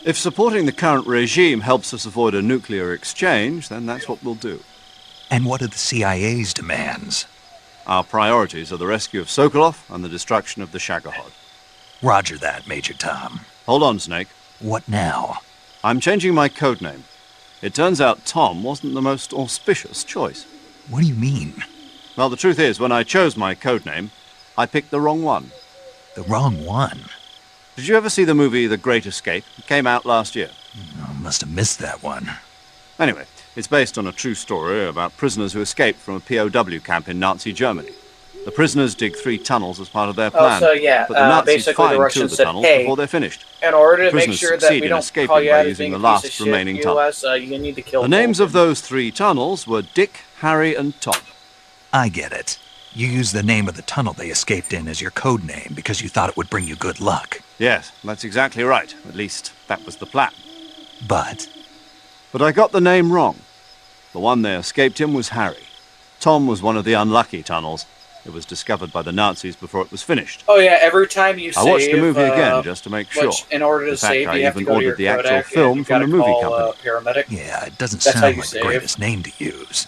Speaker 6: If supporting the current regime helps us avoid a nuclear exchange, then that's what we'll do.
Speaker 4: And what are the CIA's demands?
Speaker 6: Our priorities are the rescue of Sokolov and the destruction of the Shagohod.
Speaker 4: Roger that, Major Tom.
Speaker 6: Hold on, Snake.
Speaker 4: What now?
Speaker 6: I'm changing my codename. It turns out Tom wasn't the most auspicious choice.
Speaker 4: What do you mean?
Speaker 6: Well, the truth is, when I chose my codename, I picked the wrong one.
Speaker 4: The wrong one?
Speaker 6: Did you ever see the movie The Great Escape? It came out last year.
Speaker 4: I must have missed that one.
Speaker 6: Anyway, it's based on a true story about prisoners who escaped from a POW camp in Nazi Germany. The prisoners dig 3 tunnels as part of their plan.
Speaker 1: So yeah,
Speaker 6: but the Nazis
Speaker 1: basically the
Speaker 6: find 2 of
Speaker 1: Russians
Speaker 6: the
Speaker 1: said,
Speaker 6: tunnels
Speaker 1: hey,
Speaker 6: before they're finished.
Speaker 1: in order
Speaker 6: The
Speaker 1: to make
Speaker 6: prisoners
Speaker 1: sure that
Speaker 6: succeed
Speaker 1: we
Speaker 6: in
Speaker 1: don't
Speaker 6: escaping
Speaker 1: call you
Speaker 6: by
Speaker 1: out as
Speaker 6: using
Speaker 1: being
Speaker 6: the
Speaker 1: a
Speaker 6: last
Speaker 1: piece of shit
Speaker 6: remaining
Speaker 1: in the
Speaker 6: tunnel.
Speaker 1: US, you need to kill
Speaker 6: The names
Speaker 1: Volgin.
Speaker 6: of those 3 tunnels were Dick, Harry, and Tom.
Speaker 4: I get it. You used the name of the tunnel they escaped in as your code name because you thought it would bring you good luck.
Speaker 6: Yes, that's exactly right. At least, that was the plan.
Speaker 4: But
Speaker 6: I got the name wrong. The one they escaped in was Harry. Tom was one of the unlucky tunnels. It was discovered by the Nazis before it was finished.
Speaker 1: Oh yeah, every time you save...
Speaker 6: I watched the movie again just to make sure.
Speaker 1: Which, in order to
Speaker 6: In fact,
Speaker 1: save,
Speaker 6: I
Speaker 1: you have to
Speaker 6: even
Speaker 1: go to your
Speaker 6: ordered the actual
Speaker 1: Kodak
Speaker 6: film
Speaker 1: and
Speaker 6: from the
Speaker 1: you
Speaker 6: movie
Speaker 1: gotta call,
Speaker 6: company.
Speaker 1: paramedic.
Speaker 4: yeah, it doesn't
Speaker 1: That's how
Speaker 4: sound
Speaker 1: you
Speaker 4: like the
Speaker 1: save.
Speaker 4: greatest name to use.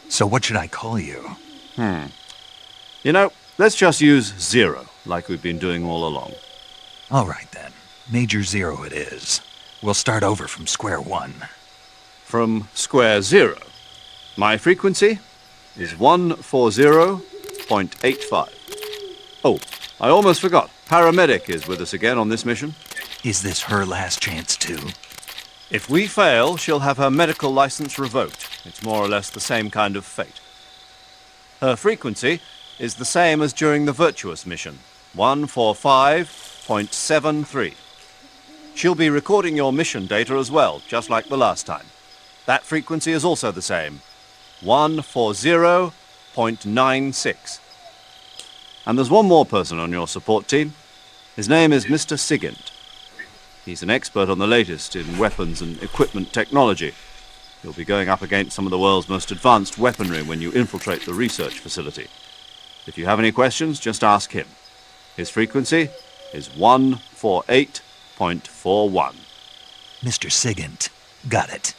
Speaker 4: So what should I call you?
Speaker 6: You know, let's just use Zero, like we've been doing all along.
Speaker 4: All right then. Major Zero it is. We'll start over from square one.
Speaker 6: From square 0. My frequency is 140.85. Oh, I almost forgot. Paramedic is with us again on this mission.
Speaker 4: Is this her last chance too?
Speaker 6: If we fail, she'll have her medical license revoked. It's more or less the same kind of fate. Her frequency is the same as during the Virtuous mission, 145.73. She'll be recording your mission data as well, just like the last time. That frequency is also the same, 140.96. And there's one more person on your support team. His name is Mr. Sigint. He's an expert on the latest in weapons and equipment technology. You'll be going up against some of the world's most advanced weaponry when you infiltrate the research facility. If you have any questions, just ask him. His frequency is 148.41.
Speaker 4: Mr. Sigint. Got it.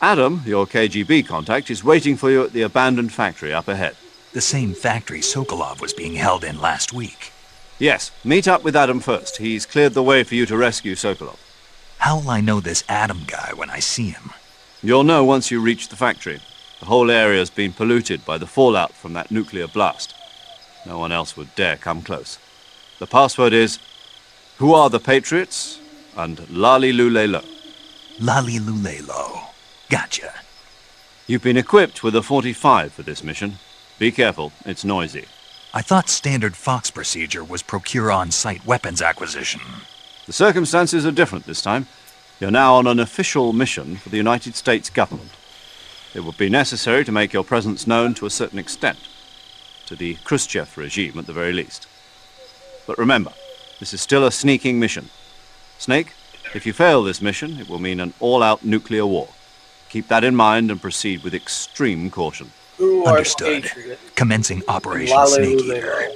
Speaker 6: Adam, your KGB contact, is waiting for you at the abandoned factory up ahead.
Speaker 4: The same factory Sokolov was being held in last week.
Speaker 6: Yes, meet up with Adam first. He's cleared the way for you to rescue Sokolov.
Speaker 4: How will I know this Adam guy when I see him?
Speaker 6: You'll know once you reach the factory. The whole area's been polluted by the fallout from that nuclear blast. No one else would dare come close. The password is, "Who are the Patriots?" and Lali Lule Lo.
Speaker 4: Lali Lule Lo. Gotcha.
Speaker 6: You've been equipped with a 45 for this mission. Be careful, it's noisy.
Speaker 4: I thought standard Fox procedure was procure on-site weapons acquisition.
Speaker 6: The circumstances are different this time. You're now on an official mission for the United States government. It would be necessary to make your presence known to a certain extent. To the Khrushchev regime, at the very least. But remember, this is still a sneaking mission. Snake, if you fail this mission, it will mean an all-out nuclear war. Keep that in mind and proceed with extreme caution.
Speaker 4: Understood. Commencing Operation Snake Eater.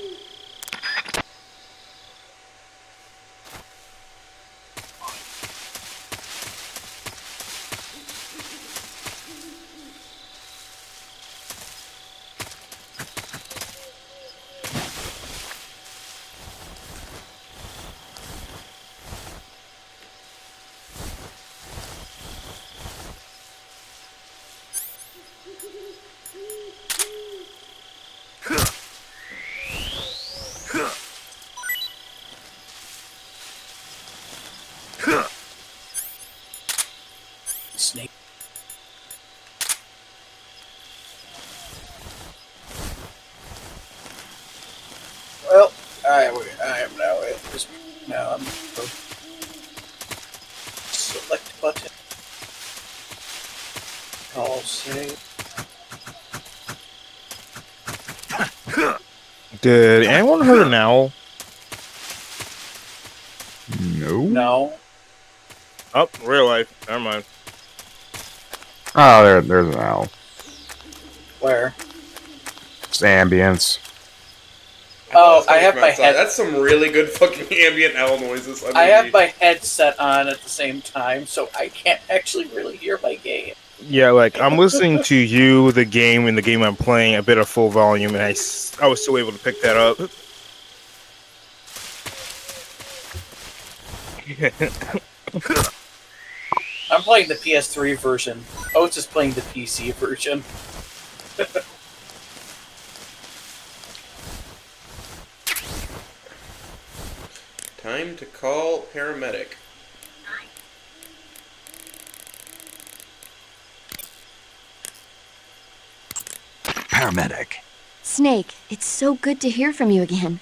Speaker 1: I am now at this. Now I'm select button. I'll say.
Speaker 20: Did anyone heard an owl?
Speaker 1: No.
Speaker 20: Oh, real life. Never mind.
Speaker 3: Oh, there's an owl.
Speaker 1: Where?
Speaker 3: It's ambience.
Speaker 1: Oh, I have my head.
Speaker 2: That's some really good fucking ambient owl noises.
Speaker 1: I have my headset on at the same time, so I can't actually really hear my game.
Speaker 20: Yeah, like, I'm listening to you, the game, and the game I'm playing a bit of full volume, and I was still able to pick that up.
Speaker 1: I'm playing the PS3 version. Oates is playing the PC version.
Speaker 2: Time to call paramedic.
Speaker 4: Paramedic.
Speaker 14: Snake, it's so good to hear from you again.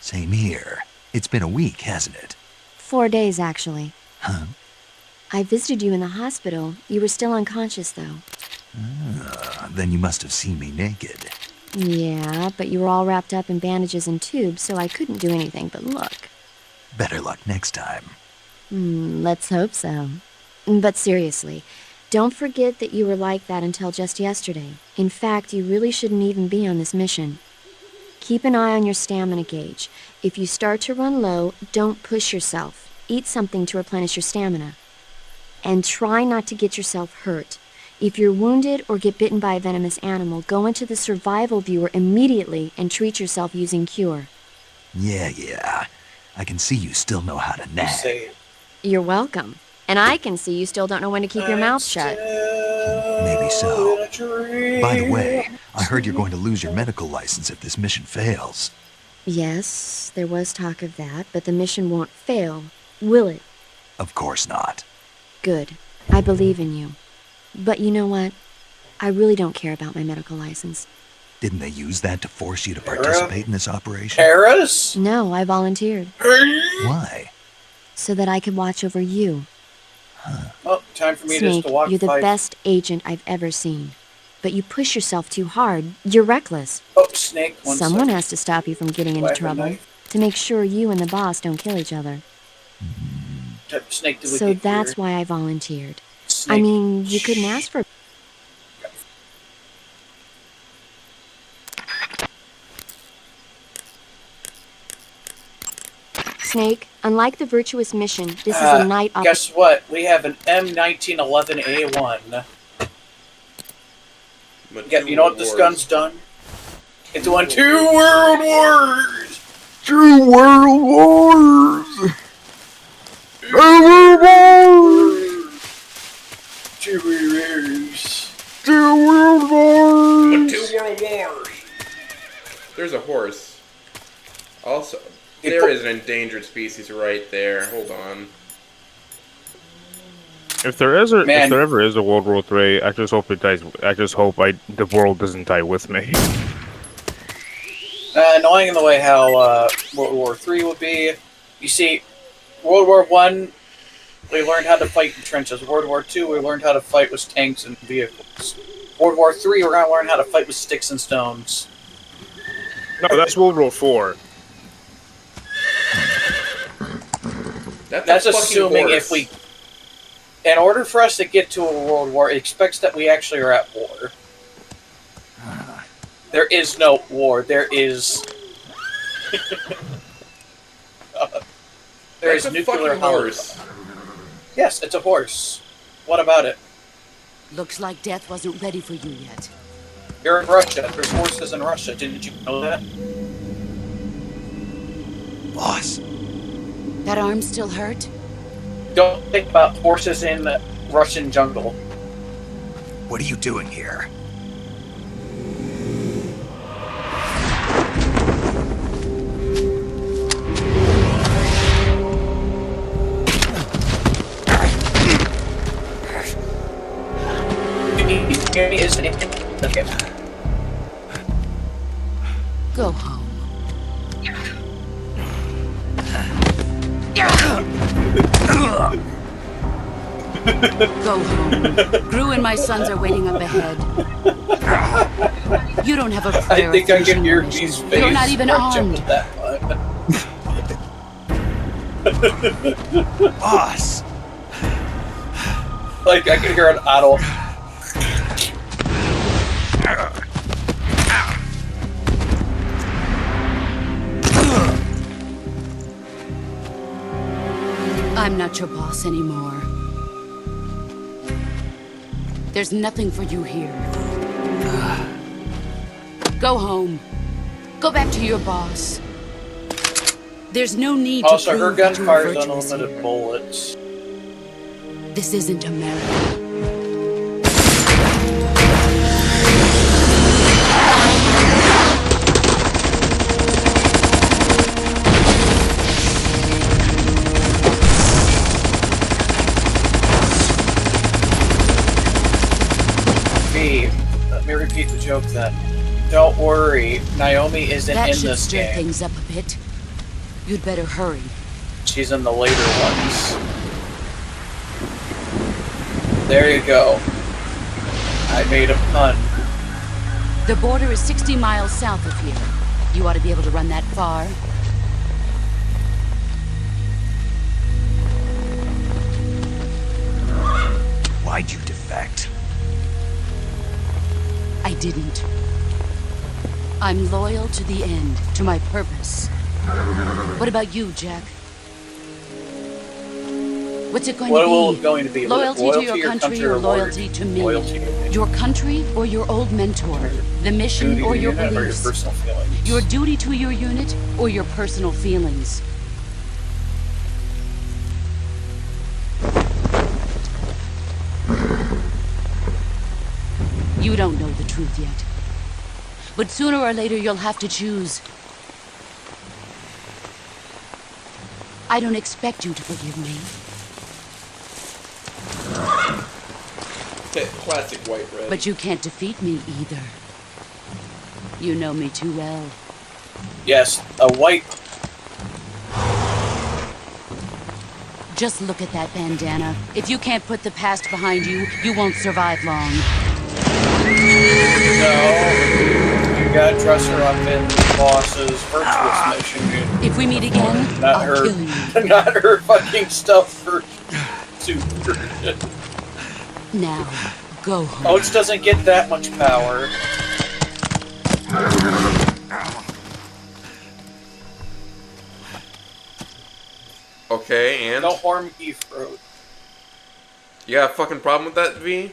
Speaker 4: Same here. It's been a week, hasn't it?
Speaker 14: 4 days, actually.
Speaker 4: Huh?
Speaker 14: I visited you in the hospital. You were still unconscious, though.
Speaker 4: Then you must have seen me naked.
Speaker 14: Yeah, but you were all wrapped up in bandages and tubes, so I couldn't do anything but look.
Speaker 4: Better luck next time.
Speaker 14: Let's hope so. But seriously, don't forget that you were like that until just yesterday. In fact, you really shouldn't even be on this mission. Keep an eye on your stamina gauge. If you start to run low, don't push yourself. Eat something to replenish your stamina. And try not to get yourself hurt. If you're wounded or get bitten by a venomous animal, go into the survival viewer immediately and treat yourself using Cure.
Speaker 4: Yeah. I can see you still know how to nag.
Speaker 14: You're welcome. And I can see you still don't know when to keep your mouth shut.
Speaker 4: Maybe so. By the way, I heard you're going to lose your medical license if this mission fails.
Speaker 14: Yes, there was talk of that, but the mission won't fail, will it?
Speaker 4: Of course not.
Speaker 14: Good. I believe in you. But you know what? I really don't care about my medical license.
Speaker 4: Didn't they use that to force you to participate in this operation?
Speaker 1: Paris?
Speaker 14: No, I volunteered.
Speaker 4: Why?
Speaker 14: So that I could watch over you.
Speaker 1: Oh, time for me
Speaker 14: Snake,
Speaker 1: to walk.
Speaker 14: you're the best agent I've ever seen. But you push yourself too hard. You're reckless.
Speaker 1: Oh, Snake,
Speaker 14: Someone has to stop you from getting into trouble. To make sure you and the boss don't kill each other.
Speaker 1: Snake,
Speaker 14: so that's why I volunteered.
Speaker 1: Snake.
Speaker 14: I mean, you couldn't ask for... Snake, unlike the virtuous mission, this is a night operation.
Speaker 1: Guess what? We have an M1911A1. Yeah, you know what this gun's done? It's won 2 World Wars!
Speaker 3: 2 World Wars! 2 World Wars!
Speaker 1: 2 Wars!
Speaker 3: 2 World Wars!
Speaker 2: 2 World Wars! There's a horse. Also, there is an endangered species right there. Hold on.
Speaker 20: If there ever is a World War III, I just hope it dies. I just hope the world doesn't die with me.
Speaker 1: Annoying in the way how World War III would be. You see, World War I, we learned how to fight in trenches. World War II, we learned how to fight with tanks and vehicles. World War III, we're going to learn how to fight with sticks and stones.
Speaker 20: No, that's World War IV.
Speaker 1: That's assuming if we... In order for us to get to a world war, it expects that we actually are at war. There is no war. There is... there is nuclear horse. Yes, it's a horse. What about it?
Speaker 9: Looks like death wasn't ready for you yet.
Speaker 1: You're in Russia. There's horses in Russia. Didn't you know that?
Speaker 4: Boss.
Speaker 9: That arm still hurt?
Speaker 1: Don't think about horses in the Russian jungle.
Speaker 4: What are you doing here?
Speaker 9: Go home. Go home. Gru and my sons are waiting up ahead. You don't have a prayer.
Speaker 1: I think I can hear his face.
Speaker 9: You're not even armed.
Speaker 4: Boss!
Speaker 1: Like, I can hear an Otto.
Speaker 9: I'm not your boss anymore. There's nothing for you here. Go home. Go back to your boss. There's no need to
Speaker 1: so her
Speaker 9: prove
Speaker 1: gun
Speaker 9: that you're
Speaker 1: fires
Speaker 9: virtuous
Speaker 1: unlimited
Speaker 9: here.
Speaker 1: bullets.
Speaker 9: This isn't America.
Speaker 1: Let me repeat the joke then. Don't worry, Naomi isn't
Speaker 9: That
Speaker 1: in
Speaker 9: should
Speaker 1: this
Speaker 9: stir
Speaker 1: game.
Speaker 9: things up a bit. You'd better hurry.
Speaker 1: She's in the later ones. There you go. I made a pun.
Speaker 9: The border is 60 miles south of here. You ought to be able to run that far.
Speaker 4: Why'd you defect?
Speaker 9: I didn't. I'm loyal to the end, to my purpose. What about you, Jack? What's it going to be? Loyalty to your country or loyalty to me? Your country or your old mentor? The mission or your beliefs?
Speaker 1: Personal feelings.
Speaker 9: Your duty to your unit or your personal feelings? You don't know the truth yet. But sooner or later you'll have to choose. I don't expect you to forgive me.
Speaker 2: Classic white red.
Speaker 9: But you can't defeat me either. You know me too well.
Speaker 1: Yes, a white.
Speaker 9: Just look at that bandana. If you can't put the past behind you, you won't survive long.
Speaker 1: No, you gotta dress her up in the boss's virtuous mission.
Speaker 9: If we meet again,
Speaker 1: Not
Speaker 9: I'll
Speaker 1: her,
Speaker 9: kill you.
Speaker 1: not her fucking stuff for super.
Speaker 9: Now, go home.
Speaker 1: Oats doesn't get that much power.
Speaker 2: Okay, and?
Speaker 1: Don't harm beef throat.
Speaker 2: You got a fucking problem with that, V?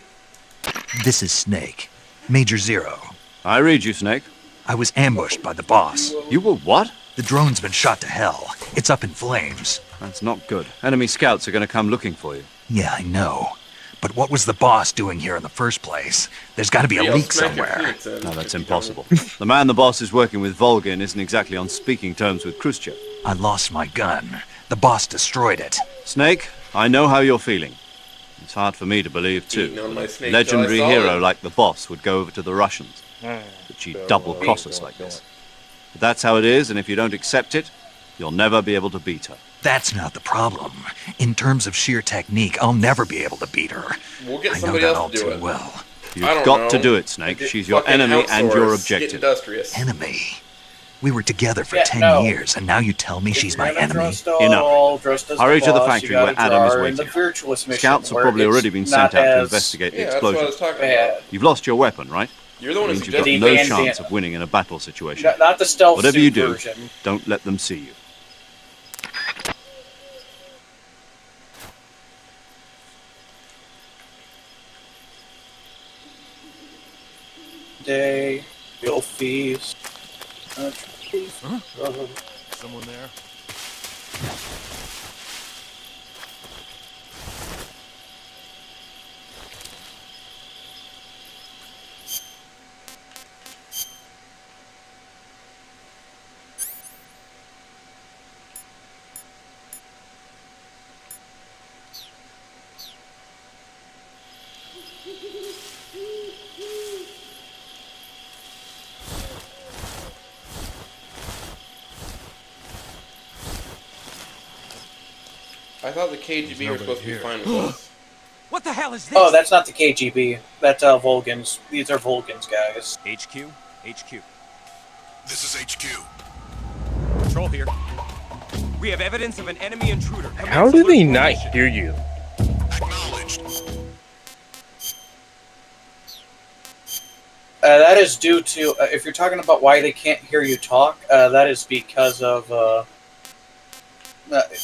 Speaker 4: This is Snake. Major Zero.
Speaker 6: I read you, Snake.
Speaker 4: I was ambushed by the boss.
Speaker 6: You were what?
Speaker 4: The drone's been shot to hell. It's up in flames.
Speaker 6: That's not good. Enemy scouts are going to come looking for you.
Speaker 4: Yeah, I know. But what was the boss doing here in the first place? There's got to be a leak somewhere.
Speaker 6: No, that's impossible. The man the boss is working with, Volgin, isn't exactly on speaking terms with Khrushchev.
Speaker 4: I lost my gun. The boss destroyed it.
Speaker 6: Snake, I know how you're feeling. It's hard for me to believe, too. A legendary hero like the boss would go over to the Russians. But she'd double-cross us like this. But that's how it is, and if you don't accept it, you'll never be able to beat her.
Speaker 4: That's not the problem. In terms of sheer technique, I'll never be able to beat her.
Speaker 2: We'll get
Speaker 4: I know
Speaker 2: somebody
Speaker 4: that
Speaker 2: else
Speaker 4: all
Speaker 2: to do
Speaker 4: too
Speaker 2: it.
Speaker 4: well.
Speaker 6: You've got to do it, Snake. She's your enemy and your objective.
Speaker 2: Industrious.
Speaker 4: Enemy? We were together for 10 years, and now you tell me she's my enemy?
Speaker 6: Enough. Hurry to the factory where Adam is waiting. Scouts have probably already been sent out to investigate the explosion. You've lost your weapon, right?
Speaker 2: You're the one
Speaker 6: means you've got no chance of winning in a battle situation.
Speaker 1: Not the stealth
Speaker 6: Whatever you do,
Speaker 1: version.
Speaker 6: don't let them see you.
Speaker 1: Day, you'll feast.
Speaker 11: Someone there?
Speaker 13: I thought the KGB were supposed to be fine with us.
Speaker 12: What the hell is this?
Speaker 1: Oh, that's not the KGB. That's Volgans. These are Volgans, guys.
Speaker 11: HQ? HQ.
Speaker 10: This is HQ.
Speaker 11: Patrol here. We have evidence of an enemy intruder.
Speaker 20: How do they not hear you?
Speaker 10: Acknowledged.
Speaker 1: That is due to, if you're talking about why they can't hear you talk, that is because of,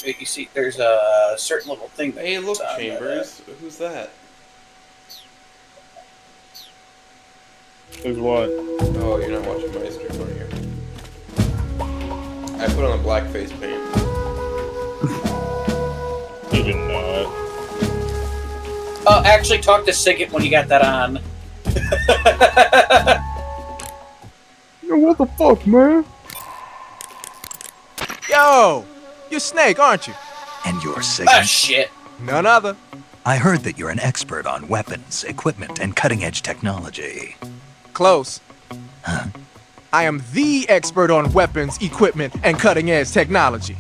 Speaker 1: you see, there's a certain little thing that
Speaker 13: Hey, look, Chambers. Who's that?
Speaker 20: Who's what?
Speaker 13: Oh, you're not watching my stream, are you? I put on a blackface paint.
Speaker 20: Even not.
Speaker 1: Oh, actually, talk to Sigget when you got that on.
Speaker 3: Yo, what the fuck, man?
Speaker 12: Yo! You're Snake, aren't you?
Speaker 4: And you're
Speaker 1: Ah,
Speaker 4: Sigmund?
Speaker 1: shit.
Speaker 12: None other.
Speaker 4: I heard that you're an expert on weapons, equipment, and cutting-edge technology.
Speaker 12: Close.
Speaker 4: Huh?
Speaker 12: I am the expert on weapons, equipment, and cutting-edge technology.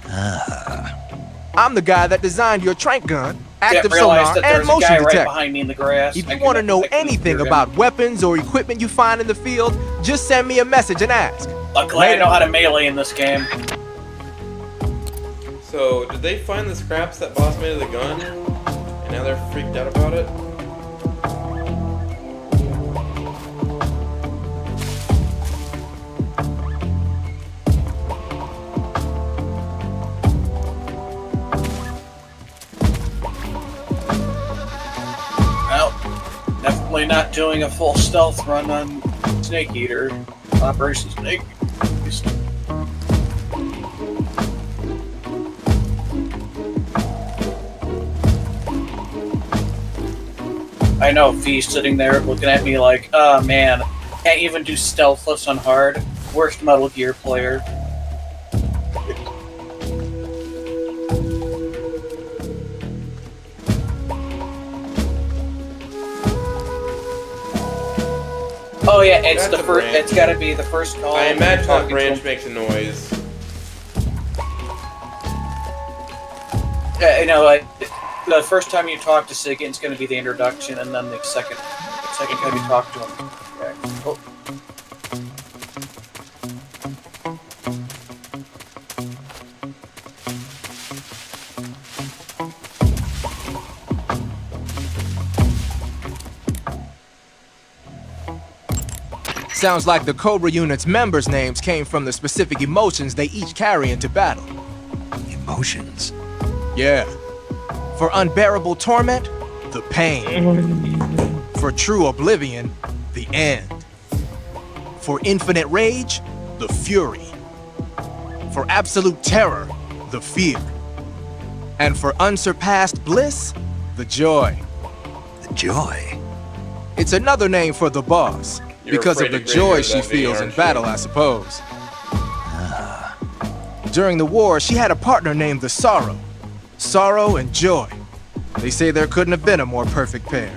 Speaker 4: Ah.
Speaker 12: I'm the guy that designed your trank gun, active
Speaker 1: Didn't realize
Speaker 12: sonar,
Speaker 1: that
Speaker 12: and
Speaker 1: there's a
Speaker 12: motion
Speaker 1: guy right
Speaker 12: detector.
Speaker 1: behind me in the grass.
Speaker 12: If you want to know anything about weapons or equipment you find in the field, just send me a message and ask.
Speaker 1: Luckily, I know how to melee in this game.
Speaker 13: So, did they find the scraps that boss made of the gun? And now they're freaked out about it?
Speaker 1: Well, definitely not doing a full stealth run on Snake Eater. Operation Snake. I know V's sitting there looking at me like, oh man, can't even do stealthless on hard. Worst Metal Gear player. Oh yeah, it's
Speaker 13: That's
Speaker 1: the
Speaker 13: a
Speaker 1: first.
Speaker 13: branch.
Speaker 1: It's got to be the first call.
Speaker 13: I imagine that
Speaker 1: talking to
Speaker 13: branch
Speaker 1: him.
Speaker 13: makes a noise.
Speaker 1: Yeah, you know, like the first time you talk to Sigint, it's going to be the introduction, and then the second time you talk to him. Okay. Oh.
Speaker 12: Sounds like the Cobra Unit's members' names came from the specific emotions they each carry into battle.
Speaker 4: Emotions?
Speaker 12: Yeah. For unbearable torment, the pain. For true oblivion, the end. For infinite rage, the fury. For absolute terror, the fear. And for unsurpassed bliss, the joy.
Speaker 4: The joy?
Speaker 12: It's another name for the boss.
Speaker 13: You're
Speaker 12: Because of
Speaker 13: afraid
Speaker 12: the
Speaker 13: to
Speaker 12: joy
Speaker 13: grade
Speaker 12: she
Speaker 13: that video,
Speaker 12: feels in
Speaker 13: aren't you?
Speaker 12: battle, I suppose. During the war, she had a partner named the Sorrow. Sorrow and joy. They say there couldn't have been a more perfect pair.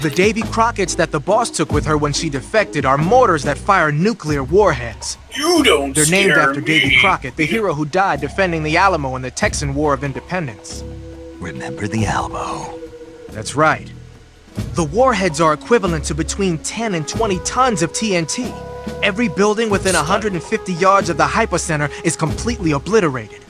Speaker 12: The Davy Crockett's that the boss took with her when she defected are mortars that fire nuclear warheads.
Speaker 1: You don't
Speaker 12: They're named
Speaker 1: scare
Speaker 12: after
Speaker 1: me.
Speaker 12: Davy Crockett, the hero who died defending the Alamo in the Texan War of Independence.
Speaker 4: Remember the Alamo.
Speaker 12: That's right. The warheads are equivalent to between 10 and 20 tons of TNT. Every building within 150 yards of the hypocenter is completely obliterated.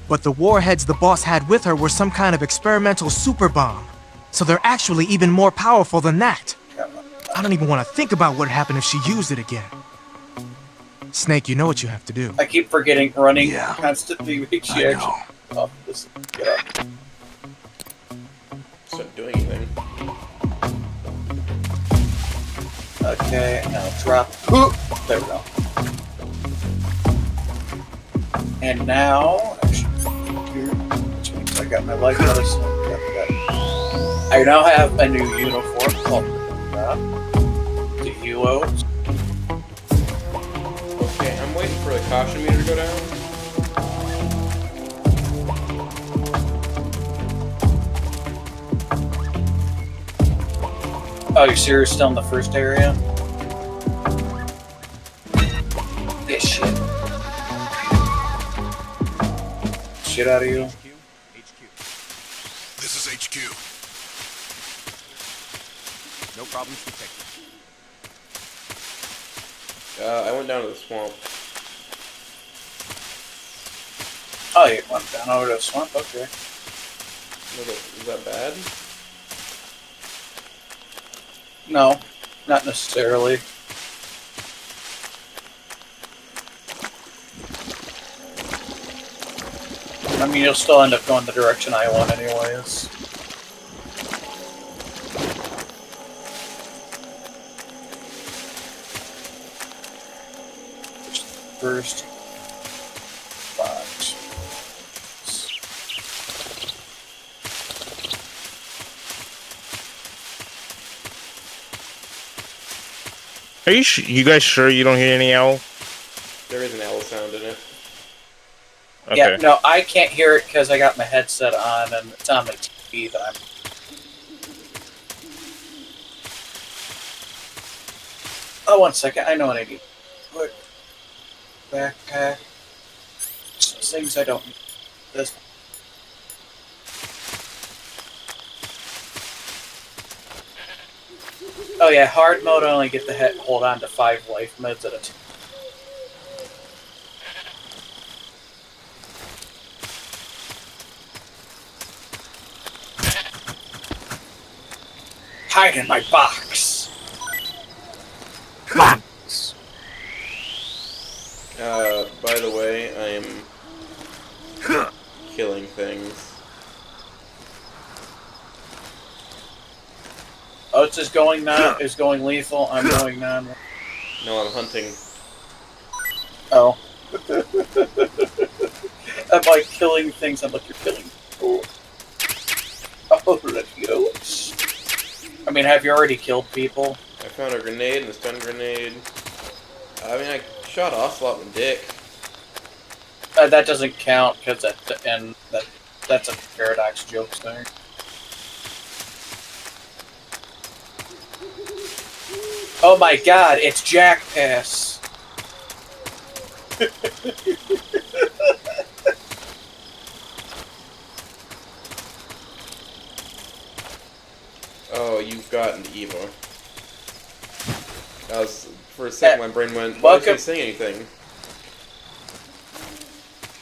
Speaker 12: But the warheads the boss had with her were some kind of experimental super bomb. So they're actually even more powerful than that. I don't even want to think about what would happen if she used it again. Snake, you know what you have to do.
Speaker 1: I keep forgetting running constantly makes you
Speaker 12: I
Speaker 1: actually. Oh, this, get up.
Speaker 13: It's not doing anything.
Speaker 1: Okay, now drop. There we go. And now, here, which means I got my light medicine. I now have a new uniform called the UOs.
Speaker 13: Okay, I'm waiting for the caution meter to go down.
Speaker 1: Oh, you're serious? Still in the first area? This shit out of you.
Speaker 10: This is HQ.
Speaker 11: No problems detected.
Speaker 2: I went down to the swamp.
Speaker 1: Oh, you went down over to the swamp? Okay.
Speaker 2: Is that bad?
Speaker 1: No, not necessarily. I mean, you'll still end up going the direction I want anyways. First box.
Speaker 20: Are you guys sure you don't hear any owl?
Speaker 2: There is an owl sound in it.
Speaker 20: Okay.
Speaker 1: Yeah, no, I can't hear it because I got my headset on and it's on the TV that I'm... Oh, 1 second. I know what I need. Quick. Backpack. Some things I don't need. This. Oh yeah, hard mode I only get to hold on to 5 life mods at a time. Hide in my box.
Speaker 3: Box.
Speaker 2: By the way, I am killing things.
Speaker 1: Oh, it's just going non. It's going lethal. I'm going non.
Speaker 2: No, I'm hunting.
Speaker 1: Oh. I'm like killing things. I'm like, you're killing. Oh, let's go. I mean, have you already killed people?
Speaker 2: I found a grenade and a stun grenade. I mean, I shot Ocelot and Dick.
Speaker 1: That doesn't count because that's a paradox joke thing. Oh my god, it's Jack Pass.
Speaker 2: Oh, you've gotten Evo. I was, for a second, my brain went, why didn't you say anything?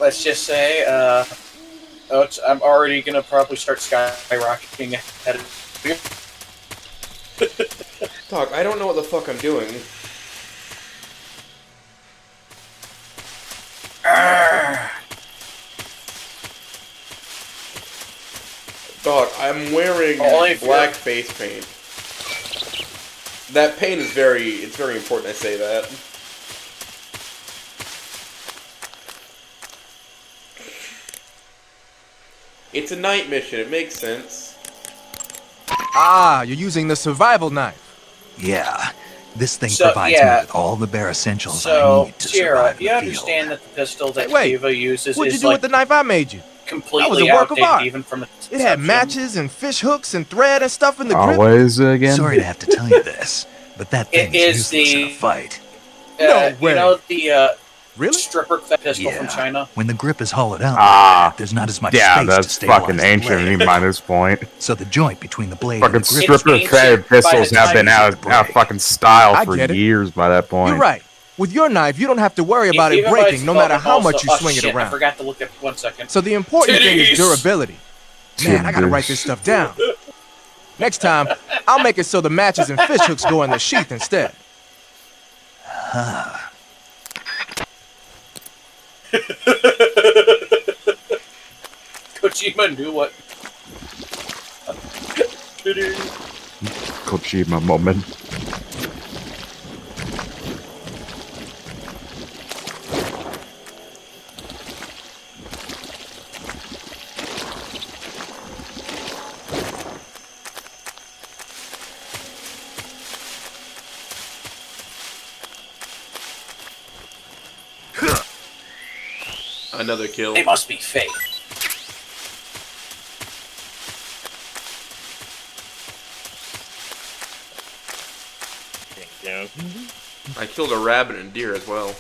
Speaker 1: Let's just say, I'm already gonna probably start skyrocketing ahead of you.
Speaker 2: Dog, I don't know what the fuck I'm doing. Dog, I'm wearing black face paint. That paint is it's very important I say that. It's a night mission, it makes sense.
Speaker 12: Ah, you're using the survival knife.
Speaker 4: Yeah, this thing provides me with all the bare essentials I need to survive
Speaker 1: you
Speaker 4: the
Speaker 1: understand that the pistol that
Speaker 12: Wait,
Speaker 1: Eva uses
Speaker 12: what'd you
Speaker 1: is
Speaker 12: do with the knife I made you?
Speaker 1: completely
Speaker 12: That was a work of
Speaker 1: outdated
Speaker 12: art.
Speaker 1: even from its
Speaker 12: It had
Speaker 1: inception.
Speaker 12: matches and fish hooks and thread and stuff in the grip.
Speaker 3: What is it again?
Speaker 4: Sorry to have to tell you this, but that thing is useless in a fight.
Speaker 12: No way.
Speaker 1: You know the
Speaker 12: really?
Speaker 1: stripper pistol from China?
Speaker 4: When the grip is hollowed out, there's not as much space to
Speaker 3: that's
Speaker 4: stabilize
Speaker 3: fucking
Speaker 4: the
Speaker 3: ancient
Speaker 4: blade.
Speaker 3: by this point.
Speaker 4: So the joint between the blade
Speaker 3: Fucking
Speaker 4: and the grip
Speaker 3: stripper fed pistols have been out of fucking style
Speaker 12: I
Speaker 3: for
Speaker 12: get it.
Speaker 3: years by that point.
Speaker 12: You're right. With your knife, you don't have to worry about it
Speaker 1: Even
Speaker 12: breaking no matter how
Speaker 1: also-
Speaker 12: much you swing
Speaker 1: shit,
Speaker 12: it around.
Speaker 1: I forgot to look at 1 second.
Speaker 12: So the important thing is
Speaker 1: Titties!
Speaker 12: durability. Man, I gotta write this stuff down. Next time, I'll make it so the matches and fish hooks go in the sheath instead.
Speaker 1: Kojima knew what.
Speaker 3: Kojima moment.
Speaker 2: Another kill.
Speaker 1: They must be fake.
Speaker 2: I killed a rabbit and deer as well.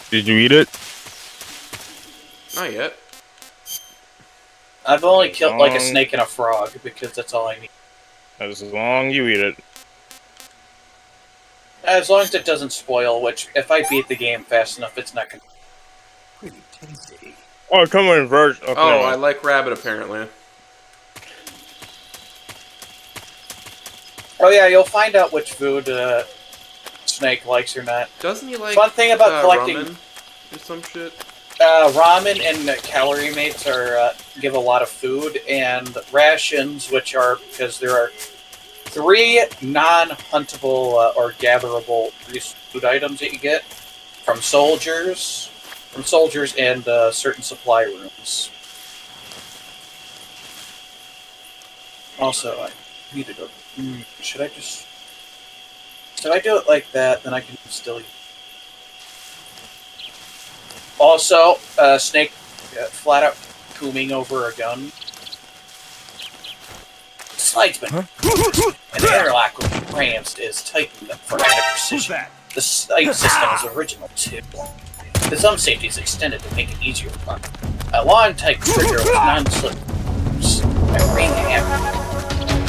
Speaker 20: Did you eat it?
Speaker 2: Not yet.
Speaker 1: I've only killed like a snake and a frog because that's all I need.
Speaker 20: As long as you eat it.
Speaker 1: As long as it doesn't spoil, which if I beat the game fast enough, it's not gonna.
Speaker 4: Pretty tasty.
Speaker 20: Oh, come on, version.
Speaker 2: Oh, I like rabbit apparently.
Speaker 1: Oh yeah, you'll find out which food Snake likes or not.
Speaker 2: Doesn't he like
Speaker 1: fun thing about collecting
Speaker 2: ramen or some shit?
Speaker 1: Ramen and calorie mates are give a lot of food, and rations, which are because there are 3 non-huntable or gatherable food items that you get from soldiers and certain supply rooms. Also, I need to go. Should I do it like that? Then I can still eat. Also, Snake flat out cooming over a gun. The slide's been and the interlock with the ramps is tightened for added precision. The sight system is original too. The thumb safety is extended to make it easier to run. A long tight trigger with non-slip and ring hammer.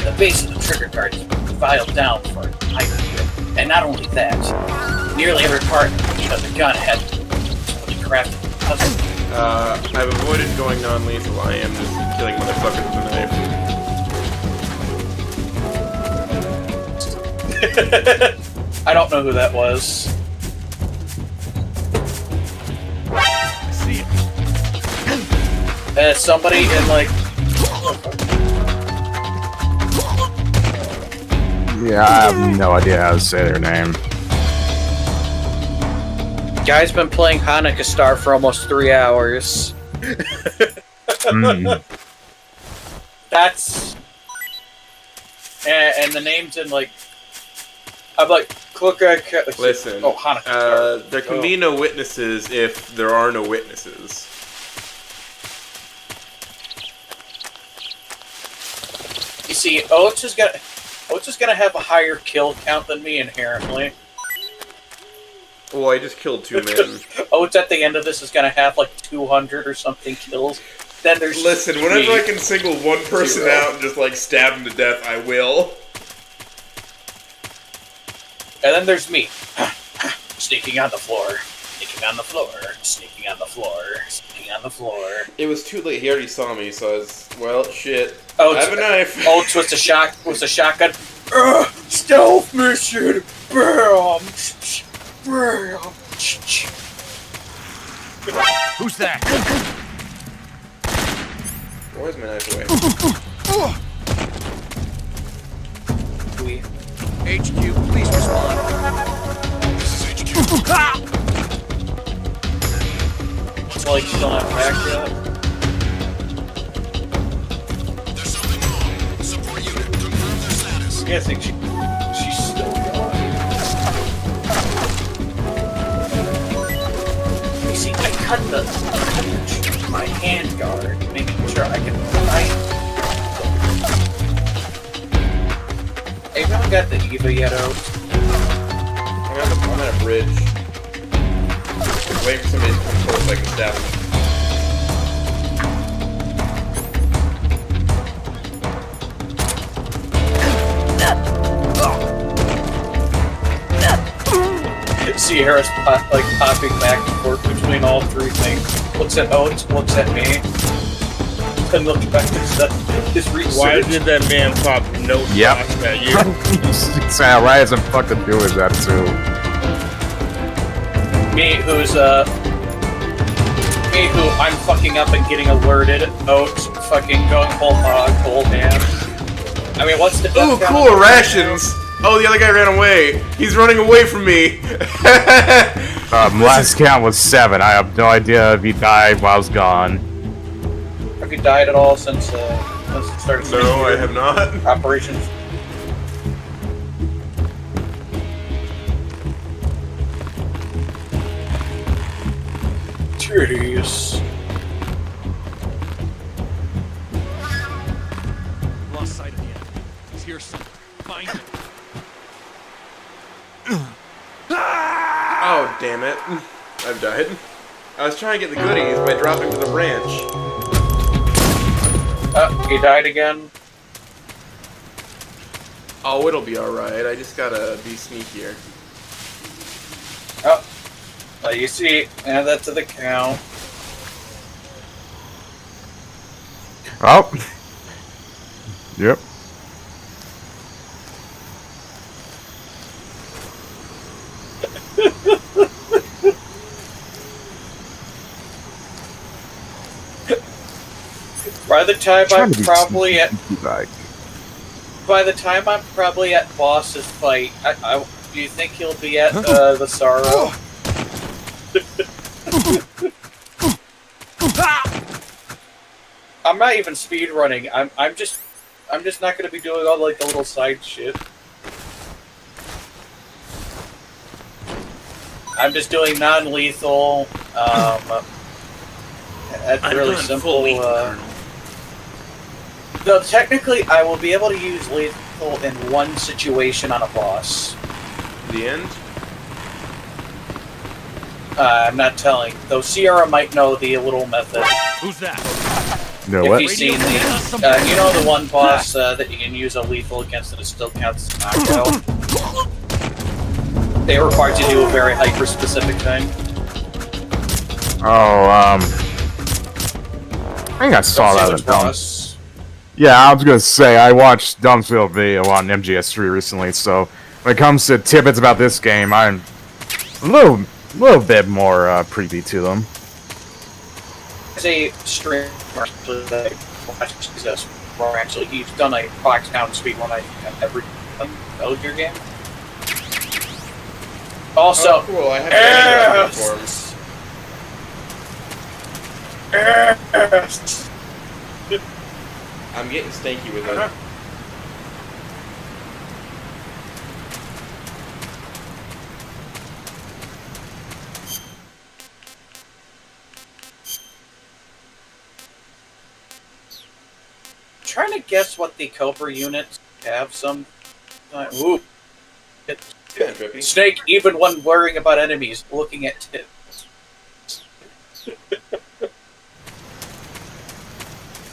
Speaker 1: The base of the trigger guard is filed down for higher grip. And not only that, nearly every part of the gun had fully crafted puzzle.
Speaker 2: I've avoided going non-lethal. I am just killing motherfuckers with a knife.
Speaker 1: I don't know who that was. Somebody in like.
Speaker 3: Yeah, I have no idea how to say their name.
Speaker 1: Guy's been playing Hanukkah Star for almost 3 hours. That's... And the name's in, like... I'm like,
Speaker 2: listen,
Speaker 1: oh, Hanukkah Star.
Speaker 2: There can be no witnesses if there are no witnesses.
Speaker 1: You see, Oates is gonna have a higher kill count than me inherently.
Speaker 2: Well, I just killed 2 men.
Speaker 1: Oates at the end of this is gonna have like 200 or something kills. Then there's
Speaker 2: Listen, whenever I can single one person out and just like stab him to death, I will.
Speaker 1: And then there's me. Sneaking on the floor. Sneaking on the floor. Sneaking on the floor. Sneaking on the floor.
Speaker 2: It was too late. He already saw me, so I was, well, shit.
Speaker 1: Oh,
Speaker 2: I have a knife.
Speaker 1: Oates was a shotgun. Stealth mission. Bam. Bam.
Speaker 4: Who's that?
Speaker 2: Where's my knife away?
Speaker 4: HQ, please respond. This is HQ.
Speaker 1: It's like she's not back yet.
Speaker 4: There's something wrong. Support unit, confirm their status.
Speaker 1: I think she's still going. You see, I cut my hand guard, making sure I can fight. Hey, you haven't got the Eva yet, Oates?
Speaker 2: I'm at a bridge. Waiting for somebody to come close so I can stab him.
Speaker 1: Sierra's like popping back and forth between all 3 things. Looks at Oates, looks at me, and looks back at his research.
Speaker 20: Why did that man pop no shots at you?
Speaker 3: Sam, why isn't fucking doing that too?
Speaker 1: Me, who I'm fucking up and getting alerted. Oates fucking going whole hog, whole ham. I mean, what's the
Speaker 2: Ooh, cool, rations! Oh, the other guy ran away. He's running away from me.
Speaker 3: Last count was 7. I have no idea if he died while I was gone.
Speaker 1: Have you died at all since it started?
Speaker 2: No, I have not.
Speaker 1: Operations. Titties.
Speaker 11: Lost sight of the enemy. He's here somewhere. Find him.
Speaker 2: Oh, damn it. I've died. I was trying to get the goodies by dropping to the branch.
Speaker 1: He died again.
Speaker 2: Oh, it'll be alright. I just gotta be sneakier.
Speaker 1: Oh, you see, add that to the count.
Speaker 3: Oh. Yep.
Speaker 1: By the time I'm probably at boss's fight, do you think he'll be at the Sorrow? I'm not even speed running. I'm just not gonna be doing all like the little side shit. I'm just doing non-lethal. That's really simple. No, technically, I will be able to use lethal in one situation on a boss.
Speaker 2: The end?
Speaker 1: I'm not telling. Though Sierra might know the little method.
Speaker 11: Who's that?
Speaker 3: No,
Speaker 1: if
Speaker 3: what?
Speaker 1: you've seen the, you know the one boss that you can use a lethal against and it still counts as knockout? They are required to do a very hyper-specific thing.
Speaker 3: Oh, I think I saw that in
Speaker 1: boss.
Speaker 3: Yeah, I was gonna say, I watched Dumpsville video on MGS3 recently, so when it comes to tidbits about this game, I'm a little bit more privy to them.
Speaker 1: As a streamer that watches this, or actually he's done a box down speed run every Metal Gear game. Also,
Speaker 2: oh, cool. I have I'm getting stanky with it.
Speaker 1: Trying to guess what the Cobra units have some. Ooh. Snake, even when worrying about enemies, looking at tips.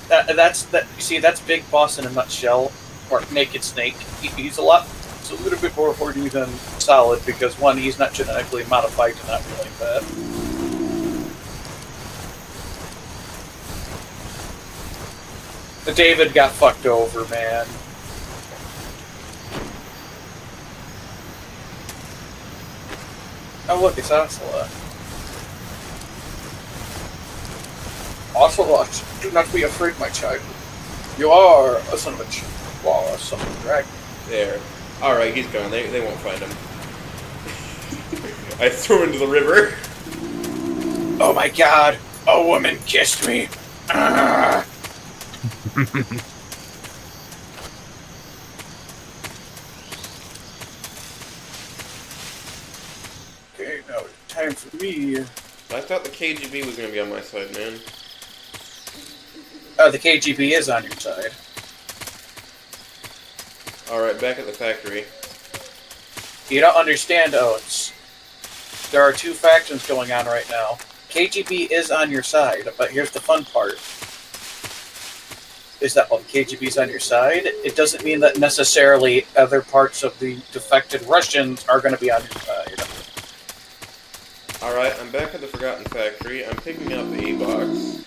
Speaker 1: That's Big Boss in a nutshell, or Naked Snake. He's a little bit more horny than Solid because one, he's not genetically modified to not be like that. The David got fucked over, man. Oh look, it's Ocelot. Ocelot, do not be afraid, my child. You are a son of a son of a dragon.
Speaker 2: There. Alright, he's gone. They won't find him. I threw him into the river.
Speaker 1: Oh my god, a woman kissed me. Okay, now it's time for me.
Speaker 2: I thought the KGB was going to be on my side, man.
Speaker 1: Oh, the KGB is on your side.
Speaker 2: Alright, back at the factory.
Speaker 1: You don't understand, Oates. There are two factions going on right now. KGB is on your side, but here's the fun part. Is that while the KGB is on your side, it doesn't mean that necessarily other parts of the defected Russians are going to be on your side.
Speaker 2: Alright, I'm back at the Forgotten Factory. I'm picking up the E-Box.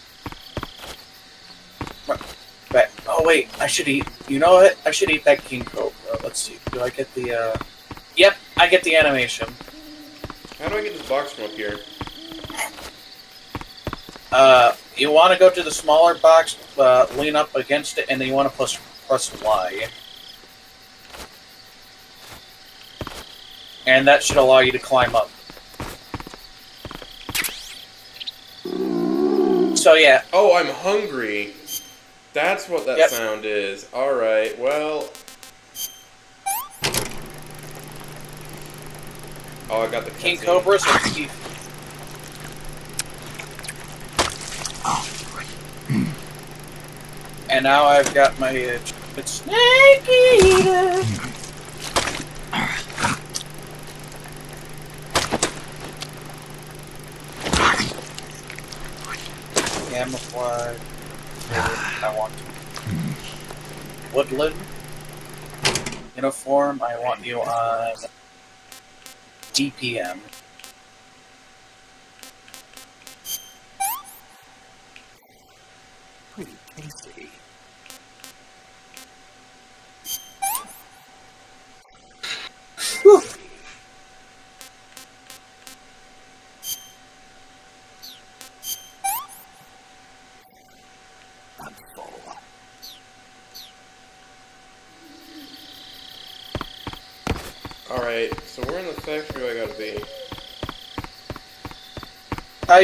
Speaker 1: But, oh wait, I should eat, you know what? I should eat that King Cobra. Let's see, do I get the, Yep, I get the animation.
Speaker 2: How do I get this box from up here?
Speaker 1: You want to go to the smaller box, lean up against it, and then you want to press Y. And that should allow you to climb up. So yeah.
Speaker 2: Oh, I'm hungry. That's what that sound is. Alright, well... Oh, I got the
Speaker 1: King Cobras or Keith? And now I've got my Snake Eater. Woodland uniform. I want you on DPM.
Speaker 4: Pretty tasty.
Speaker 1: Whew.
Speaker 2: Alright, so where in the factory do I gotta be?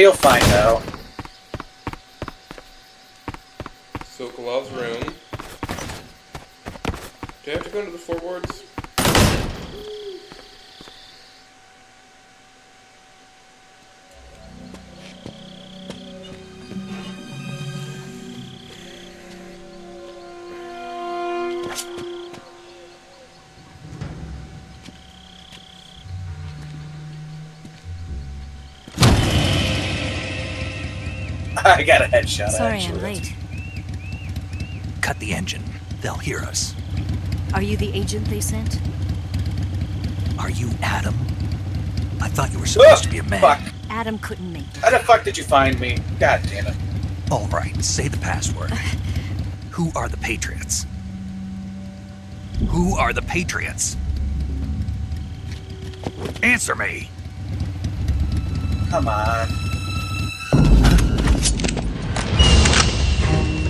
Speaker 1: You'll find out.
Speaker 2: Sokolov's room. Do I have to go into the floorboards?
Speaker 1: I got a headshot.
Speaker 9: Sorry,
Speaker 1: actually.
Speaker 9: I'm late.
Speaker 4: Cut the engine. They'll hear us.
Speaker 9: Are you the agent they sent?
Speaker 4: Are you Adam? I thought you were supposed to be a man.
Speaker 1: Fuck.
Speaker 9: Adam couldn't make it.
Speaker 1: How the fuck did you find me? God damn it.
Speaker 4: All right, say the password. Who are the Patriots? Who are the Patriots? Answer me.
Speaker 1: Come on.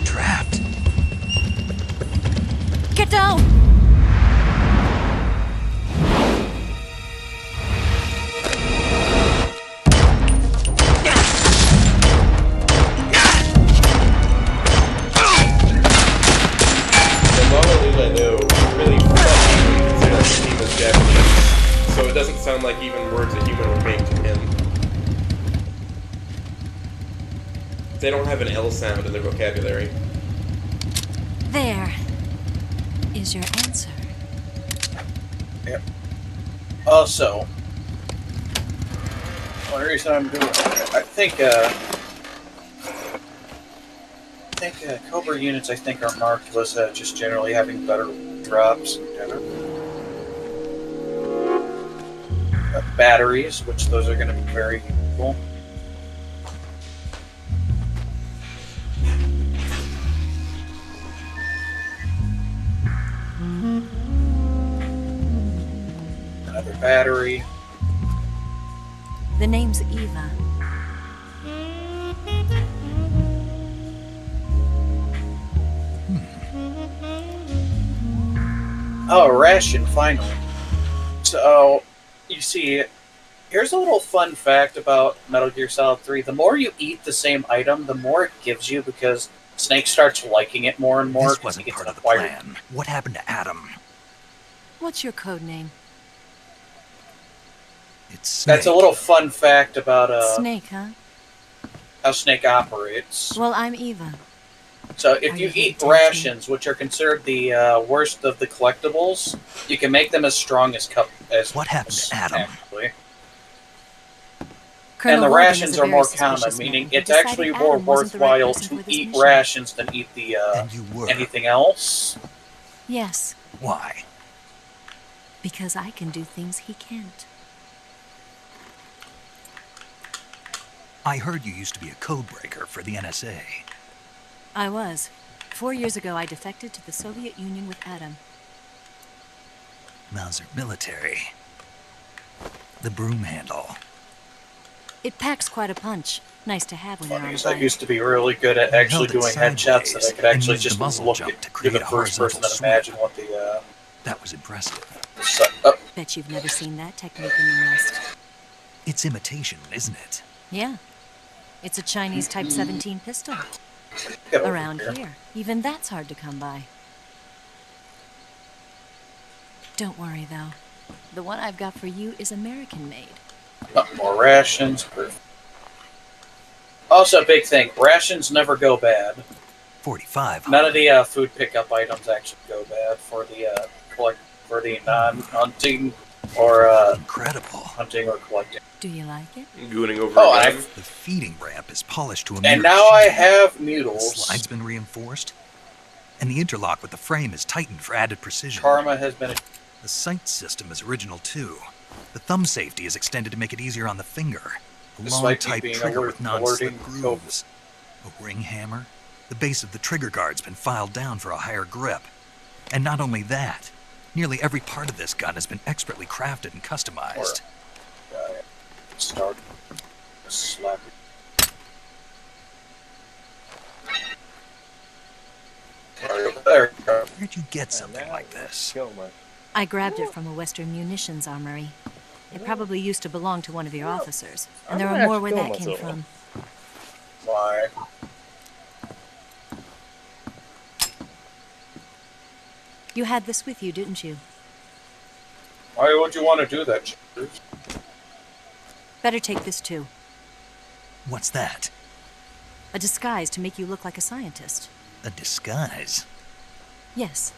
Speaker 4: Trapped.
Speaker 9: Get down!
Speaker 2: So it doesn't sound like even words a human would make to him. They don't have an L sound in their vocabulary.
Speaker 9: There is your answer.
Speaker 1: Yep. Also, one reason I'm doing it, I think Cobra units are marked as just generally having better drops in general. Batteries, which those are going to be very useful. Another battery.
Speaker 9: The name's Eva.
Speaker 1: Oh, a ration, finally. So, you see, here's a little fun fact about Metal Gear Solid 3. The more you eat the same item, the more it gives you, because Snake starts liking it more and more.
Speaker 4: This wasn't part of the plan. What happened to Adam?
Speaker 9: What's your code name?
Speaker 4: It's Snake.
Speaker 1: That's a little fun fact about
Speaker 9: Snake, huh?
Speaker 1: how Snake operates.
Speaker 9: Well, I'm Eva.
Speaker 1: So if you eat rations, which are considered the worst of the collectibles, you can make them as strong as
Speaker 4: what happened to Adam?
Speaker 1: Actually.
Speaker 9: Colonel
Speaker 1: And the
Speaker 9: Morgan
Speaker 1: rations
Speaker 9: is a
Speaker 1: are
Speaker 9: very
Speaker 1: more
Speaker 9: suspicious
Speaker 1: common,
Speaker 9: man.
Speaker 1: meaning
Speaker 9: He
Speaker 1: it's
Speaker 9: decided
Speaker 1: actually
Speaker 9: Adam
Speaker 1: more
Speaker 9: wasn't the right
Speaker 1: worthwhile
Speaker 9: person
Speaker 1: to
Speaker 9: for this
Speaker 1: eat
Speaker 9: mission.
Speaker 1: rations than eat the
Speaker 4: And you were.
Speaker 1: anything else.
Speaker 9: Yes,
Speaker 4: Why?
Speaker 9: because I can do things he can't.
Speaker 4: I heard you used to be a code breaker for the NSA.
Speaker 9: I was. 4 years ago, I defected to the Soviet Union with Adam.
Speaker 4: Mauser military. The broom handle.
Speaker 9: It packs quite a punch. Nice to have when you're on
Speaker 1: Funny,
Speaker 9: fire.
Speaker 1: I used to be really good at actually
Speaker 4: held it
Speaker 1: doing headshots that I could actually
Speaker 4: sideways and used
Speaker 1: just
Speaker 4: the muzzle
Speaker 1: look
Speaker 4: jump
Speaker 1: at,
Speaker 4: to
Speaker 1: do
Speaker 4: create
Speaker 1: the
Speaker 4: a
Speaker 1: first person
Speaker 4: horizontal
Speaker 1: and
Speaker 4: swoop.
Speaker 1: imagine what the
Speaker 4: That was impressive.
Speaker 9: Bet you've never seen that technique in the West.
Speaker 4: It's imitation, isn't it?
Speaker 9: Yeah. It's a Chinese Type 17 pistol.
Speaker 1: Get over
Speaker 9: Around
Speaker 1: here.
Speaker 9: here. Even that's hard to come by. Don't worry, though. The one I've got for you is American-made.
Speaker 1: More rations. Perfect. Also, big thing: rations never go bad.
Speaker 4: 45.
Speaker 1: None of the food pickup items actually go bad for the non-hunting or
Speaker 4: incredible
Speaker 1: hunting or collecting.
Speaker 9: Do you like it?
Speaker 2: Gooning over
Speaker 1: Oh,
Speaker 2: again.
Speaker 4: The feeding ramp is polished to a
Speaker 1: And
Speaker 4: mere
Speaker 1: now I
Speaker 4: sheen.
Speaker 1: have
Speaker 4: The
Speaker 1: noodles.
Speaker 4: slide's been reinforced. and the interlock with the frame is tightened for added precision.
Speaker 1: Karma has been...
Speaker 4: The sight system is original too. The thumb safety is extended to make it easier on the finger. A long type trigger with non-slip grooves. A ring hammer. The base of the trigger guard's been filed down for a higher grip. And not only that, nearly every part of this gun has been expertly crafted and customized.
Speaker 1: Start. Slap.
Speaker 4: Where'd you get something like this?
Speaker 21: I grabbed it from a Western munitions armory. It probably used to belong to one of your officers, and there are more where that came from.
Speaker 1: Why?
Speaker 21: You had this with you, didn't you?
Speaker 1: Why would you want to do that?
Speaker 21: Better take this too.
Speaker 4: What's that?
Speaker 21: A disguise to make you look like a scientist.
Speaker 4: A disguise?
Speaker 21: Yes.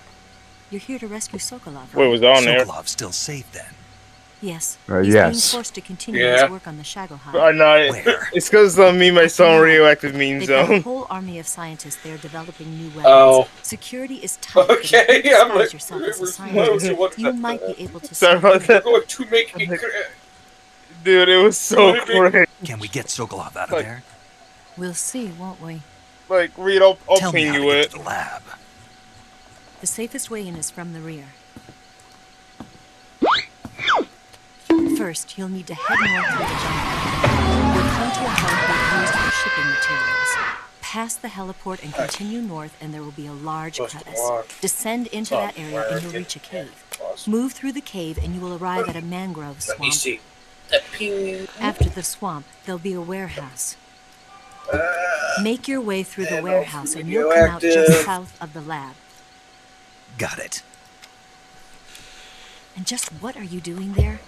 Speaker 21: You're here to rescue Sokolov.
Speaker 20: Wait, was that on there?
Speaker 4: Sokolov's still safe then?
Speaker 21: Yes.
Speaker 3: He's
Speaker 21: being forced to continue his work on the Shago Hive.
Speaker 20: I know. It's because me and my son radioactive meme
Speaker 21: They've got a
Speaker 20: zone.
Speaker 21: whole army of scientists there developing new weapons.
Speaker 1: Oh.
Speaker 21: Security is tight.
Speaker 1: Okay, I'm like,
Speaker 21: yourself as a scientist. You might be able to.
Speaker 20: Sorry about that.
Speaker 1: Going to make me.
Speaker 20: Dude, it was so great.
Speaker 4: Can we get Sokolov out of there?
Speaker 21: We'll see, won't we?
Speaker 20: Like, Reed, I'll
Speaker 4: Tell me
Speaker 20: ping
Speaker 4: how
Speaker 20: you
Speaker 4: to get
Speaker 20: it.
Speaker 4: to the lab.
Speaker 21: The safest way in is from the rear. First, you'll need to head north through the jungle. You'll come to a heliport used for shipping materials. Pass the heliport and continue north, and there will be a large crevice. Descend into that area, and you'll reach a cave. Move through the cave, and you will arrive at a mangrove swamp.
Speaker 1: Let me see.
Speaker 21: After the swamp, there'll be a warehouse. Make your way through the warehouse, and you'll come out just south of the lab.
Speaker 4: Got it.
Speaker 21: And just what are you doing there?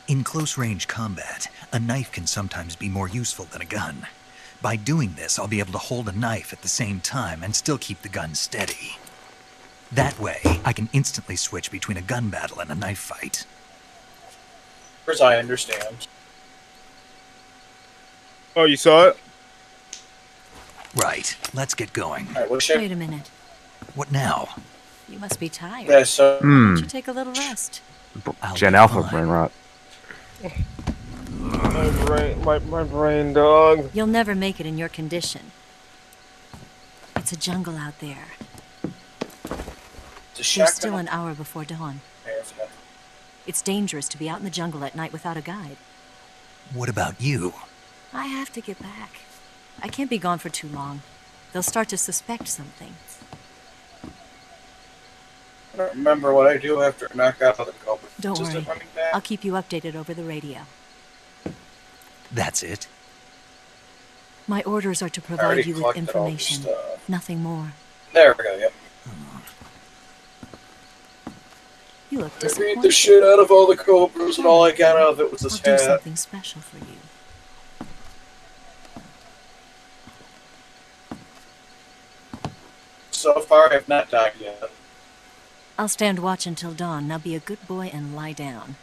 Speaker 4: In close-range combat, a knife can sometimes be more useful than a gun. By doing this, I'll be able to hold a knife at the same time and still keep the gun steady. That way, I can instantly switch between a gun battle and a knife fight.
Speaker 1: Of course, I understand.
Speaker 20: Oh, you saw it?
Speaker 4: Right. Let's get going.
Speaker 21: Wait a minute.
Speaker 4: What now?
Speaker 21: You must be tired.
Speaker 1: Yeah, so...
Speaker 21: Why don't you take a little rest?
Speaker 3: Gen Alpha brain rot.
Speaker 20: My brain, dog.
Speaker 21: You'll never make it in your condition. It's a jungle out there. There's still an hour before dawn. It's dangerous to be out in the jungle at night without a guide.
Speaker 4: What about you?
Speaker 21: I have to get back. I can't be gone for too long. They'll start to suspect something.
Speaker 1: I don't remember what I do after I knock out of the culprit.
Speaker 21: Don't worry. I'll keep you updated over the radio.
Speaker 4: That's it?
Speaker 21: My orders are to provide you with information. Nothing more.
Speaker 1: There we go, yep.
Speaker 21: You look
Speaker 1: I
Speaker 21: disappointed.
Speaker 1: beat the shit out of all the cobras, and all I got out of it was this
Speaker 21: I'll
Speaker 1: hat.
Speaker 21: do something special for you.
Speaker 1: So far, I have not died yet.
Speaker 21: I'll stand watch until dawn. Now be a good boy and lie down.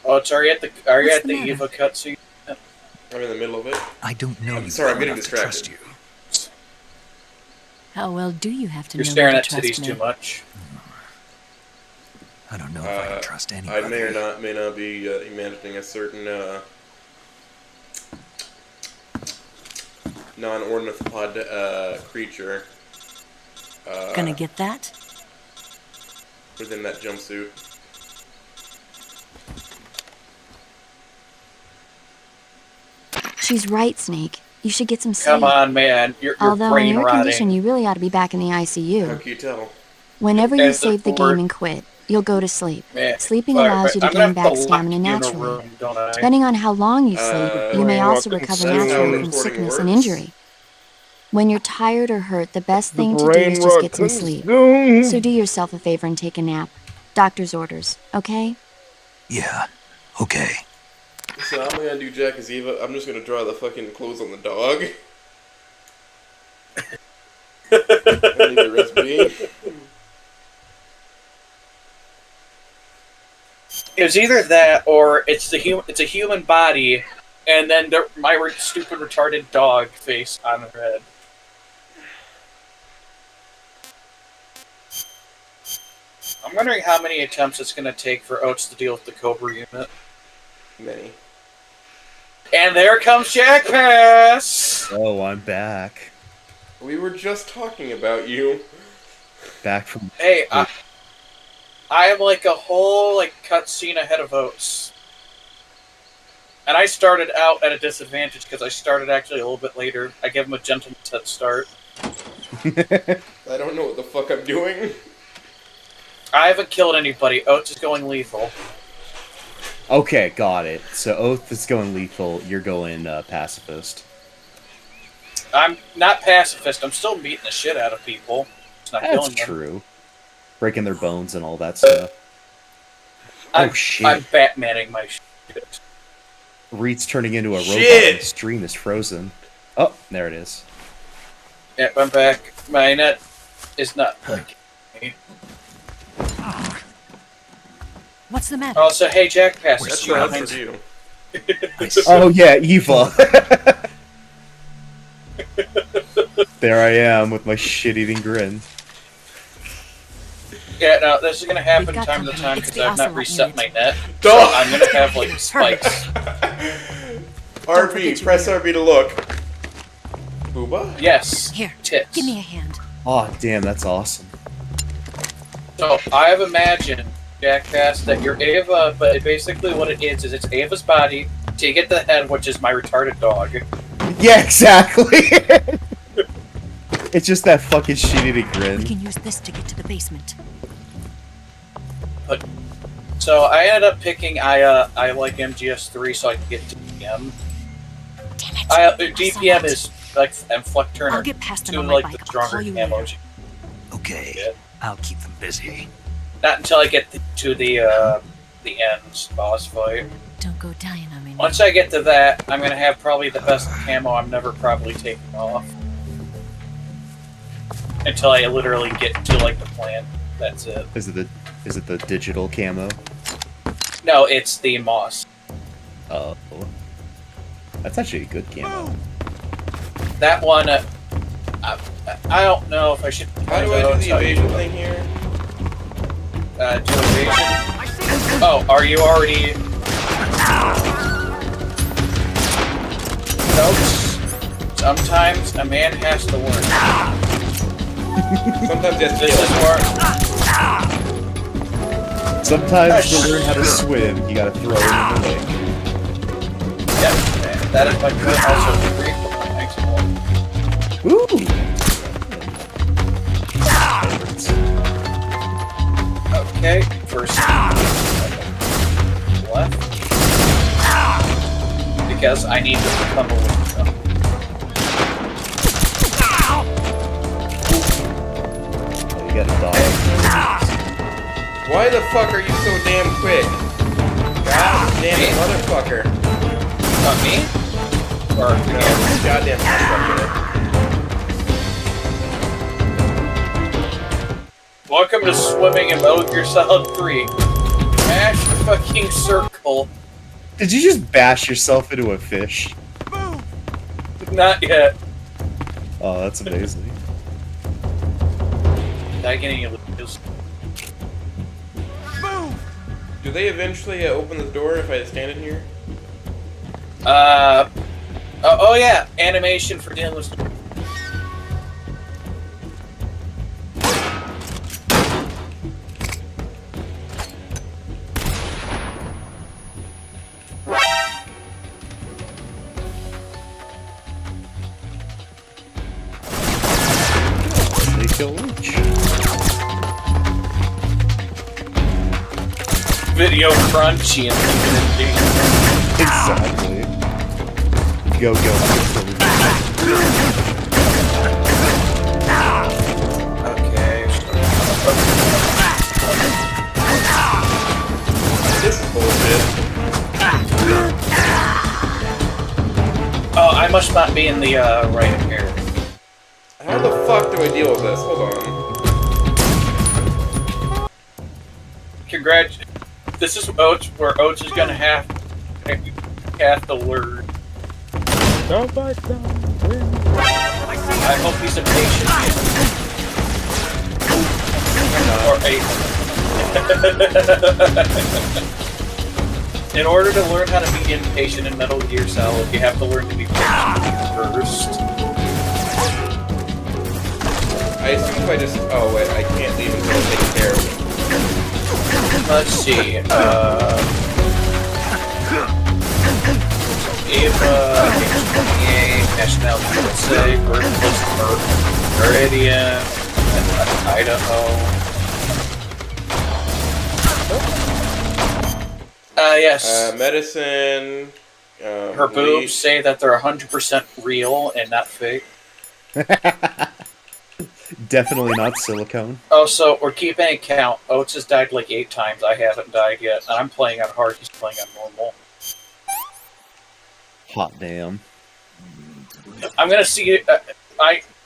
Speaker 1: Oh, it's already at the. Are you at the Eva cutscene?
Speaker 13: I'm in the middle of it.
Speaker 4: I don't know.
Speaker 13: I'm sorry, I'm getting distracted.
Speaker 4: You.
Speaker 21: How well do you have to
Speaker 1: You're
Speaker 21: know
Speaker 1: staring
Speaker 21: to
Speaker 1: at
Speaker 21: trust
Speaker 1: titties
Speaker 21: me?
Speaker 1: too much.
Speaker 4: I don't know if I can trust anybody.
Speaker 13: I may not be imagining a certain non-ornithopod creature.
Speaker 21: Gonna get that?
Speaker 13: Within that jumpsuit.
Speaker 14: She's right, Snake. You should get some sleep.
Speaker 1: Come on, man. You're
Speaker 14: Although
Speaker 1: brain
Speaker 14: in your
Speaker 1: rotting.
Speaker 14: condition, you really ought to be back in the ICU.
Speaker 13: How can you tell?
Speaker 14: Whenever you
Speaker 1: As a
Speaker 14: save the
Speaker 1: forward-
Speaker 14: game and quit, you'll go to sleep.
Speaker 1: Man,
Speaker 14: Sleeping
Speaker 1: fuck,
Speaker 14: allows you to
Speaker 1: I'm gonna
Speaker 14: gain
Speaker 1: have to
Speaker 14: back
Speaker 1: lock
Speaker 14: stamina
Speaker 1: you in a
Speaker 14: naturally.
Speaker 1: room, don't I?
Speaker 14: Depending on how long you sleep, you may also recover naturally from
Speaker 13: recording
Speaker 14: sickness and
Speaker 13: works.
Speaker 14: injury. When you're tired or hurt, the best thing to do
Speaker 20: brain
Speaker 14: is just
Speaker 20: rot
Speaker 14: get some
Speaker 20: comes
Speaker 14: sleep.
Speaker 20: soon.
Speaker 14: So do yourself a favor and take a nap. Doctor's orders, okay?
Speaker 4: Yeah. Okay.
Speaker 13: So I'm gonna do Jack as Eva. I'm just gonna draw the fucking clothes on the dog. I need the rest be.
Speaker 1: It's either that or it's a human body And then my stupid retarded dog face on her head. I'm wondering how many attempts it's going to take for Oates to deal with the Cobra unit.
Speaker 2: Many.
Speaker 1: And there comes Jack Pass!
Speaker 5: Oh, I'm back.
Speaker 2: We were just talking about you.
Speaker 5: Back from...
Speaker 1: Hey, I am like a whole cutscene ahead of Oates. And I started out at a disadvantage because I started actually a little bit later. I gave him a gentleman's head start.
Speaker 2: I don't know what the fuck I'm doing.
Speaker 1: I haven't killed anybody. Oates is going lethal.
Speaker 5: Okay, got it. So Oath is going lethal, you're going pacifist.
Speaker 1: I'm not pacifist. I'm still beating the shit out of people. It's not killing them.
Speaker 5: That's true. Breaking their bones and all that stuff. Shit.
Speaker 1: I'm Batmaning my shit.
Speaker 5: Reed's turning into a robot and the stream is frozen. Oh, there it is.
Speaker 1: Yep, I'm back. My net is not working.
Speaker 21: What's the matter?
Speaker 1: Oh, so hey, Jack Pass.
Speaker 2: That's for you.
Speaker 5: Oh yeah, Eva. There I am with my shit-eating grin.
Speaker 1: Yeah, no, this is gonna happen time to time because I've not reset my net. So I'm gonna have spikes.
Speaker 2: RB, press RB to look. Booba?
Speaker 1: Yes.
Speaker 21: Here,
Speaker 1: tits.
Speaker 21: give me a hand.
Speaker 5: Oh damn, that's awesome.
Speaker 1: So I have imagined, Jack Pass, that you're Ava, but basically what it is it's Ava's body to get the head, which is my retarded dog.
Speaker 5: Yeah, exactly. It's just that fucking shit-eating grin.
Speaker 21: We can use this to get to the basement.
Speaker 1: So I ended up picking I like MGS3 so I can get to DPM.
Speaker 21: Damn it.
Speaker 1: DPM is and Fleck Turner.
Speaker 21: I'll get past them
Speaker 1: two
Speaker 21: on my
Speaker 1: the
Speaker 21: bike. I'll
Speaker 1: stronger
Speaker 21: call you
Speaker 1: camos.
Speaker 4: Okay, I'll keep them busy.
Speaker 1: Not until I get to the ends boss fight.
Speaker 21: Don't go dying on me.
Speaker 1: Once I get to that, I'm gonna have probably the best camo I'm never probably taking off. Until I literally get to the plan. That's it.
Speaker 5: Is it the digital camo?
Speaker 1: No, it's the moss.
Speaker 5: Oh. That's actually a good camo.
Speaker 1: That one, I don't know if I should.
Speaker 2: How do I do the evasion thing here?
Speaker 1: Do evasion. Oh, are you already? Nope. Sometimes a man has to learn.
Speaker 2: Sometimes that's
Speaker 1: this is more.
Speaker 5: Sometimes to learn how to swim, you gotta throw it in the lake.
Speaker 1: Yep, that is my good. Also, great for my next one.
Speaker 5: Ooh.
Speaker 1: Okay, first left because I need to become a little.
Speaker 5: You got a dog.
Speaker 2: Why the fuck are you so damn quick? God damn it, motherfucker.
Speaker 1: Not me? Or
Speaker 2: no, goddamn motherfucker.
Speaker 1: Welcome to swimming in Metal Gear Solid 3. Mash the fucking circle.
Speaker 5: Did you just bash yourself into a fish?
Speaker 1: Not yet.
Speaker 5: Oh, that's amazing.
Speaker 1: Not getting it.
Speaker 2: Do they eventually open the door if I stand in here?
Speaker 1: Oh yeah, animation for dealing with.
Speaker 5: They kill Lynch.
Speaker 1: Video crunchy and
Speaker 5: Exactly. Go.
Speaker 1: Okay.
Speaker 2: This is bullshit.
Speaker 1: Oh, I must not be in the right here.
Speaker 2: How the fuck do I deal with this? Hold on.
Speaker 1: This is Oates, where Oates is gonna have to learn. I hope he's impatient. Or in order to learn how to be impatient in Metal Gear Solid, you have to learn to be patient first.
Speaker 13: I assume if I just... Oh, wait, I can't leave until I take care of it.
Speaker 1: Let's see, Ava, age 28, nationality, let's say, birthplace, Meridian, Idaho. Yes.
Speaker 13: Medicine.
Speaker 1: Her boobs say that they're 100% real and not fake.
Speaker 5: Definitely not silicone.
Speaker 1: Oh, so we're keeping a count. Oates has died like 8 times. I haven't died yet. And I'm playing on hard. He's playing on normal.
Speaker 5: Hot damn.
Speaker 1: I'm gonna see.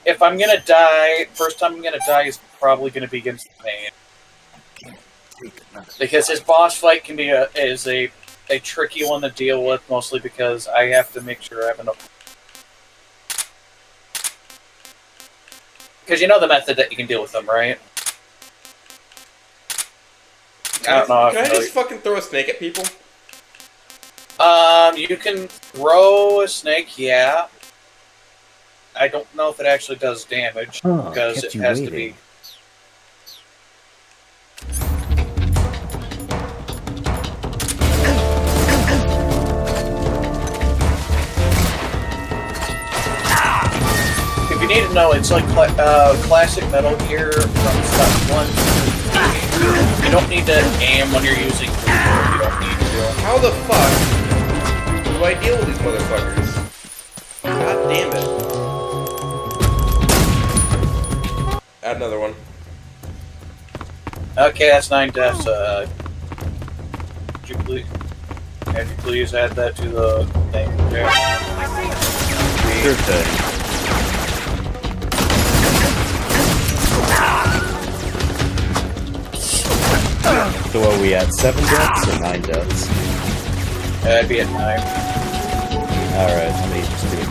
Speaker 1: If I'm gonna die, first time I'm gonna die is probably gonna be against Pain, because his boss fight can be a tricky one to deal with, mostly because I have to make sure I have enough. Because you know the method that you can deal with them, right? I don't know.
Speaker 13: Can I just fucking throw a snake at people?
Speaker 1: You can throw a snake, yeah. I don't know if it actually does damage, because it has to be... If you need to know, it's like classic Metal Gear from step 1 to 3. You don't need to aim when you're using you don't need to.
Speaker 13: How the fuck do I deal with these motherfuckers? God damn it. Add another one.
Speaker 1: Okay, that's 9 deaths. Could you please add that to the thing there?
Speaker 5: Sure thing. So what are we at? 7 deaths or 9 deaths?
Speaker 1: I'd be at 9.
Speaker 5: Alright, let me just do it.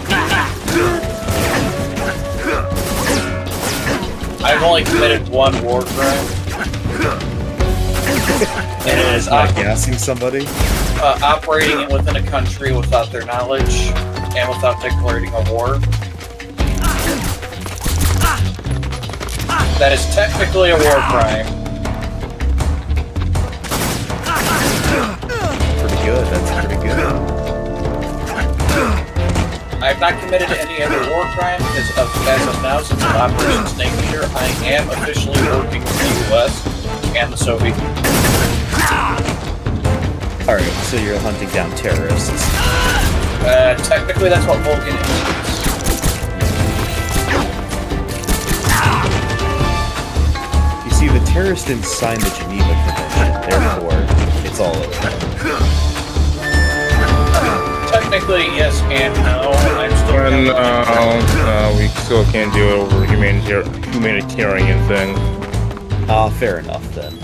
Speaker 1: I've only committed 1 war crime. And it is
Speaker 5: gassing somebody?
Speaker 1: Operating it within a country without their knowledge and without declaring a war. That is technically a war crime.
Speaker 5: Pretty good, that's pretty good.
Speaker 1: I have not committed any other war crime because as of now, since Operation Snake Eater, I am officially working with the US and the Soviet Union.
Speaker 5: Alright, so you're hunting down terrorists.
Speaker 1: Technically that's what Vulcan is.
Speaker 5: You see, the terrorists didn't sign the Geneva Convention, therefore, it's all over.
Speaker 1: Technically, yes and no. I'm still
Speaker 20: we still can't do it over humanitarian thing.
Speaker 5: Fair enough then.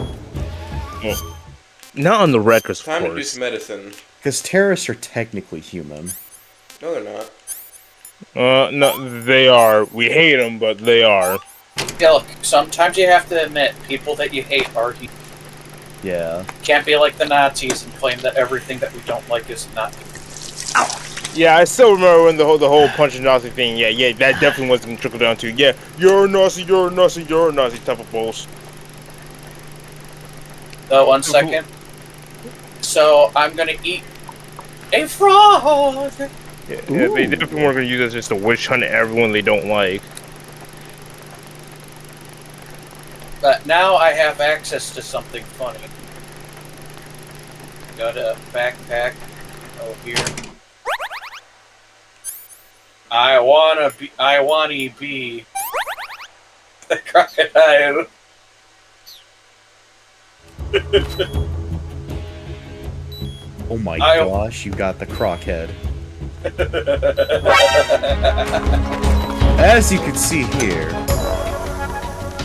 Speaker 20: Well, not on the records, of
Speaker 13: Time to do
Speaker 20: course.
Speaker 13: some medicine.
Speaker 5: Because terrorists are technically human.
Speaker 13: No, they're not.
Speaker 20: No, they are. We hate them, but they are.
Speaker 1: Yeah, look, sometimes you have to admit people that you hate are human.
Speaker 5: Yeah.
Speaker 1: Can't be like the Nazis and claim that everything that we don't like is not.
Speaker 20: Yeah, I still remember when the whole punching Nazi thing. Yeah, that definitely wasn't trickle down to. Yeah, you're a Nazi, you're a Nazi, you're a Nazi type of bullshit.
Speaker 1: 1 second. So I'm gonna eat a frog.
Speaker 20: Yeah, they definitely weren't gonna use it as just a witch hunt everyone they don't like.
Speaker 1: But now I have access to something funny. Got a backpack. Oh, here. I wanna be the crocodile.
Speaker 5: Oh my gosh, you got the croc head. As you can see here,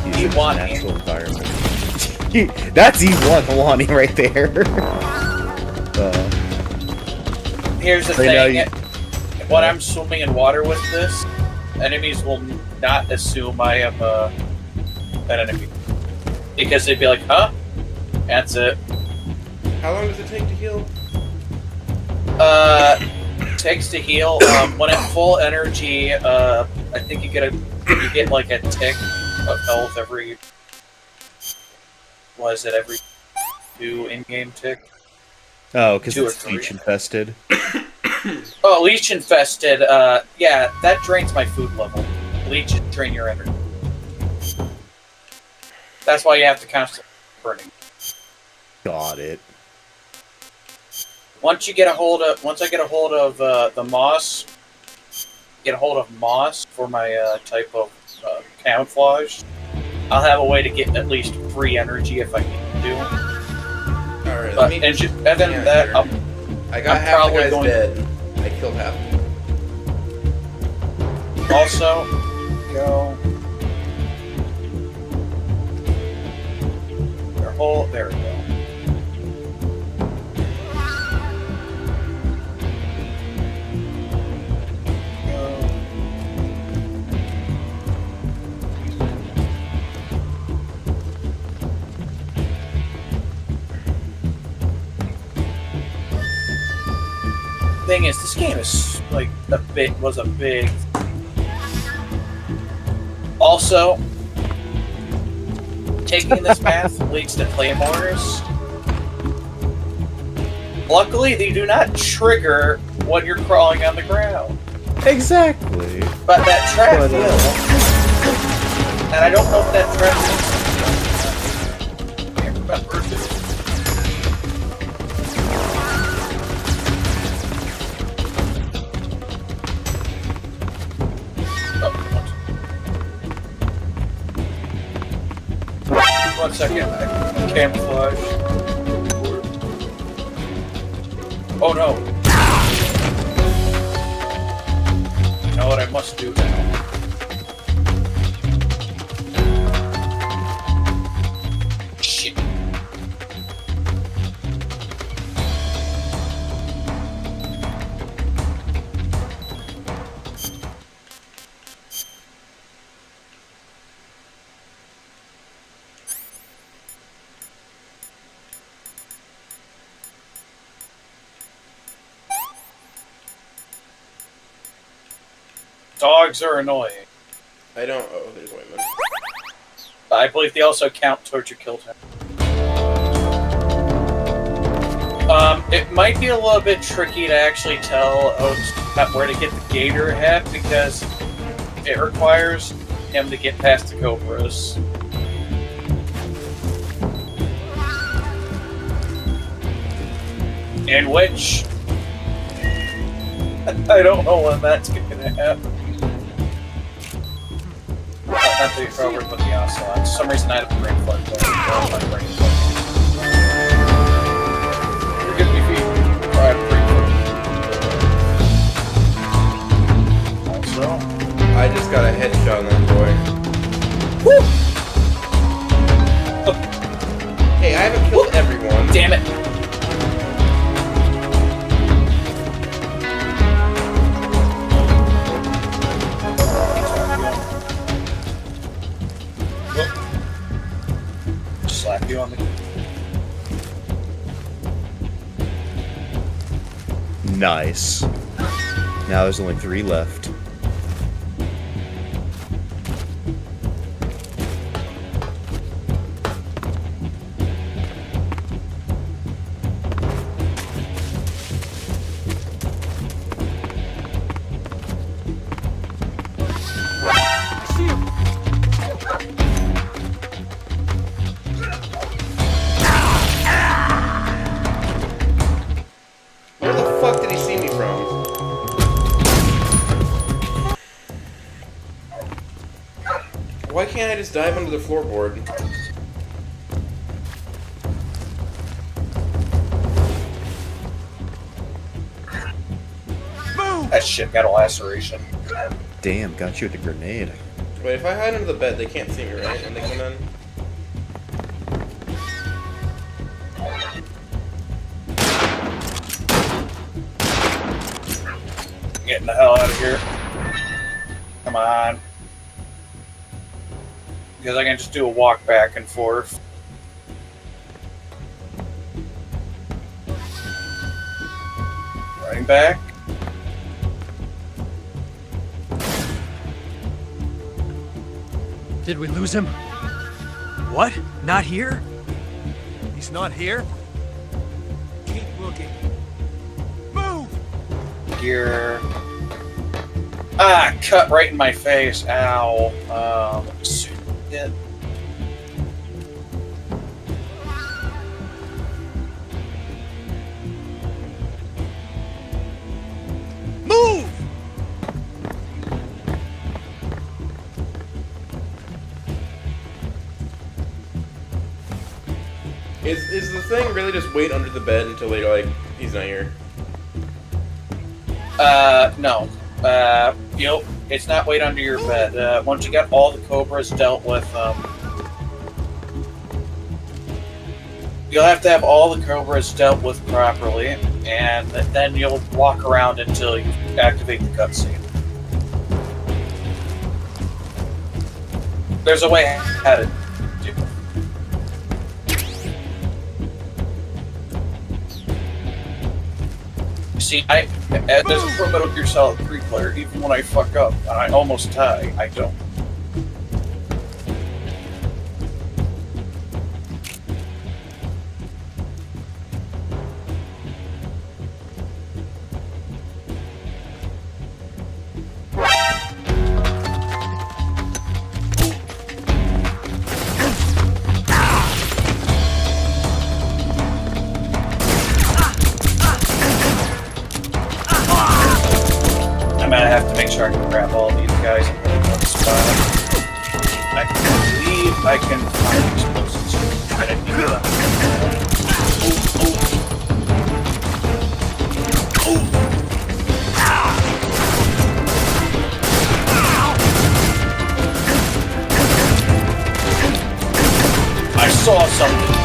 Speaker 5: he's in his natural environment. That's E1 Alani right there.
Speaker 1: Here's the thing. when I'm swimming in water with this, enemies will not assume I am an enemy. Because they'd be like, huh? That's it.
Speaker 2: How long does it take to heal?
Speaker 1: Takes to heal. When at full energy, I think you get like a tick of health every. Was it every 2 in-game tick?
Speaker 5: Oh, because
Speaker 1: 2 or
Speaker 5: it's
Speaker 1: 3.
Speaker 5: leech infested.
Speaker 1: Oh, leech infested. Yeah, that drains my food level. Leeches drain your energy. That's why you have to constantly burning.
Speaker 5: Got it.
Speaker 1: Once I get a hold of the moss, get a hold of moss for my type of camouflage, I'll have a way to get at least free energy if I need to.
Speaker 2: Alright,
Speaker 1: But and then that,
Speaker 2: I got half the guys dead. I killed half.
Speaker 1: Also, go. There we go. Thing is, this game is like was a big. Also, taking this path leads to claymores. Luckily, they do not trigger when you're crawling on the ground.
Speaker 5: Exactly.
Speaker 1: But that trap will. And I don't know if that trap is. I can't remember. One second, camouflage. Oh no! You know what I must do now? Shit. Dogs are annoying.
Speaker 2: I don't. Oh, there's women.
Speaker 1: I believe they also count towards your kill time. It might be a little bit tricky to actually tell Oaks where to get the gator head because it requires him to get past the cobras. In which I don't know when that's gonna happen. Not the cobra, but the ocelot. For some reason, I had a brain fart. Forgive me, feet. I had a brain fart. Also,
Speaker 2: I just got a headshot on that boy.
Speaker 1: Woo!
Speaker 2: Hey, I haven't killed everyone.
Speaker 1: Damn it! Slap you on the.
Speaker 5: Nice. Now there's only 3 left.
Speaker 2: Where the fuck did he see me from? Why can't I just dive under the floorboard?
Speaker 1: That shit got a laceration.
Speaker 5: Damn, got you with a grenade.
Speaker 2: Wait, if I hide under the bed, they can't see me, right? When they come in?
Speaker 1: Getting the hell out of here. Come on. Because I can just do a walk back and forth. Running back.
Speaker 11: Did we lose him? What? Not here? He's not here? Keep looking. Move!
Speaker 1: Gear. Ah, cut right in my face. Ow. Shit.
Speaker 11: Move!
Speaker 2: Is the thing really just wait under the bed until they like he's not here?
Speaker 1: No. It's not wait under your bed. Once you got all the cobras dealt with, you'll have to have all the cobras dealt with properly, and then you'll walk around until you activate the cutscene. There's a way how to do it. See, there's a pro Metal Gear Solid 3 player, even when I fuck up and I almost die, I don't. I'm gonna have to make sure I can grab all these guys and put them in one spot. I believe I can find explosives. I didn't need that. I saw something.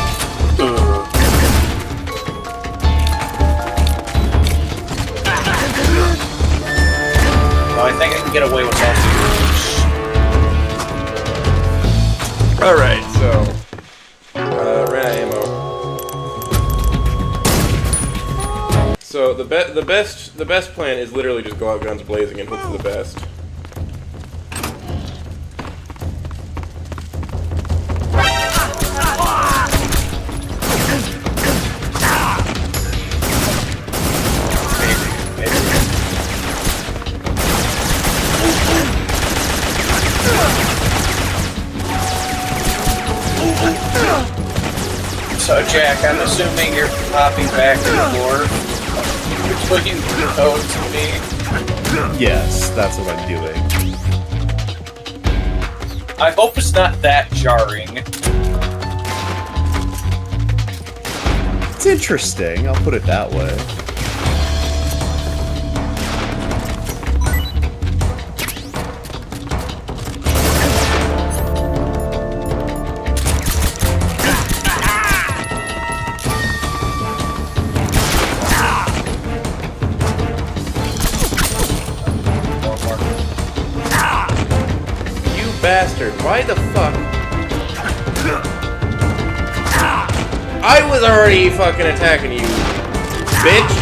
Speaker 1: I think I can get away with that.
Speaker 2: Alright, so ran out of ammo. So the best plan is literally just go out guns blazing and hope for the best.
Speaker 1: So, Jack, I'm assuming you're popping back and forth between the codes and me.
Speaker 5: Yes, that's what I'm doing.
Speaker 1: I hope it's not that jarring.
Speaker 5: It's interesting, I'll put it that way.
Speaker 2: Bastard, why the fuck? I was already fucking attacking you, bitch!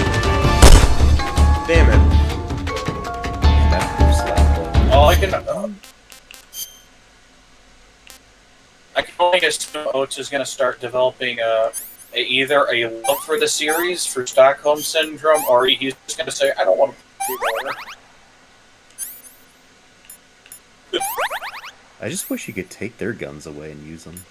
Speaker 2: Damn it.
Speaker 1: All I can only assume Oates is going to start developing either a love for the series for Stockholm Syndrome, or he's just going to say, I don't want to be more.
Speaker 5: I just wish you could take their guns away and use them.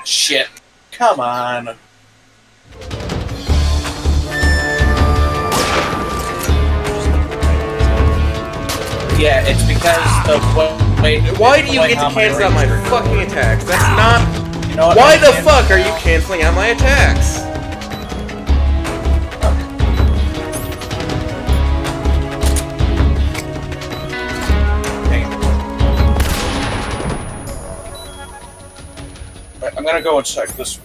Speaker 1: Shit. Come on. Yeah, it's because of what...
Speaker 2: Why do you get to cancel out my fucking attacks? That's not...
Speaker 1: You know what,
Speaker 2: why the fuck are you canceling out my attacks?
Speaker 1: I'm gonna go and check this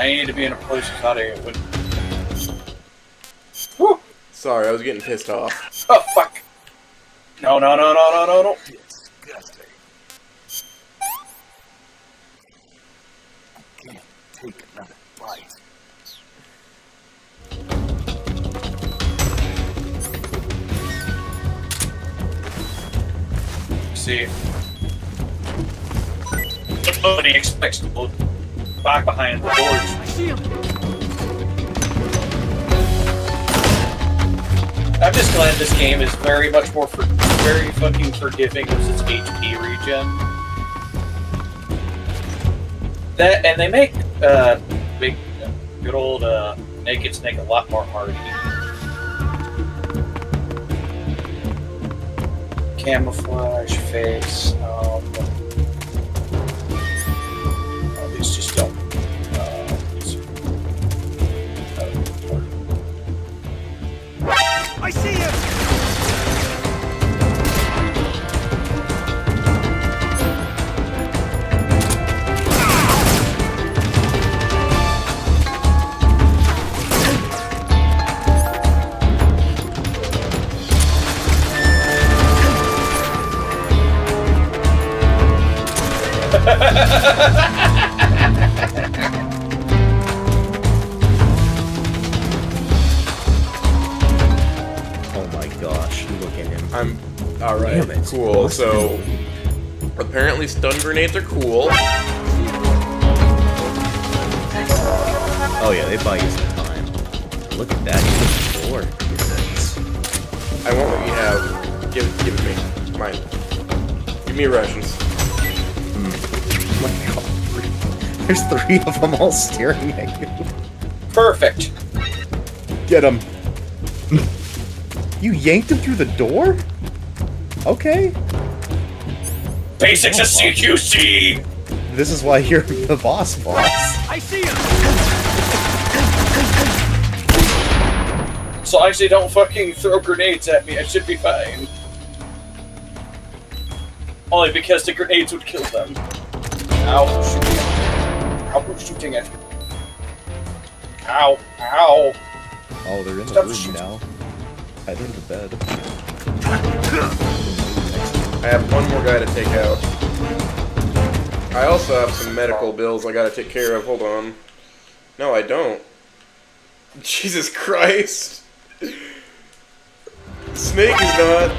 Speaker 1: I need to be in a place without a...
Speaker 2: Sorry, I was getting pissed off.
Speaker 1: Oh, fuck. No.
Speaker 16: Disgusting. Can't take another bite.
Speaker 1: See. Nobody expects to look back behind the doors.
Speaker 11: I see him.
Speaker 1: I'm just glad this game is very much more very fucking forgiving with its HP regen. That and they make good old Naked Snake a lot more hardy. Camouflage face. These just don't.
Speaker 11: I see him.
Speaker 5: Oh my gosh, look at him.
Speaker 2: I'm alright, cool. So apparently stun grenades are cool.
Speaker 5: Oh yeah, they buy you some time. Look at that, he's a 4.
Speaker 2: I want what you have. Give it to me. Mine. Give me rations.
Speaker 5: Oh my god. There's 3 of them all staring at you.
Speaker 1: Perfect.
Speaker 5: Get him. You yanked him through the door? Okay.
Speaker 1: Basics of CQC!
Speaker 5: This is why you're the boss.
Speaker 11: I see him.
Speaker 1: So I actually don't fucking throw grenades at me, I should be fine. Only because the grenades would kill them. Ow, shooting at me. Ow, shooting at me. Ow, ow.
Speaker 5: Oh, they're in the
Speaker 1: Stop
Speaker 5: room
Speaker 1: shooting.
Speaker 5: now. Hide under the bed.
Speaker 2: I have one more guy to take out. I also have some medical bills I gotta take care of. Hold on. No, I don't. Jesus Christ. Snake is not.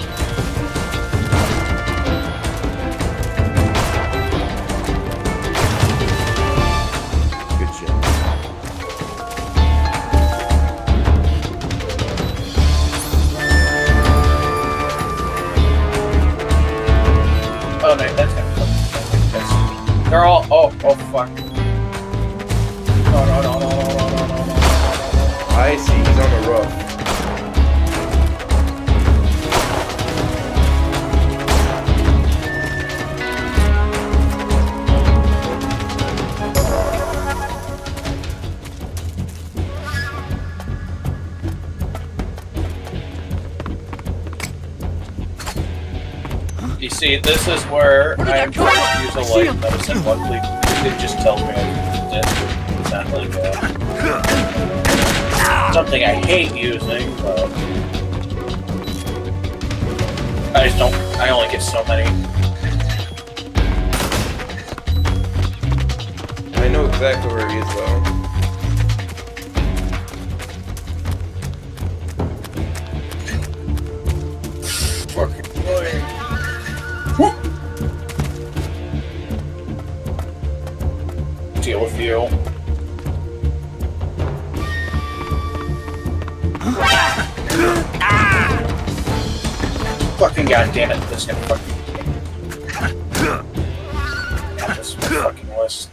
Speaker 5: Good shit.
Speaker 1: Oh no, that's kind of fucking. They're all. Oh fuck. No.
Speaker 2: I see, he's on the roof.
Speaker 1: You see, this is where I'm trying to use a light medicine. Luckily, you did just tell me I used it. It's not really bad. Something I hate using, but I just don't. I only get so many.
Speaker 2: I know exactly where he is, though.
Speaker 1: Fucking annoying. Deal with you. Fucking goddamn it! This is gonna fucking. Got this fucking list.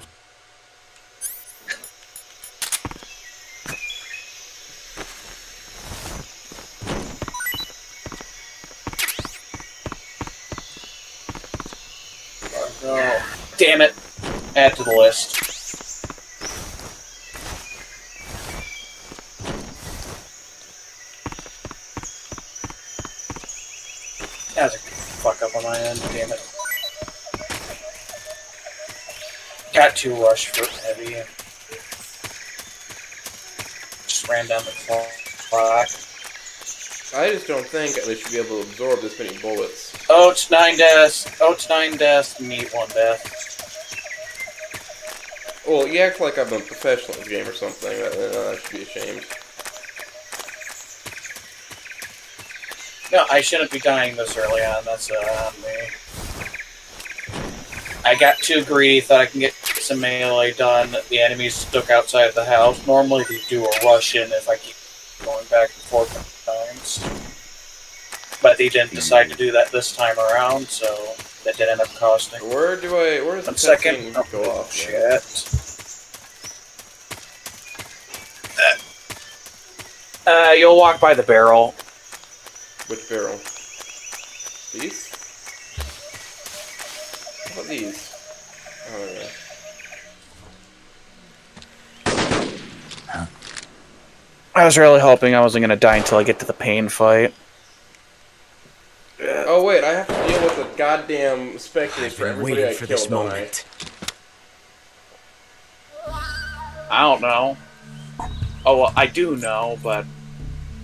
Speaker 1: Oh, no. Damn it! Add to the list. That was a fuck up on my end, damn it. Got 2 rush for heavy. ran down the clock.
Speaker 2: I just don't think they should be able to absorb this many bullets.
Speaker 1: Oats 9 deaths. Oats 9 deaths. Meat 1 death.
Speaker 2: Well, you act like I'm a professional in the game or something. I should be ashamed.
Speaker 1: No, I shouldn't be dying this early on. That's me. I got too greedy, thought I can get some melee done. The enemies stuck outside the house. Normally they do a rush in if I keep going back and forth times. But they didn't decide to do that this time around, so that did end up costing.
Speaker 2: Where's the
Speaker 1: second
Speaker 2: go off?
Speaker 1: Shit. You'll walk by the barrel.
Speaker 2: Which barrel? These? How about these? Oh, yeah.
Speaker 1: I was really hoping I wasn't going to die until I get to the pain fight.
Speaker 2: Oh wait, I have to deal with the goddamn spectators for everybody I killed, don't I?
Speaker 1: I don't know. Oh, well, I do know, but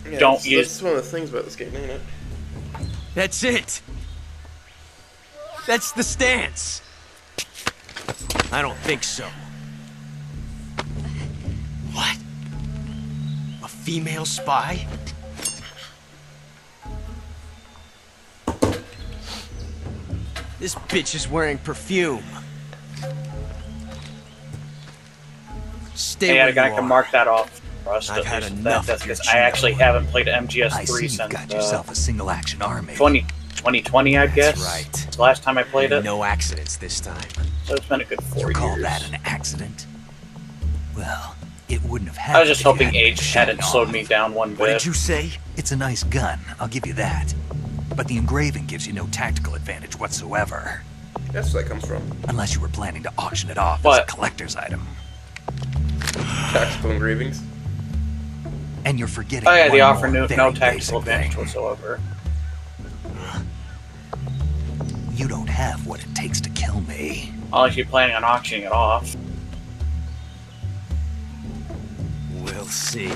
Speaker 2: Yeah,
Speaker 1: don't
Speaker 2: that's,
Speaker 1: use...
Speaker 2: That's one of the things about this game, ain't it?
Speaker 11: That's it. That's the stance. I don't think so. What? A female spy? This bitch is wearing perfume. Stay
Speaker 1: Hey,
Speaker 11: where
Speaker 1: I
Speaker 11: you
Speaker 1: can
Speaker 11: are.
Speaker 1: mark that off for us.
Speaker 11: I've had enough of your
Speaker 1: because I actually haven't played
Speaker 4: I
Speaker 1: MGS3
Speaker 4: see
Speaker 1: since
Speaker 4: you got yourself a single-action army.
Speaker 1: 2020, I guess.
Speaker 11: right.
Speaker 1: It's the last time I played it.
Speaker 11: No accidents this time.
Speaker 1: So it's been a good 4 years.
Speaker 4: Call that an accident? Well, it wouldn't have happened.
Speaker 1: I was just
Speaker 4: if you
Speaker 1: hoping
Speaker 4: hadn't been
Speaker 1: age hadn't
Speaker 4: showing
Speaker 1: slowed
Speaker 4: off.
Speaker 1: me down one bit.
Speaker 4: What did you say? It's a nice gun, I'll give you that. But the engraving gives you no tactical advantage whatsoever.
Speaker 2: That's where that comes from.
Speaker 4: Unless you were planning to auction it off as
Speaker 1: What?
Speaker 4: a collector's item.
Speaker 2: Tactical engravings.
Speaker 4: And you're forgetting
Speaker 1: Oh yeah, they
Speaker 4: one
Speaker 1: offer
Speaker 4: more
Speaker 1: no
Speaker 4: very
Speaker 1: tactical
Speaker 4: basic
Speaker 1: advantage
Speaker 4: thing.
Speaker 1: whatsoever.
Speaker 4: You don't have what it takes to kill me.
Speaker 1: Unless you're planning on auctioning it off.
Speaker 11: We'll see.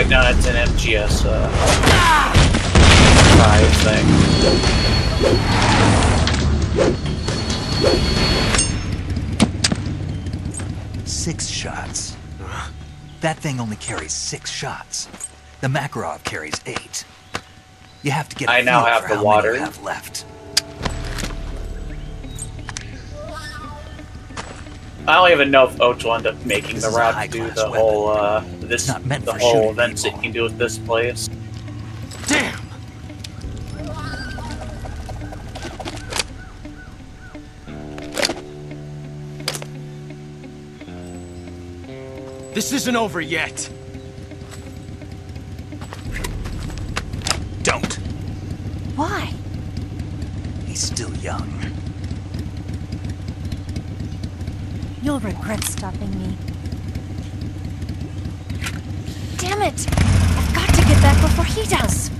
Speaker 1: No, it's an MGS 5 thing.
Speaker 4: Six shots. That thing only carries 6 shots. The Makarov carries 8. You have to get a
Speaker 1: I now
Speaker 4: feel
Speaker 1: have
Speaker 4: for
Speaker 1: the
Speaker 4: how
Speaker 1: water.
Speaker 4: many you have left.
Speaker 1: I don't even know if Oach will end up making
Speaker 4: This
Speaker 1: the
Speaker 4: is a
Speaker 1: route to
Speaker 4: high-class
Speaker 1: do the
Speaker 4: weapon.
Speaker 1: whole
Speaker 4: It's not meant
Speaker 1: the
Speaker 4: for
Speaker 1: whole
Speaker 4: shooting
Speaker 1: events that you
Speaker 4: people.
Speaker 1: can do with this place.
Speaker 11: Damn! This isn't over yet.
Speaker 4: Don't.
Speaker 9: Why?
Speaker 4: He's still young.
Speaker 9: You'll regret stopping me. Damn it! I've got to get back before he does.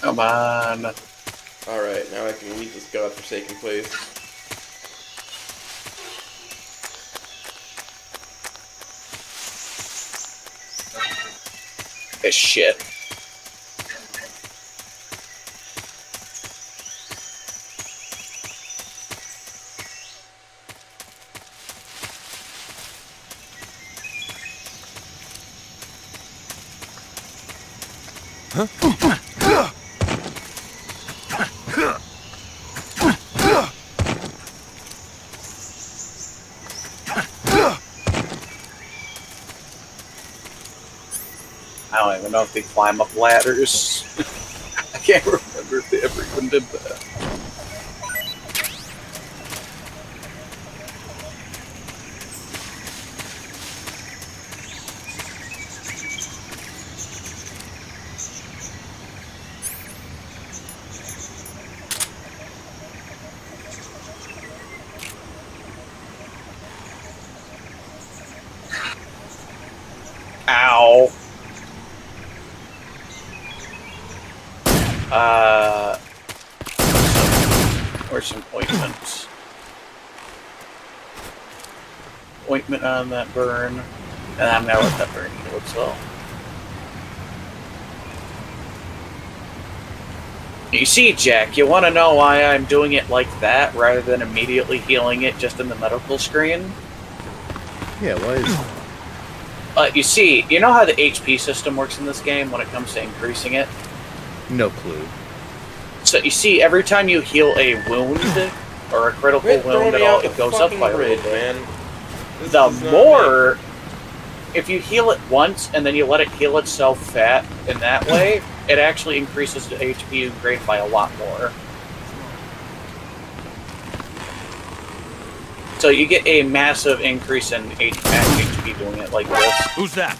Speaker 1: Come on.
Speaker 2: Alright, now I can leave this godforsaken place.
Speaker 1: This shit. I don't even know if they climb up ladders. I can't remember if they ever even did that. Ow. Where's some ointment? Ointment on that burn. And I'm gonna let that burn heal itself. You see, Jack, you want to know why I'm doing it like that rather than immediately healing it just in the medical screen?
Speaker 5: Yeah, why is
Speaker 1: You see, you know how the HP system works in this game when it comes to increasing it?
Speaker 5: no clue.
Speaker 1: So you see, every time you heal a wound or a critical wound, it goes up by a little bit. The more, if you heal it once and then you let it heal itself fat in that way, it actually increases the HP you grade by a lot more. So you get a massive increase in HP doing it like this.
Speaker 11: Who's that?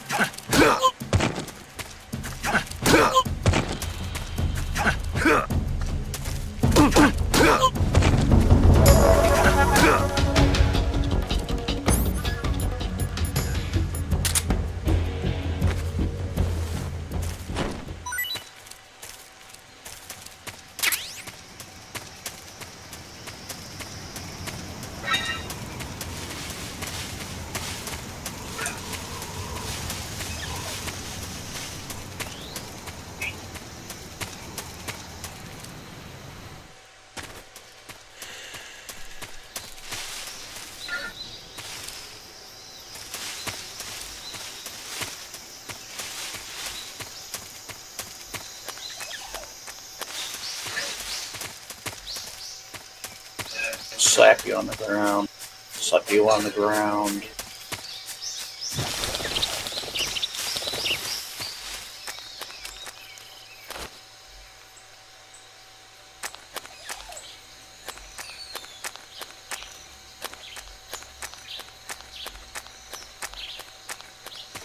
Speaker 1: Slap you on the ground. Slap you on the ground.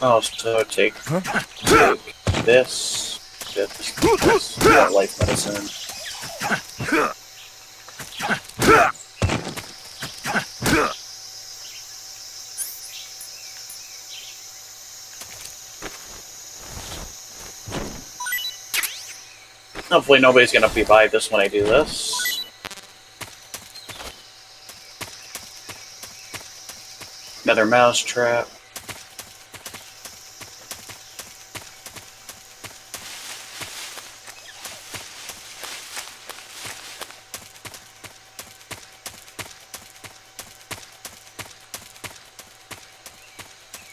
Speaker 1: Oh, so take this, life medicine. Hopefully nobody's gonna be by this when I do this. Another mouse trap.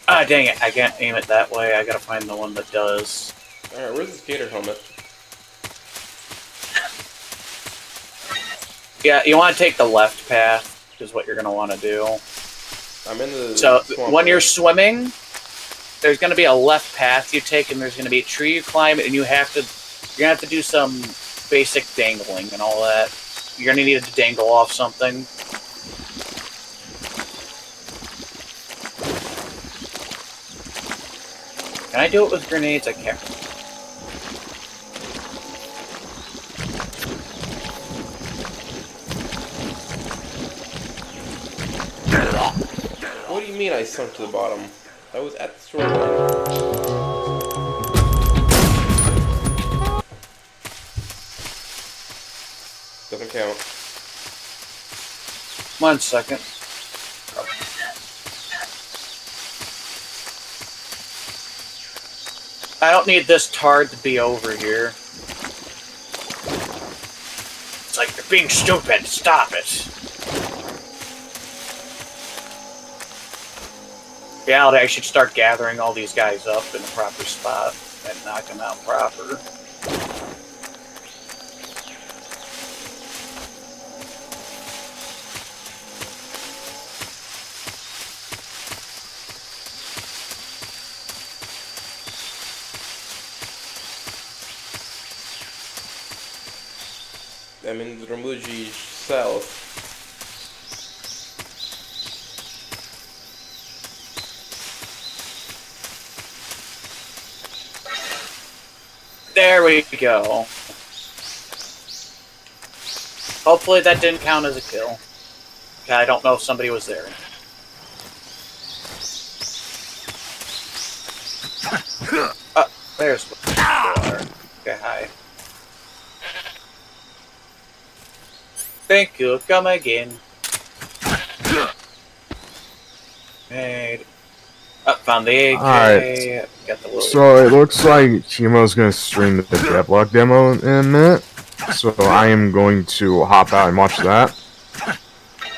Speaker 1: Ah, dang it, I can't aim it that way. I gotta find the one that does.
Speaker 2: Alright, where's the skater helmet?
Speaker 1: Yeah, you want to take the left path, is what you're going to want to do.
Speaker 2: I'm in the
Speaker 1: swamp when you're swimming, there's going to be a left path you take, and there's going to be a tree you climb, and you're going to have to do some basic dangling and all that. You're going to need to dangle off something. Can I do it with grenades? I can't.
Speaker 2: What do you mean I sunk to the bottom? I was at the shoreline. Doesn't count.
Speaker 1: 1 second. I don't need this tard to be over here. It's like, you're being stupid. Stop it. Reality, I should start gathering all these guys up in the proper spot and knock them out proper.
Speaker 2: I'm in the Ramuji south.
Speaker 1: There we go. Hopefully that didn't count as a kill. Okay, I don't know if somebody was there. There's what you are. Okay, hi. Thank you, come again. Made. Found the AK.
Speaker 3: Alright.
Speaker 1: Got the little
Speaker 3: So it looks like Chemo's gonna stream the Devlog demo in a minute. So I am going to hop out and watch that.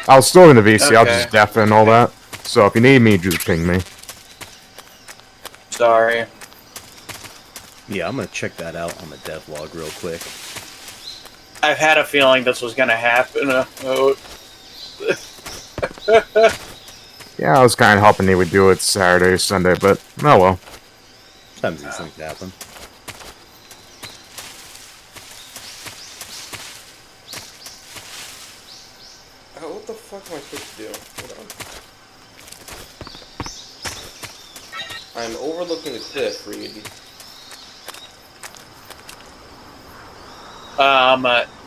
Speaker 3: I'll still in the VC, I'll just def and all that. So if you need me, just ping me.
Speaker 1: Sorry.
Speaker 5: Yeah, I'm gonna check that out on the devlog real quick.
Speaker 1: I've had a feeling this was gonna happen.
Speaker 3: Yeah, I was kind of hoping he would do it Saturday or Sunday, but oh well.
Speaker 5: Sometimes these things happen.
Speaker 2: Oh, what the fuck am I supposed to do? Hold on. I'm overlooking the cliff, Reed.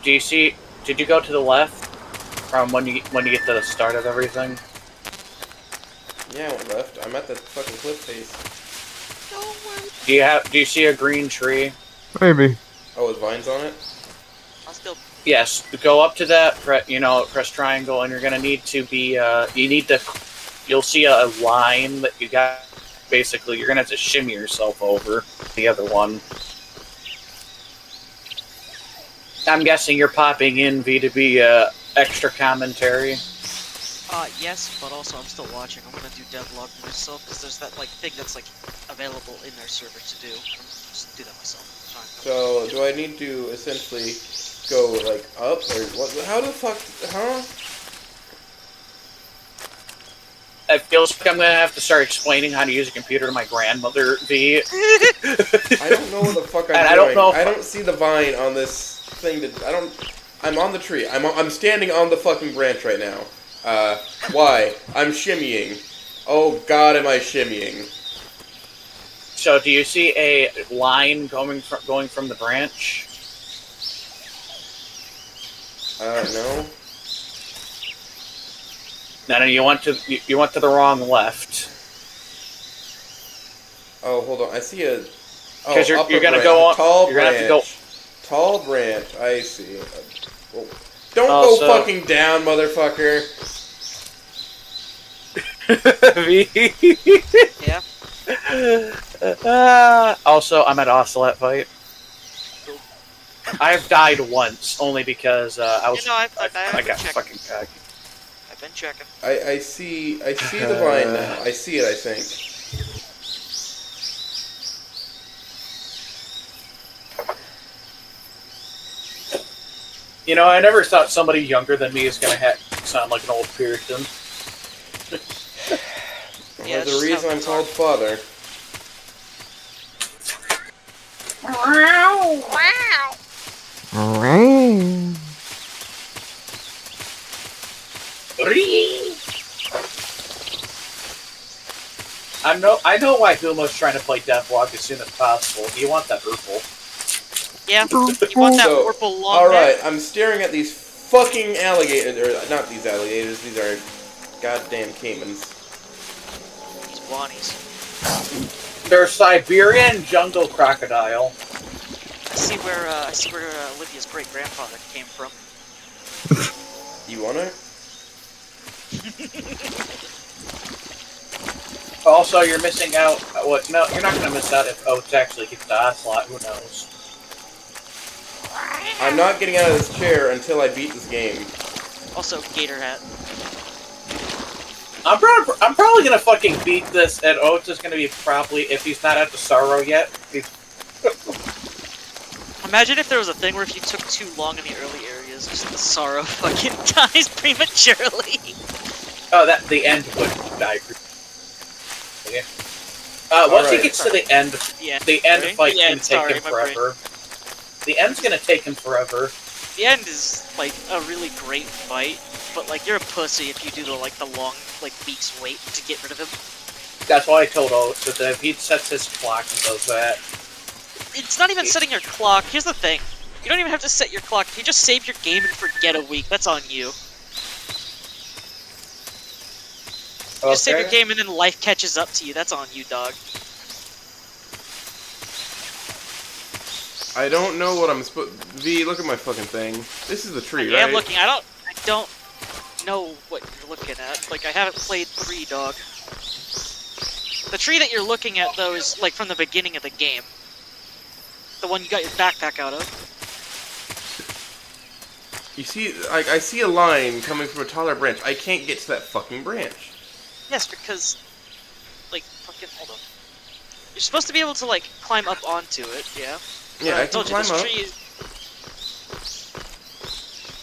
Speaker 1: Do you see? Did you go to the left from when you get to the start of everything?
Speaker 2: Yeah, I went left. I'm at the fucking cliff face.
Speaker 1: Do you see a green tree?
Speaker 3: Maybe.
Speaker 2: Oh, with vines on it?
Speaker 1: Yes. Go up to that. Press triangle, and you're gonna need to be. You'll see a line that you got. Basically, you're gonna have to shimmy yourself over the other one. I'm guessing you're popping in V to be extra commentary.
Speaker 8: Yes, but also I'm still watching. I'm gonna do devlog myself because there's that thing that's available in their server to do. I'm just do that myself.
Speaker 2: So do I need to essentially go up or what? How the fuck? Huh?
Speaker 1: It feels like I'm gonna have to start explaining how to use a computer to my grandmother. V.
Speaker 2: I don't know what the fuck I'm doing.
Speaker 1: I don't know.
Speaker 2: I don't see the vine on this thing. I'm on the tree. I'm standing on the fucking branch right now. Why? I'm shimmying. Oh god, am I shimmying.
Speaker 1: So, do you see a line going from the branch?
Speaker 2: No.
Speaker 1: No, you went to the wrong left.
Speaker 2: Oh, hold on. I see a. Oh,
Speaker 1: because you're gonna go on.
Speaker 2: Tall
Speaker 1: you're
Speaker 2: branch.
Speaker 1: gonna have to go.
Speaker 2: Tall branch. I see. Well, don't go fucking down, motherfucker.
Speaker 8: Yeah.
Speaker 1: Also, I'm at Ocelot fight. I've died once, only because I was. I got fucking cocky.
Speaker 8: I've been checking.
Speaker 2: I see the vine now. I see it. I think.
Speaker 1: I never thought somebody younger than me is gonna sound like an old Puritan.
Speaker 2: Yeah, there's a reason I'm called father.
Speaker 15: Wow!
Speaker 1: I know why Humo's trying to play Devlog as soon as possible. You want that purple.
Speaker 8: Yeah, you want that purple long
Speaker 2: Alright, I'm staring at these fucking alligators. Or, not these alligators, these are goddamn caimans.
Speaker 8: These wannies.
Speaker 1: They're Siberian jungle crocodile.
Speaker 8: I see where Lydia's great grandfather came from.
Speaker 2: You wanna?
Speaker 1: Also, you're missing out. What? No, you're not gonna miss out if Oates actually gets the Ocelot. Who knows?
Speaker 2: I'm not getting out of this chair until I beat this game.
Speaker 8: Also, Gator Hat.
Speaker 1: I'm probably gonna fucking beat this, and Oates is gonna be probably, if he's not at the Sorrow yet.
Speaker 8: Imagine if there was a thing where if you took too long in the early areas, just the Sorrow fucking dies prematurely.
Speaker 1: Oh, the end would die. Yeah. Once he gets to the end, the end fight's gonna take him forever. The end's gonna take him forever.
Speaker 8: The end is like a really great fight, but like you're a pussy if you do the long week's wait to get rid of him.
Speaker 1: That's why I told Oates that if he sets his clock and does that. It's
Speaker 8: not even setting your clock. Here's the thing. You don't even have to set your clock. If you just save your game and forget a week, that's on you. You just save your game and then life catches up to you. That's on you, dog.
Speaker 2: I don't know what I'm supposed. V, look at my fucking thing. This is the tree, right?
Speaker 8: Yeah, I'm looking. I don't know what you're looking at. Like, I haven't played 3, dog. The tree that you're looking at, though, is like from the beginning of the game. The one you got your backpack out of.
Speaker 2: You see, I see a line coming from a taller branch. I can't get to that fucking branch.
Speaker 8: Yes, because, like, fucking hold on. You're supposed to be able to like climb up onto it, yeah.
Speaker 2: Yeah, I can climb up.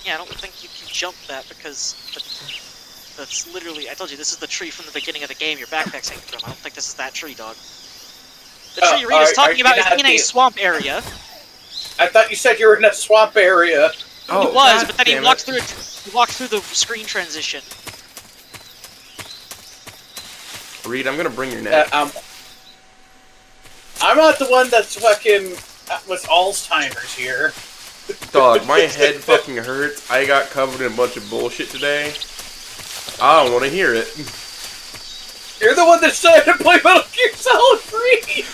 Speaker 8: Yeah, I don't think you can jump that because that's literally. I told you this is the tree from the beginning of the game. Your backpack's hanging from. I don't think this is that tree, dog. The tree Rita's talking about is in a swamp area.
Speaker 1: I thought you said you were in a swamp area.
Speaker 2: Oh,
Speaker 8: he was, but then he walked through it. He walked through the screen transition.
Speaker 2: Reed, I'm gonna bring your net.
Speaker 1: I'm not the one that's fucking with Alzheimer's here.
Speaker 2: Dog, my head fucking hurts. I got covered in a bunch of bullshit today. I don't want to hear it.
Speaker 1: You're the one that decided to play Metal Gear Solid 3!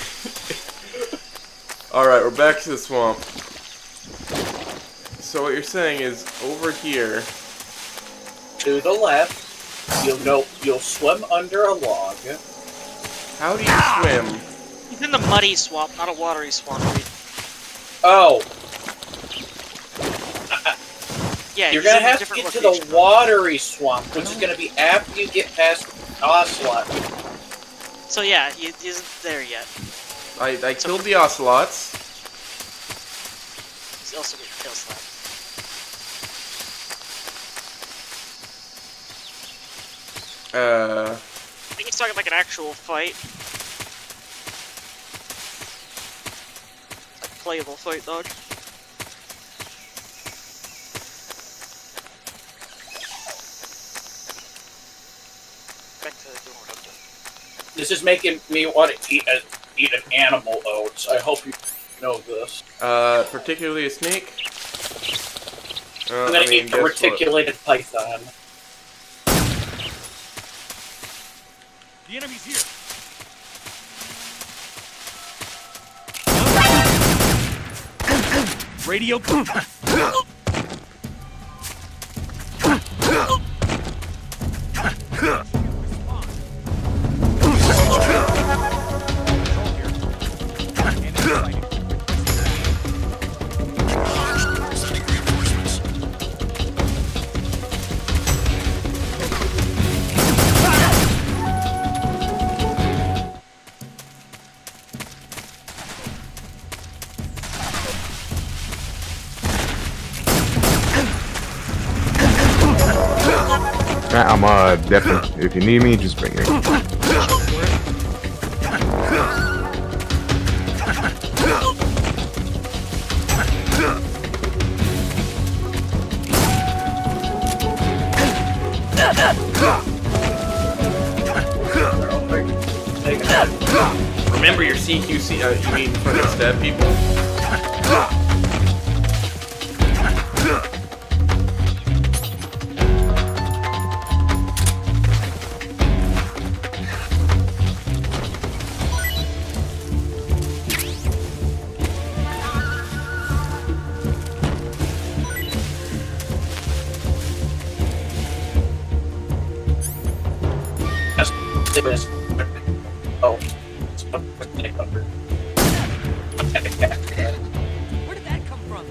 Speaker 2: Alright, we're back to the swamp. So what you're saying is, over here...
Speaker 1: To the left, you'll swim under a log.
Speaker 2: How do you swim?
Speaker 8: He's in the muddy swamp, not a watery swamp.
Speaker 1: Oh.
Speaker 8: Yeah,
Speaker 1: you're gonna have to get to the watery swamp, which is gonna be after you get past Ocelot.
Speaker 8: So yeah, he isn't there yet.
Speaker 2: I killed the ocelots.
Speaker 8: He's also getting tail slapped. I think he's talking like an actual fight. Like a playable fight, dog. Back to doing what I'm doing.
Speaker 1: This is making me want to eat an animal, Oates. I hope you know this.
Speaker 2: Particularly a snake?
Speaker 1: I'm gonna eat the reticulated python.
Speaker 11: The enemy's here. Radio.
Speaker 3: I'm definitely. If you need me, just bring me.
Speaker 2: Remember your CQC. You mean front of step, people?
Speaker 1: Oh.
Speaker 11: Where did that come from?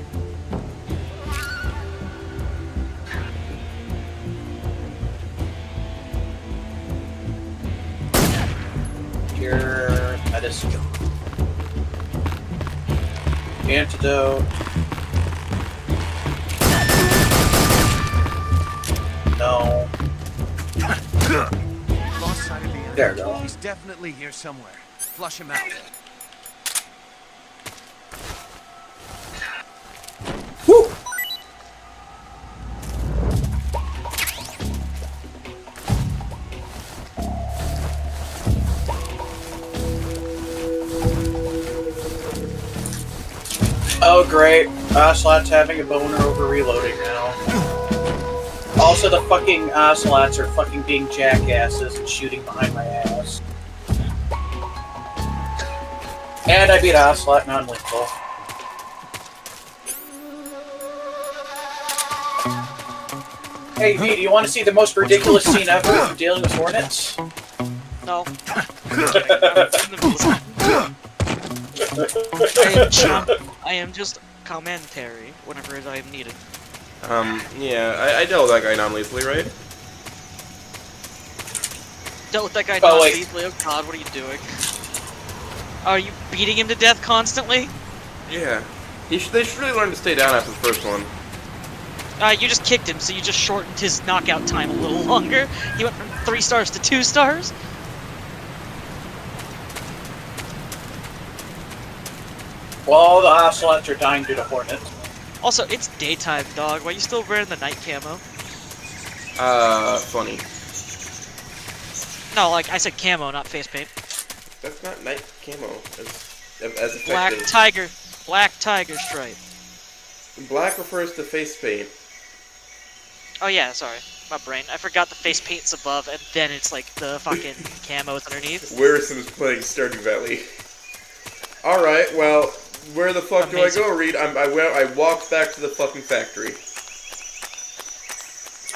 Speaker 1: Your medicine. Antidote. No.
Speaker 11: Lost sight of the enemy.
Speaker 1: There we go.
Speaker 11: He's definitely here somewhere. Flush him out.
Speaker 1: Woo! Oh great, Ocelot's having a boner over reloading now. Also, the fucking Ocelots are fucking being jackasses and shooting behind my ass. And I beat Ocelot non-lethal. Hey V, do you want to see the most ridiculous scene ever of dealing with hornets?
Speaker 8: No. I am just commentary whenever I am needed.
Speaker 2: Yeah, I dealt with that guy non-lethally, right?
Speaker 8: Dealt with that guy non-lethally. Oh god, what are you doing? Are you beating him to death constantly?
Speaker 2: Yeah. They should really learn to stay down after the first one.
Speaker 8: You just kicked him, so you just shortened his knockout time a little longer. He went from 3 stars to 2 stars.
Speaker 1: Well, all the Ocelots are dying due to hornets.
Speaker 8: Also, it's daytime, dog. Why are you still wearing the night camo?
Speaker 2: Funny.
Speaker 8: No, like, I said camo, not face paint.
Speaker 2: That's not night camo. As effective.
Speaker 8: Black tiger stripe.
Speaker 2: Black refers to face paint.
Speaker 8: Oh yeah, sorry. My brain. I forgot the face paint's above, and then it's like the fucking camo's underneath.
Speaker 2: Warrison is playing Stardew Valley. Alright, well, where the fuck do I go, Reed? I walked back to the fucking factory.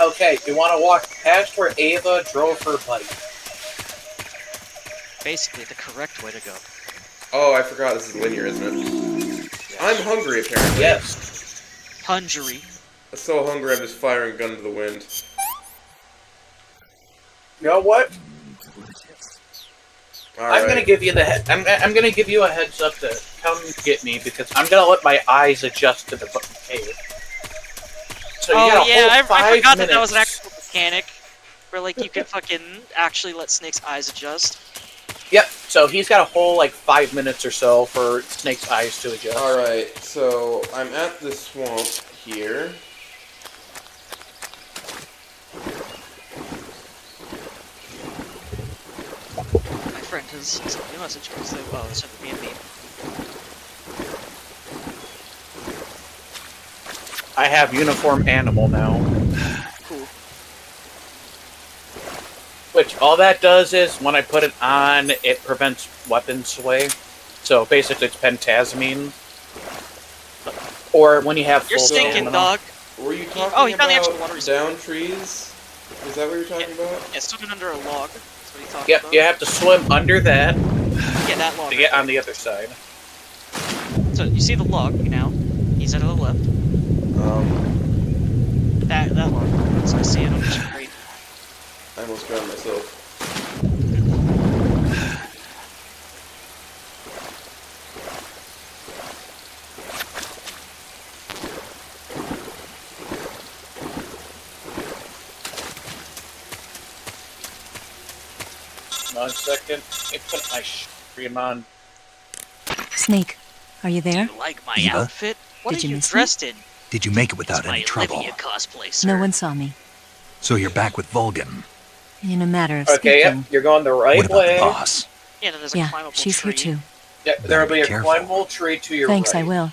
Speaker 1: Okay, you want to walk past where Ava drove her bike.
Speaker 8: Basically, the correct way to go.
Speaker 2: Oh, I forgot this is linear, isn't it? Yes. I'm hungry, apparently.
Speaker 1: Yes.
Speaker 8: Hungry.
Speaker 2: I'm so hungry I'm just firing a gun to the wind.
Speaker 1: You know what?
Speaker 2: I'm
Speaker 1: gonna give you I'm gonna give you a heads up to come get me because I'm gonna let my eyes adjust to the fucking cave. So you got a whole 5
Speaker 8: I forgot
Speaker 1: minutes.
Speaker 8: that was an actual mechanic where like you can fucking actually let Snake's eyes adjust.
Speaker 1: Yep. So he's got a whole like 5 minutes or so for Snake's eyes to adjust.
Speaker 2: All right. So I'm at the swamp here.
Speaker 8: My friend has sent me a message because they sent me a meme.
Speaker 1: I have uniform animal now.
Speaker 8: Cool.
Speaker 1: Which all that does is when I put it on, it prevents weapon sway. So basically, it's pentazamine. Or when you have
Speaker 8: You're
Speaker 1: full
Speaker 8: stinking, dog.
Speaker 2: Were you talking
Speaker 8: found the
Speaker 2: about
Speaker 8: actual water
Speaker 2: down trees? Is that what you're talking about?
Speaker 8: Yeah, swimming under a log. That's what he talked
Speaker 1: Yep,
Speaker 8: about.
Speaker 1: you have to swim under that
Speaker 8: Yeah, that log.
Speaker 1: to get on the other side.
Speaker 8: So you see the log now? He's to the left. That log. So I see it on the screen.
Speaker 2: I almost drowned myself.
Speaker 1: One second. Let me put my stream on.
Speaker 21: Snake, are you there?
Speaker 8: You like my
Speaker 4: Eva?
Speaker 8: outfit? What
Speaker 21: Did
Speaker 8: are
Speaker 21: you
Speaker 8: you
Speaker 21: miss
Speaker 8: dressed in?
Speaker 4: Did you make it without
Speaker 8: It's my
Speaker 4: any trouble?
Speaker 8: Olivia cosplay, sir.
Speaker 21: No one saw me.
Speaker 4: So you're back with Volgan.
Speaker 21: In a matter of
Speaker 1: Okay,
Speaker 21: speaking.
Speaker 1: yep, you're going the right
Speaker 4: What about
Speaker 1: way.
Speaker 4: the boss?
Speaker 8: Yeah, then there's a
Speaker 21: Yeah,
Speaker 8: climbable
Speaker 21: she's
Speaker 8: tree.
Speaker 21: here too.
Speaker 1: Yep, there'll be a
Speaker 4: Careful.
Speaker 1: climbable tree to your
Speaker 21: Thanks,
Speaker 1: right.
Speaker 21: I will.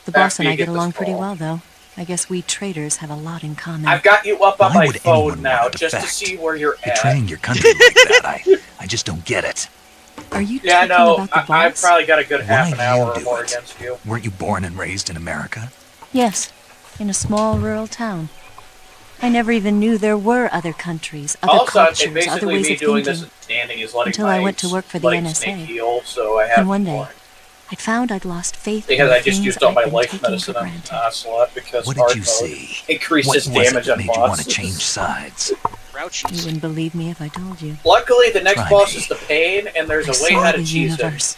Speaker 21: The boss
Speaker 1: After
Speaker 21: and
Speaker 1: you
Speaker 21: I
Speaker 1: get
Speaker 21: get
Speaker 1: this
Speaker 21: along pretty
Speaker 1: fall.
Speaker 21: well, though. I guess we traders have a lot in common.
Speaker 1: I've got you up on
Speaker 4: Why
Speaker 1: my
Speaker 4: would
Speaker 1: phone
Speaker 4: anyone
Speaker 1: now,
Speaker 4: want to
Speaker 1: just to
Speaker 4: defect?
Speaker 1: see where you're at.
Speaker 4: Betraying your country like that, I just don't get it.
Speaker 21: Are you
Speaker 1: Yeah, I
Speaker 21: talking
Speaker 1: know.
Speaker 21: about the
Speaker 1: I've
Speaker 21: boss?
Speaker 1: probably got a good half
Speaker 4: Why
Speaker 1: an
Speaker 4: do
Speaker 1: hour
Speaker 4: you
Speaker 1: or
Speaker 4: do
Speaker 1: more
Speaker 4: it?
Speaker 1: against you.
Speaker 4: Weren't you born and raised in America?
Speaker 21: Yes, in a small rural town. I never even knew there were other countries, other
Speaker 1: Also,
Speaker 21: cultures, other
Speaker 1: basically
Speaker 21: ways
Speaker 1: me
Speaker 21: of
Speaker 1: doing
Speaker 21: thinking.
Speaker 1: this standing is letting
Speaker 21: Until
Speaker 1: my
Speaker 21: I went to work for the
Speaker 1: letting
Speaker 21: NSA.
Speaker 1: Snake heal, so I have
Speaker 21: And one day,
Speaker 1: more.
Speaker 21: I found I'd lost faith
Speaker 1: Because
Speaker 21: in
Speaker 1: I
Speaker 21: the
Speaker 1: just
Speaker 21: things
Speaker 1: used all my
Speaker 21: I'd been
Speaker 1: life
Speaker 21: taking
Speaker 1: medicine
Speaker 21: for
Speaker 1: on
Speaker 21: granted.
Speaker 1: Ocelot because
Speaker 4: What
Speaker 1: hard
Speaker 4: did you
Speaker 1: mode
Speaker 4: see?
Speaker 1: increases
Speaker 4: What was it
Speaker 1: damage
Speaker 4: that
Speaker 1: on
Speaker 4: made you want to
Speaker 1: bosses.
Speaker 4: change sides?
Speaker 21: You wouldn't believe me if I told you.
Speaker 1: Luckily, the next
Speaker 4: Try
Speaker 1: boss
Speaker 4: me.
Speaker 1: is the pain, and there's
Speaker 21: I
Speaker 1: a way
Speaker 21: saw
Speaker 1: how
Speaker 21: the
Speaker 1: to cheese it.
Speaker 21: universe.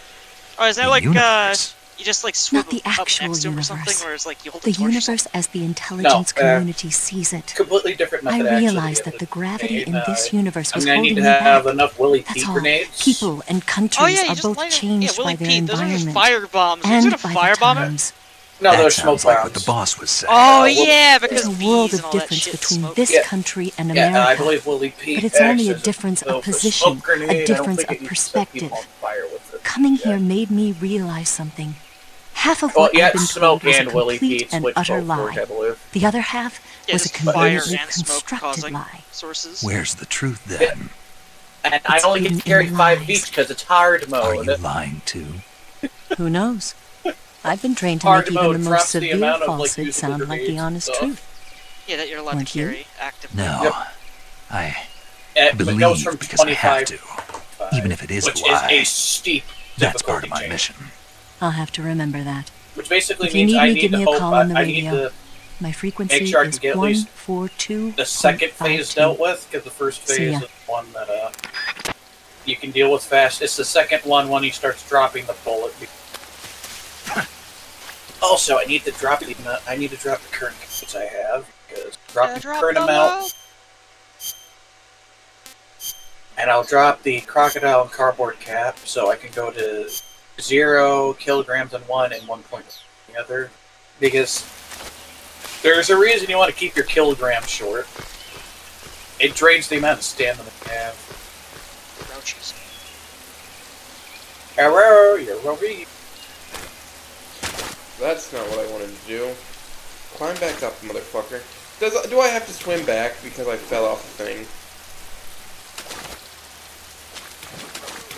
Speaker 8: Oh, is that
Speaker 4: The
Speaker 8: like
Speaker 4: universe?
Speaker 8: you just like swivel
Speaker 21: Not the
Speaker 8: up
Speaker 21: actual
Speaker 8: next to him or
Speaker 21: universe.
Speaker 8: something, where it's like you hold
Speaker 21: The
Speaker 8: the torch or
Speaker 21: universe as the intelligence community sees it.
Speaker 1: Completely different
Speaker 21: I
Speaker 1: method.
Speaker 21: realized that the gravity in this universe was
Speaker 1: I'm gonna
Speaker 21: holding
Speaker 1: need
Speaker 21: me
Speaker 1: to have
Speaker 21: back.
Speaker 1: enough Willy
Speaker 21: That's
Speaker 1: Pete
Speaker 21: all.
Speaker 1: grenades.
Speaker 21: People and countries
Speaker 8: Oh yeah, you
Speaker 21: are
Speaker 8: just
Speaker 21: both
Speaker 8: light
Speaker 21: changed
Speaker 8: Willy
Speaker 21: by their
Speaker 8: Pete. Those are just
Speaker 21: environment
Speaker 8: fire bombs. Is
Speaker 21: and
Speaker 8: it a
Speaker 21: by
Speaker 8: fire
Speaker 21: the
Speaker 8: bomber?
Speaker 21: times.
Speaker 1: No,
Speaker 4: That
Speaker 1: they're smoke
Speaker 4: sounds like what
Speaker 1: bombs.
Speaker 4: the boss was saying.
Speaker 8: Oh yeah, because
Speaker 21: There's a world
Speaker 8: bees
Speaker 21: of
Speaker 8: and all that
Speaker 21: difference
Speaker 8: shit
Speaker 21: between
Speaker 8: smoke.
Speaker 21: this
Speaker 1: Yeah.
Speaker 21: country and
Speaker 1: Yeah,
Speaker 21: America.
Speaker 1: I believe Willy Pete.
Speaker 21: But it's only a
Speaker 1: acts as
Speaker 21: difference of
Speaker 1: smoke
Speaker 21: position,
Speaker 1: grenade.
Speaker 21: a
Speaker 1: I don't
Speaker 21: difference
Speaker 1: think
Speaker 21: of
Speaker 1: it needs to set people
Speaker 21: perspective.
Speaker 1: on fire with it.
Speaker 21: Coming here made me realize something. Half of
Speaker 1: Well,
Speaker 21: what
Speaker 1: yeah,
Speaker 21: I've been
Speaker 1: Smoke
Speaker 21: told was a
Speaker 1: and Willie
Speaker 21: complete
Speaker 1: Pete
Speaker 21: and
Speaker 1: switched
Speaker 21: utter
Speaker 1: both floors,
Speaker 21: lie.
Speaker 1: I believe.
Speaker 21: The other half was a conveniently
Speaker 8: and smoke
Speaker 21: constructed
Speaker 8: causing
Speaker 21: lie.
Speaker 8: sources.
Speaker 4: Where's the truth then?
Speaker 1: And I only get to carry 5 beats because it's hard mode.
Speaker 4: Are you lying too?
Speaker 21: Who knows? I've been trained to
Speaker 1: Hard
Speaker 21: make even
Speaker 1: mode
Speaker 21: the most
Speaker 1: drops the
Speaker 21: severe
Speaker 1: amount of,
Speaker 21: falsehood
Speaker 1: usable
Speaker 21: sound like the
Speaker 1: grenades and
Speaker 21: honest
Speaker 1: stuff.
Speaker 21: truth.
Speaker 8: Yeah, that you're allowed
Speaker 21: Weren't
Speaker 8: to
Speaker 21: you?
Speaker 8: carry actively.
Speaker 4: No. I
Speaker 1: It goes
Speaker 4: believe
Speaker 1: from
Speaker 4: because I have
Speaker 1: 25,
Speaker 4: to. Even if it is
Speaker 1: which
Speaker 4: a lie.
Speaker 1: is a steep
Speaker 4: That's part of my
Speaker 1: change.
Speaker 4: mission.
Speaker 21: I'll have to remember that.
Speaker 1: Which basically
Speaker 21: If you
Speaker 1: means
Speaker 21: need
Speaker 1: I
Speaker 21: me,
Speaker 1: need
Speaker 21: give
Speaker 1: to
Speaker 21: me a
Speaker 1: hope
Speaker 21: call on the
Speaker 1: I need
Speaker 21: radio.
Speaker 1: to
Speaker 21: My frequency
Speaker 1: make sure I can
Speaker 21: is
Speaker 1: get at least
Speaker 21: 142.
Speaker 1: the second phase dealt with, because the first
Speaker 21: See
Speaker 1: phase
Speaker 21: ya.
Speaker 1: is the one that you can deal with fast. It's the second one when he starts dropping the bullet. Also, I need to drop the current codes I have, because drop the current amount, and I'll drop the crocodile and cardboard cap, so I can go to 0 kilograms on one and 1 point on the other, because there's a reason you want to keep your kilograms short. It drains the amount of stamina you have.
Speaker 8: Roaches.
Speaker 1: Arrow, you're Rory.
Speaker 2: That's not what I wanted to do. Climb back up, motherfucker. Do I have to swim back because I fell off the thing?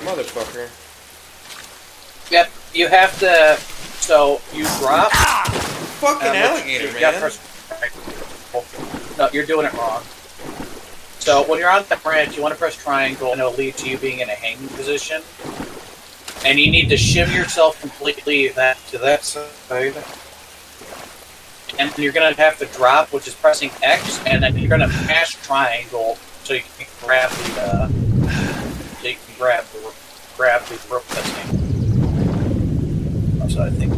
Speaker 2: Motherfucker.
Speaker 1: Yep, you have to. So you drop.
Speaker 2: Fucking alligator, man.
Speaker 1: No, you're doing it wrong. So when you're on the branch, you want to press triangle, and it'll lead to you being in a hanging position. And you need to shim yourself completely to that side. And you're going to have to drop, which is pressing X, and then you're going to mash triangle so you can grab the rope that's hanging. So I think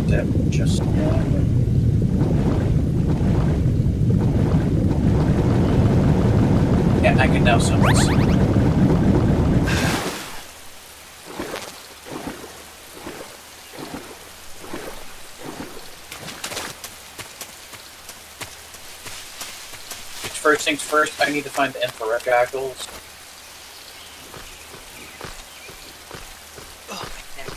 Speaker 1: that just yeah, I can now summon. First things first, I need to find the infrared goggles.
Speaker 8: Oh, my neck.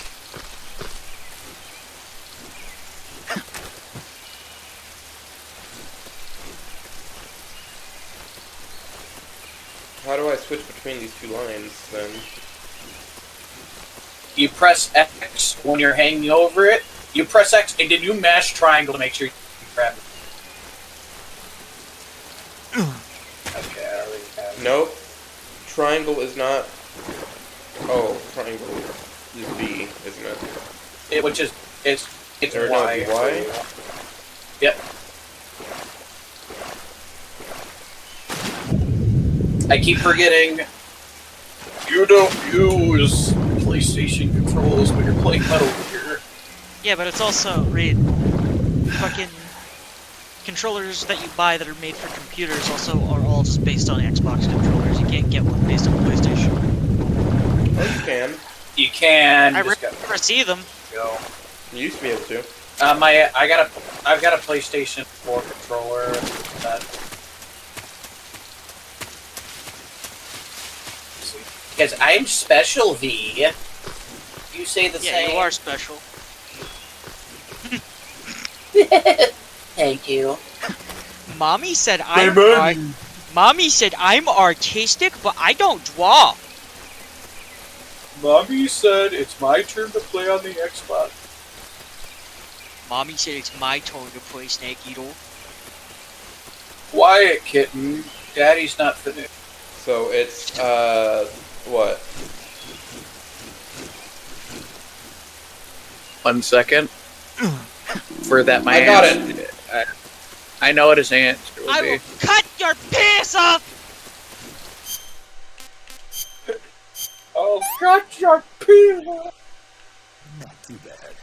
Speaker 2: How do I switch between these two lines, then?
Speaker 1: You press X when you're hanging over it. You press X, and then you mash triangle to make sure you grab it. Okay, I already have it.
Speaker 2: Nope. Triangle is not... Oh, triangle is B, isn't it?
Speaker 1: Which is... It's
Speaker 2: Or
Speaker 1: Y.
Speaker 2: no, Y?
Speaker 1: Yep. I keep forgetting you don't use PlayStation controls when you're playing Metal Gear.
Speaker 8: Yeah, but it's also, Reed, fucking controllers that you buy that are made for computers also are all just based on Xbox controllers. You can't get one based on PlayStation.
Speaker 2: Oh, you can.
Speaker 1: You can.
Speaker 8: I never see them.
Speaker 1: Go.
Speaker 2: You used to be able to.
Speaker 1: I've got a PlayStation 4 controller. Because I'm special, V. You say the same.
Speaker 8: Yeah, you are special.
Speaker 1: Thank you.
Speaker 8: Mommy said Mommy said I'm artistic, but I don't draw.
Speaker 1: Mommy said it's my turn to play on the Xbox.
Speaker 8: Mommy said it's my turn to play Snake Eater.
Speaker 1: Quiet, kitten. Daddy's not finished.
Speaker 2: So it's, what?
Speaker 1: 1 second. For that, my
Speaker 2: I got
Speaker 1: answer. I know what his answer would
Speaker 8: I
Speaker 1: be.
Speaker 8: will cut your piss off!
Speaker 1: Oh, cut your penis!
Speaker 5: Not too bad.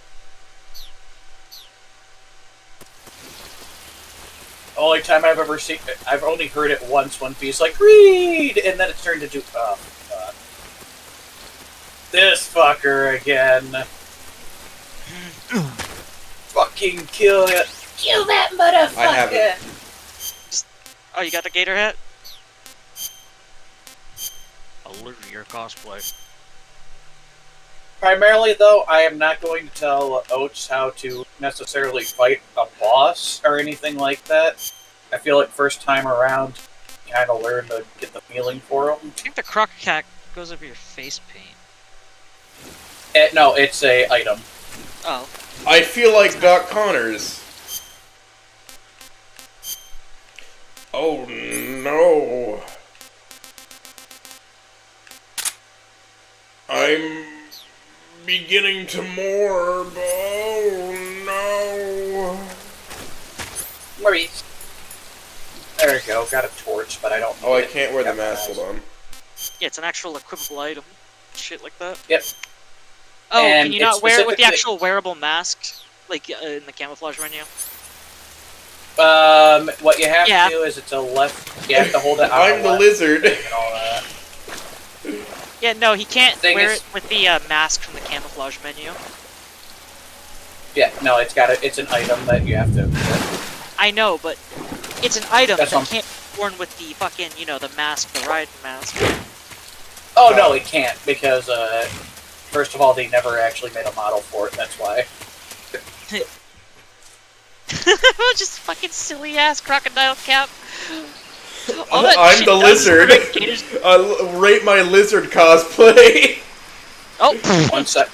Speaker 1: Only time I've ever seen it, I've only heard it once when V's like, read! And then it turned into, oh, God. This fucker again. Fucking kill it. Kill that motherfucker!
Speaker 2: I have it.
Speaker 8: Oh, you got the gator hat? I'll look at your cosplay.
Speaker 1: Primarily, though, I am not going to tell Oates how to necessarily fight a boss or anything like that. I feel like first time around, kind of learn to get the feeling for him.
Speaker 8: I think the croc cat goes over your face paint.
Speaker 1: No, it's a item.
Speaker 8: Oh.
Speaker 2: I feel like Doc Connors. Oh no. I'm beginning to morb. Oh no.
Speaker 1: Maurice. There we go, got a torch, but I don't
Speaker 2: Oh, I can't wear the mask, hold on.
Speaker 8: Yeah, it's an actual equipable item. Shit like that.
Speaker 1: Yep.
Speaker 8: Oh,
Speaker 1: And
Speaker 8: can you not wear it with the
Speaker 1: specifically-
Speaker 8: actual wearable mask? Like, in the camouflage menu?
Speaker 1: What you have to do is it's a left. You have to hold it out.
Speaker 2: I'm the lizard.
Speaker 1: And all that.
Speaker 8: Yeah, no, he can't
Speaker 1: Thing
Speaker 8: wear
Speaker 1: is-
Speaker 8: it with the mask from the camouflage menu.
Speaker 1: Yeah, no, it's an item that you have to.
Speaker 8: I know, but it's an item
Speaker 1: That's
Speaker 8: that
Speaker 1: what I'm-
Speaker 8: can't be worn with the fucking, you know, the mask, the riding mask.
Speaker 1: Oh no, it can't because first of all, they never actually made a model for it. That's why.
Speaker 8: Just fucking silly ass crocodile cap.
Speaker 2: I'm the lizard. Rate my lizard cosplay.
Speaker 8: Oh,
Speaker 1: 1 sec.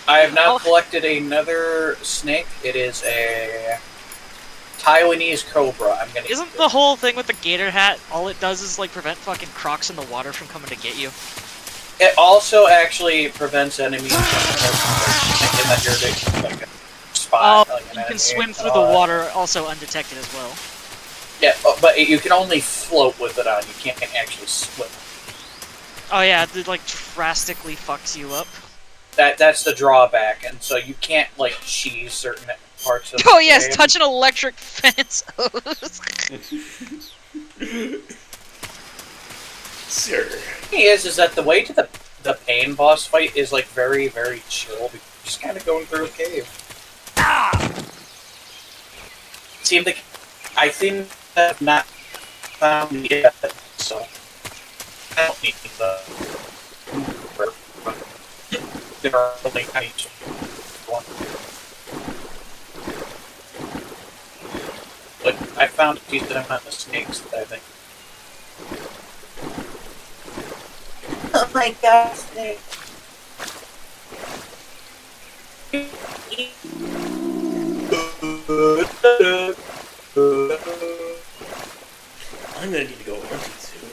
Speaker 1: I have now collected another snake. It is a Taiwanese cobra. I'm gonna.
Speaker 8: Isn't the whole thing with the gator hat, all it does is like prevent fucking crocs in the water from coming to get you?
Speaker 1: It also actually prevents enemies from thinking that you're like a spot.
Speaker 8: Oh,
Speaker 1: like an
Speaker 8: you can
Speaker 1: enemy.
Speaker 8: swim through the water also undetected as well.
Speaker 1: Yeah, but you can only float with it on. You can't actually swim.
Speaker 8: Oh yeah, it like drastically fucks you up.
Speaker 1: That's the drawback, and so you can't like cheese certain parts of.
Speaker 8: Oh
Speaker 1: the
Speaker 8: yes,
Speaker 1: game.
Speaker 8: touch an electric fence.
Speaker 2: Sir.
Speaker 1: The thing is that the way to the pain boss fight is like very, very chill. Because you're just kind of going through a cave. I think I have not found it yet, so I don't need the. There are only one. But I found a decent amount of snakes that I think. Oh my god, snake.
Speaker 2: I'm gonna need to go hunting soon.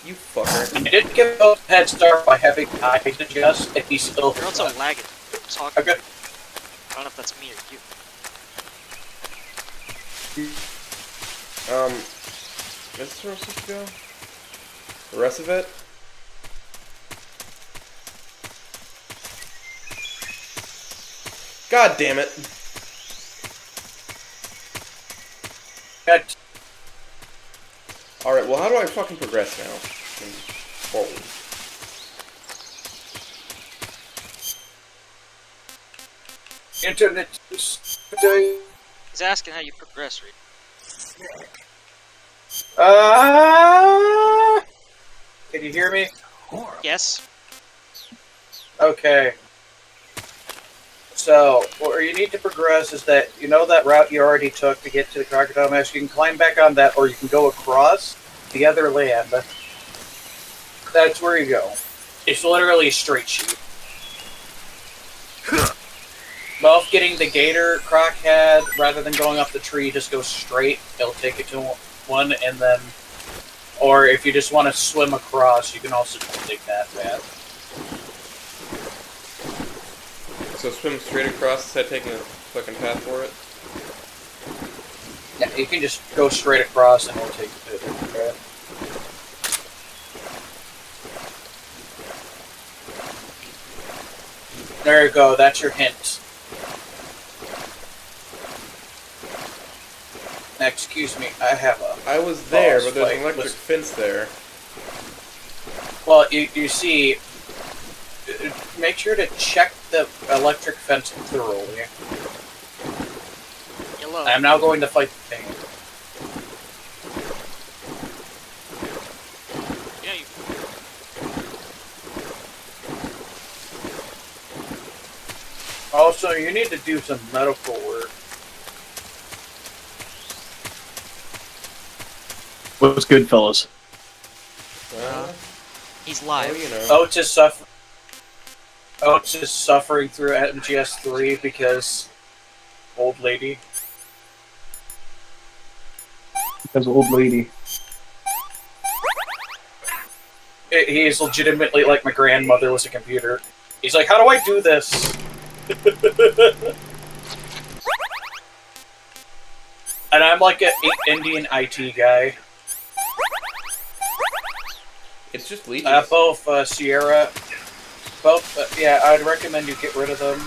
Speaker 2: You fucker.
Speaker 1: I did give a head start by having eyes adjust if he's still.
Speaker 8: You're also lagging. Talking.
Speaker 1: Okay.
Speaker 8: I don't know if that's me or you.
Speaker 2: Is this where I'm supposed to go? The rest of it? God damn it. Alright, well how do I fucking progress now? Forward.
Speaker 1: Internet.
Speaker 8: He's asking how you progress, Reed.
Speaker 1: Can you hear me?
Speaker 8: Yes.
Speaker 1: Okay. So, where you need to progress is that, you know that route you already took to get to the crocodile mask? You can climb back on that, or you can go across the other land. That's where you go. It's literally a straight shoot. Both getting the gator croc head, rather than going up the tree, just go straight. It'll take you to one, and then... Or if you just want to swim across, you can also take that path.
Speaker 2: So swim straight across instead of taking a fucking path for it?
Speaker 1: Yeah, you can just go straight across and it'll take you to a different path. There you go, that's your hint. Excuse me, I have a...
Speaker 2: I was there,
Speaker 1: boss
Speaker 2: but there's
Speaker 1: fight.
Speaker 2: an electric fence there.
Speaker 1: Well, you see... Make sure to check the electric fence thoroughly.
Speaker 8: Hello.
Speaker 1: I'm now going to fight the thing. Also, you need to do some medical work.
Speaker 17: What's good, fellas?
Speaker 8: He's live.
Speaker 2: Well, you know.
Speaker 1: Oates is suffering through MGS3 because old lady.
Speaker 17: Because old lady.
Speaker 1: He is legitimately like my grandmother was a computer. He's like, how do I do this? And I'm like an Indian IT guy.
Speaker 2: It's just leeches.
Speaker 1: Both Sierra. Both, yeah, I'd recommend you get rid of them.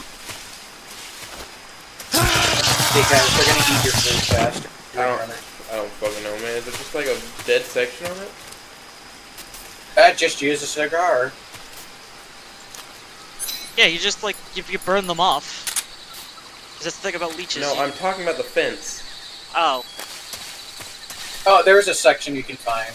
Speaker 1: Because they're gonna eat your food faster.
Speaker 2: I don't fucking know, man. Is it just like a dead section on it?
Speaker 1: Just use a cigar.
Speaker 8: Yeah, you just like you burn them off. That's the thing about leeches.
Speaker 2: No, I'm talking about the fence.
Speaker 8: Oh.
Speaker 1: Oh, there's a section you can find.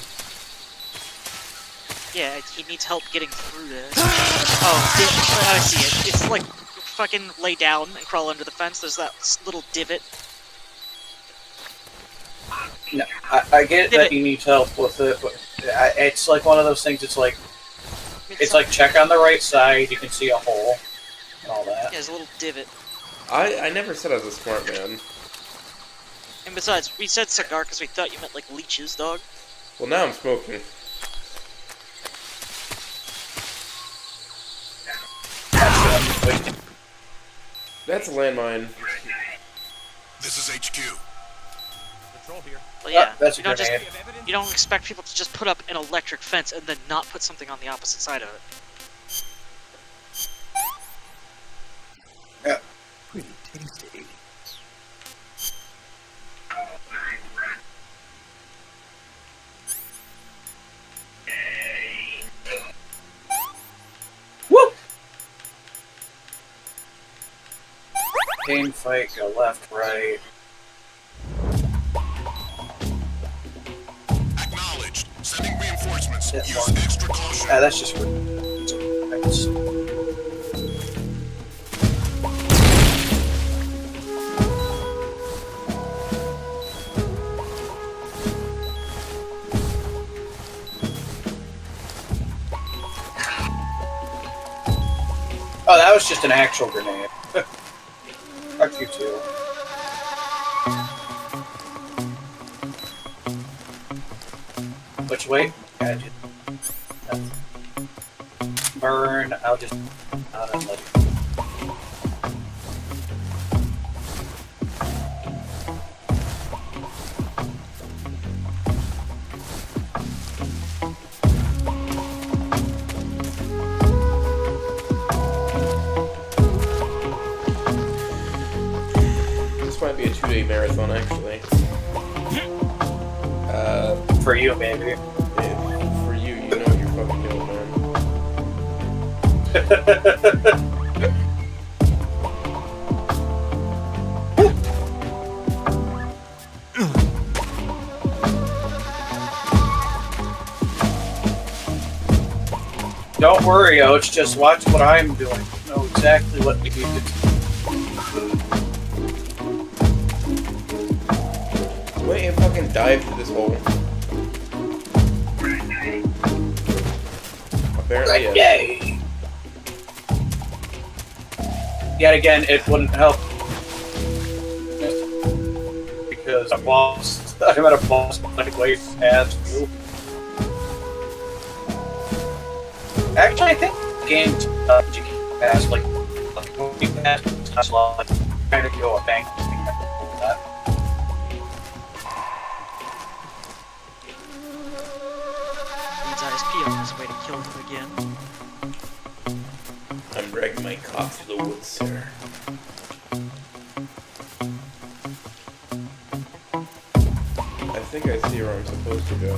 Speaker 8: Yeah, he needs help getting through this. Oh, I see it. It's like fucking lay down and crawl under the fence. There's that little divot.
Speaker 1: No, I get that he needs help with it, but it's like one of those things. It's like check on the right side. You can see a hole and all that.
Speaker 8: Yeah, there's a little divot.
Speaker 2: I never said I was a smart man.
Speaker 8: And besides, we said cigar because we thought you meant like leeches, dog.
Speaker 2: Well, now I'm smoking. That's a landmine.
Speaker 10: This is HQ.
Speaker 17: Control here.
Speaker 8: Well, yeah,
Speaker 1: that's a
Speaker 8: you don't
Speaker 1: grenade.
Speaker 8: you don't expect people to just put up an electric fence and then not put something on the opposite side of it.
Speaker 1: Yeah.
Speaker 17: Pretty tasty.
Speaker 1: Woo! Game fight, go left, right.
Speaker 10: Acknowledged. Sending reinforcements.
Speaker 1: Yeah,
Speaker 10: Use extra caution.
Speaker 1: that's just Oh, that was just an actual grenade. Fuck you too. Which way? Burn. I'll just not unload it.
Speaker 2: This might be a 2-day marathon, actually.
Speaker 1: For you, maybe.
Speaker 2: Yeah, for you, you know you're fucking doing, man.
Speaker 1: Don't worry, Oach. Just watch what I'm doing. You know exactly what we need to do.
Speaker 2: Wait and fucking dive through this hole. Apparently, yes.
Speaker 1: Yay! Yet again, it wouldn't help because I'm lost. I'm at a boss like way past you. Actually, I think the game you can pass like you pass it's not like trying to go a bank. That.
Speaker 8: Needs ISP on his way to kill him again.
Speaker 2: I'm dragging my cock through the woods, sir. I think I see where I'm supposed to go.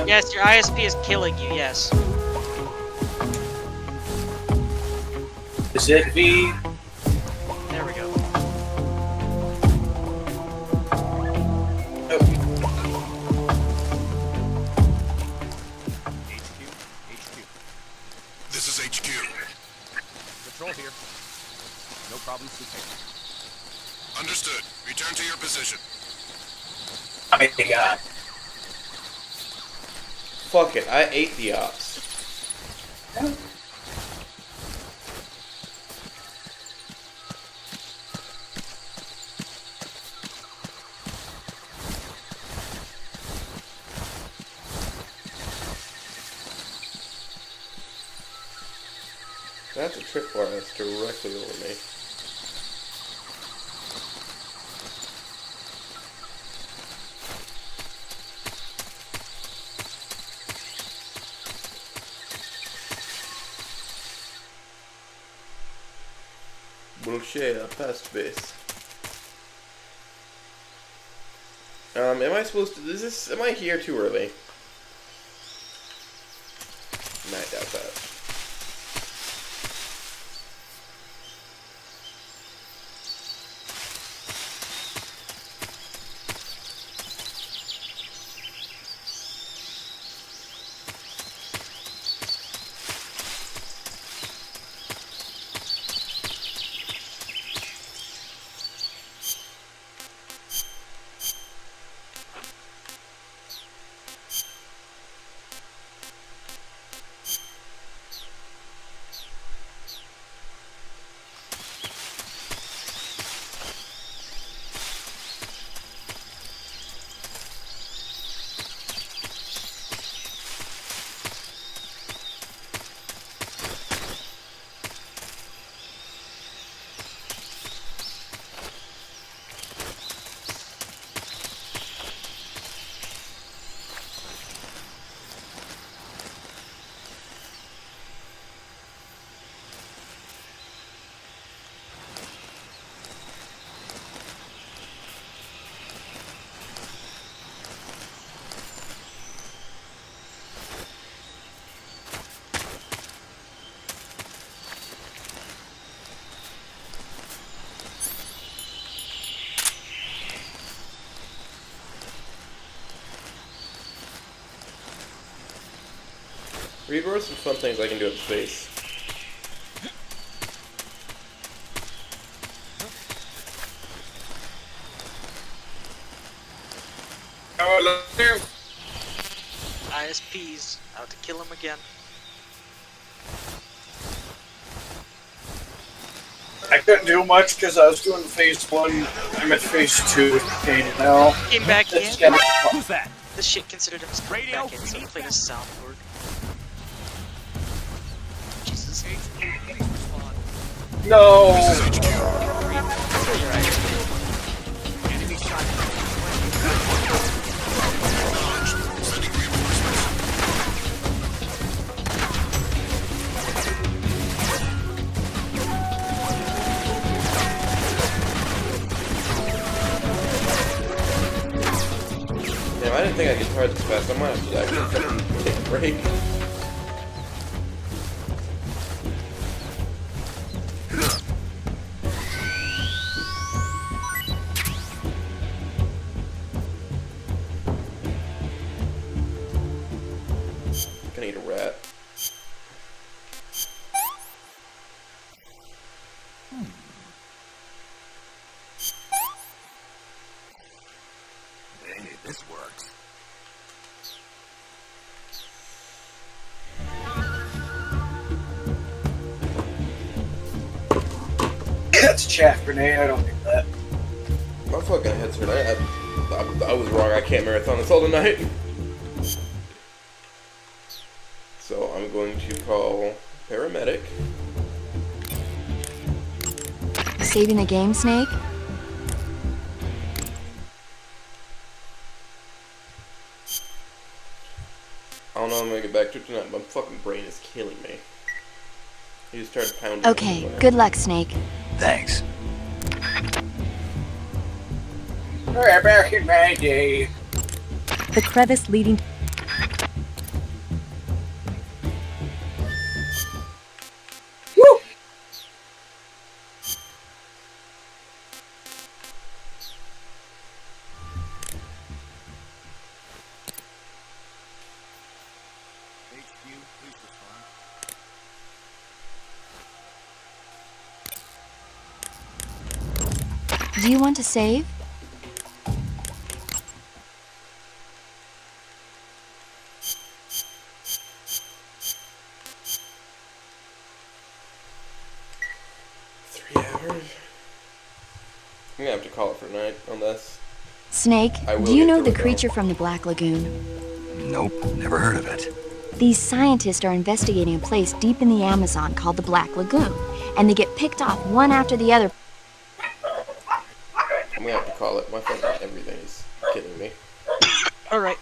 Speaker 8: Yes, your ISP is killing you, yes.
Speaker 1: Is it V?
Speaker 8: There we go.
Speaker 10: This is HQ.
Speaker 17: Patrol here. No problems to take.
Speaker 10: Understood. Return to your position.
Speaker 1: I mean, God.
Speaker 2: Fuck it, I ate the ops. That's a tripwire that's directly over me. Bullshit, I passed base. Am I supposed to, am I here too early? No, I doubt that. Read what are some fun things I can do at space.
Speaker 8: ISPs out to kill him again.
Speaker 17: I couldn't do much because I was doing phase 1. I'm at phase 2 now.
Speaker 8: Came back in.
Speaker 17: Who's that?
Speaker 8: This shit considered him as radio back in, so I played his soundboard. Jesus.
Speaker 17: No.
Speaker 2: Damn, I didn't think I could charge this fast. I might have to actually take a break. Gonna eat a rat.
Speaker 4: Hey, this works.
Speaker 17: That's a chaff grenade. I don't think that.
Speaker 2: My fucking head's hurt. I was wrong. I can't marathon this all tonight. So I'm going to call paramedic.
Speaker 14: Saving the game, Snake?
Speaker 2: I don't know if I'm gonna get back to it tonight. My fucking brain is killing me. He just started pounding.
Speaker 14: Okay, good luck, Snake.
Speaker 4: Thanks.
Speaker 17: Alright, back in my day.
Speaker 21: The crevice leading.
Speaker 17: Woo!
Speaker 14: Do you want to save?
Speaker 2: I'm gonna have to call it for night on this.
Speaker 14: Snake, do you know the creature from the Black Lagoon?
Speaker 4: Nope, never heard of it.
Speaker 14: These scientists are investigating a place deep in the Amazon called the Black Lagoon, and they get picked off one after the other.
Speaker 2: I'm gonna have to call it. My phone, everything is kidding me.
Speaker 8: Alright.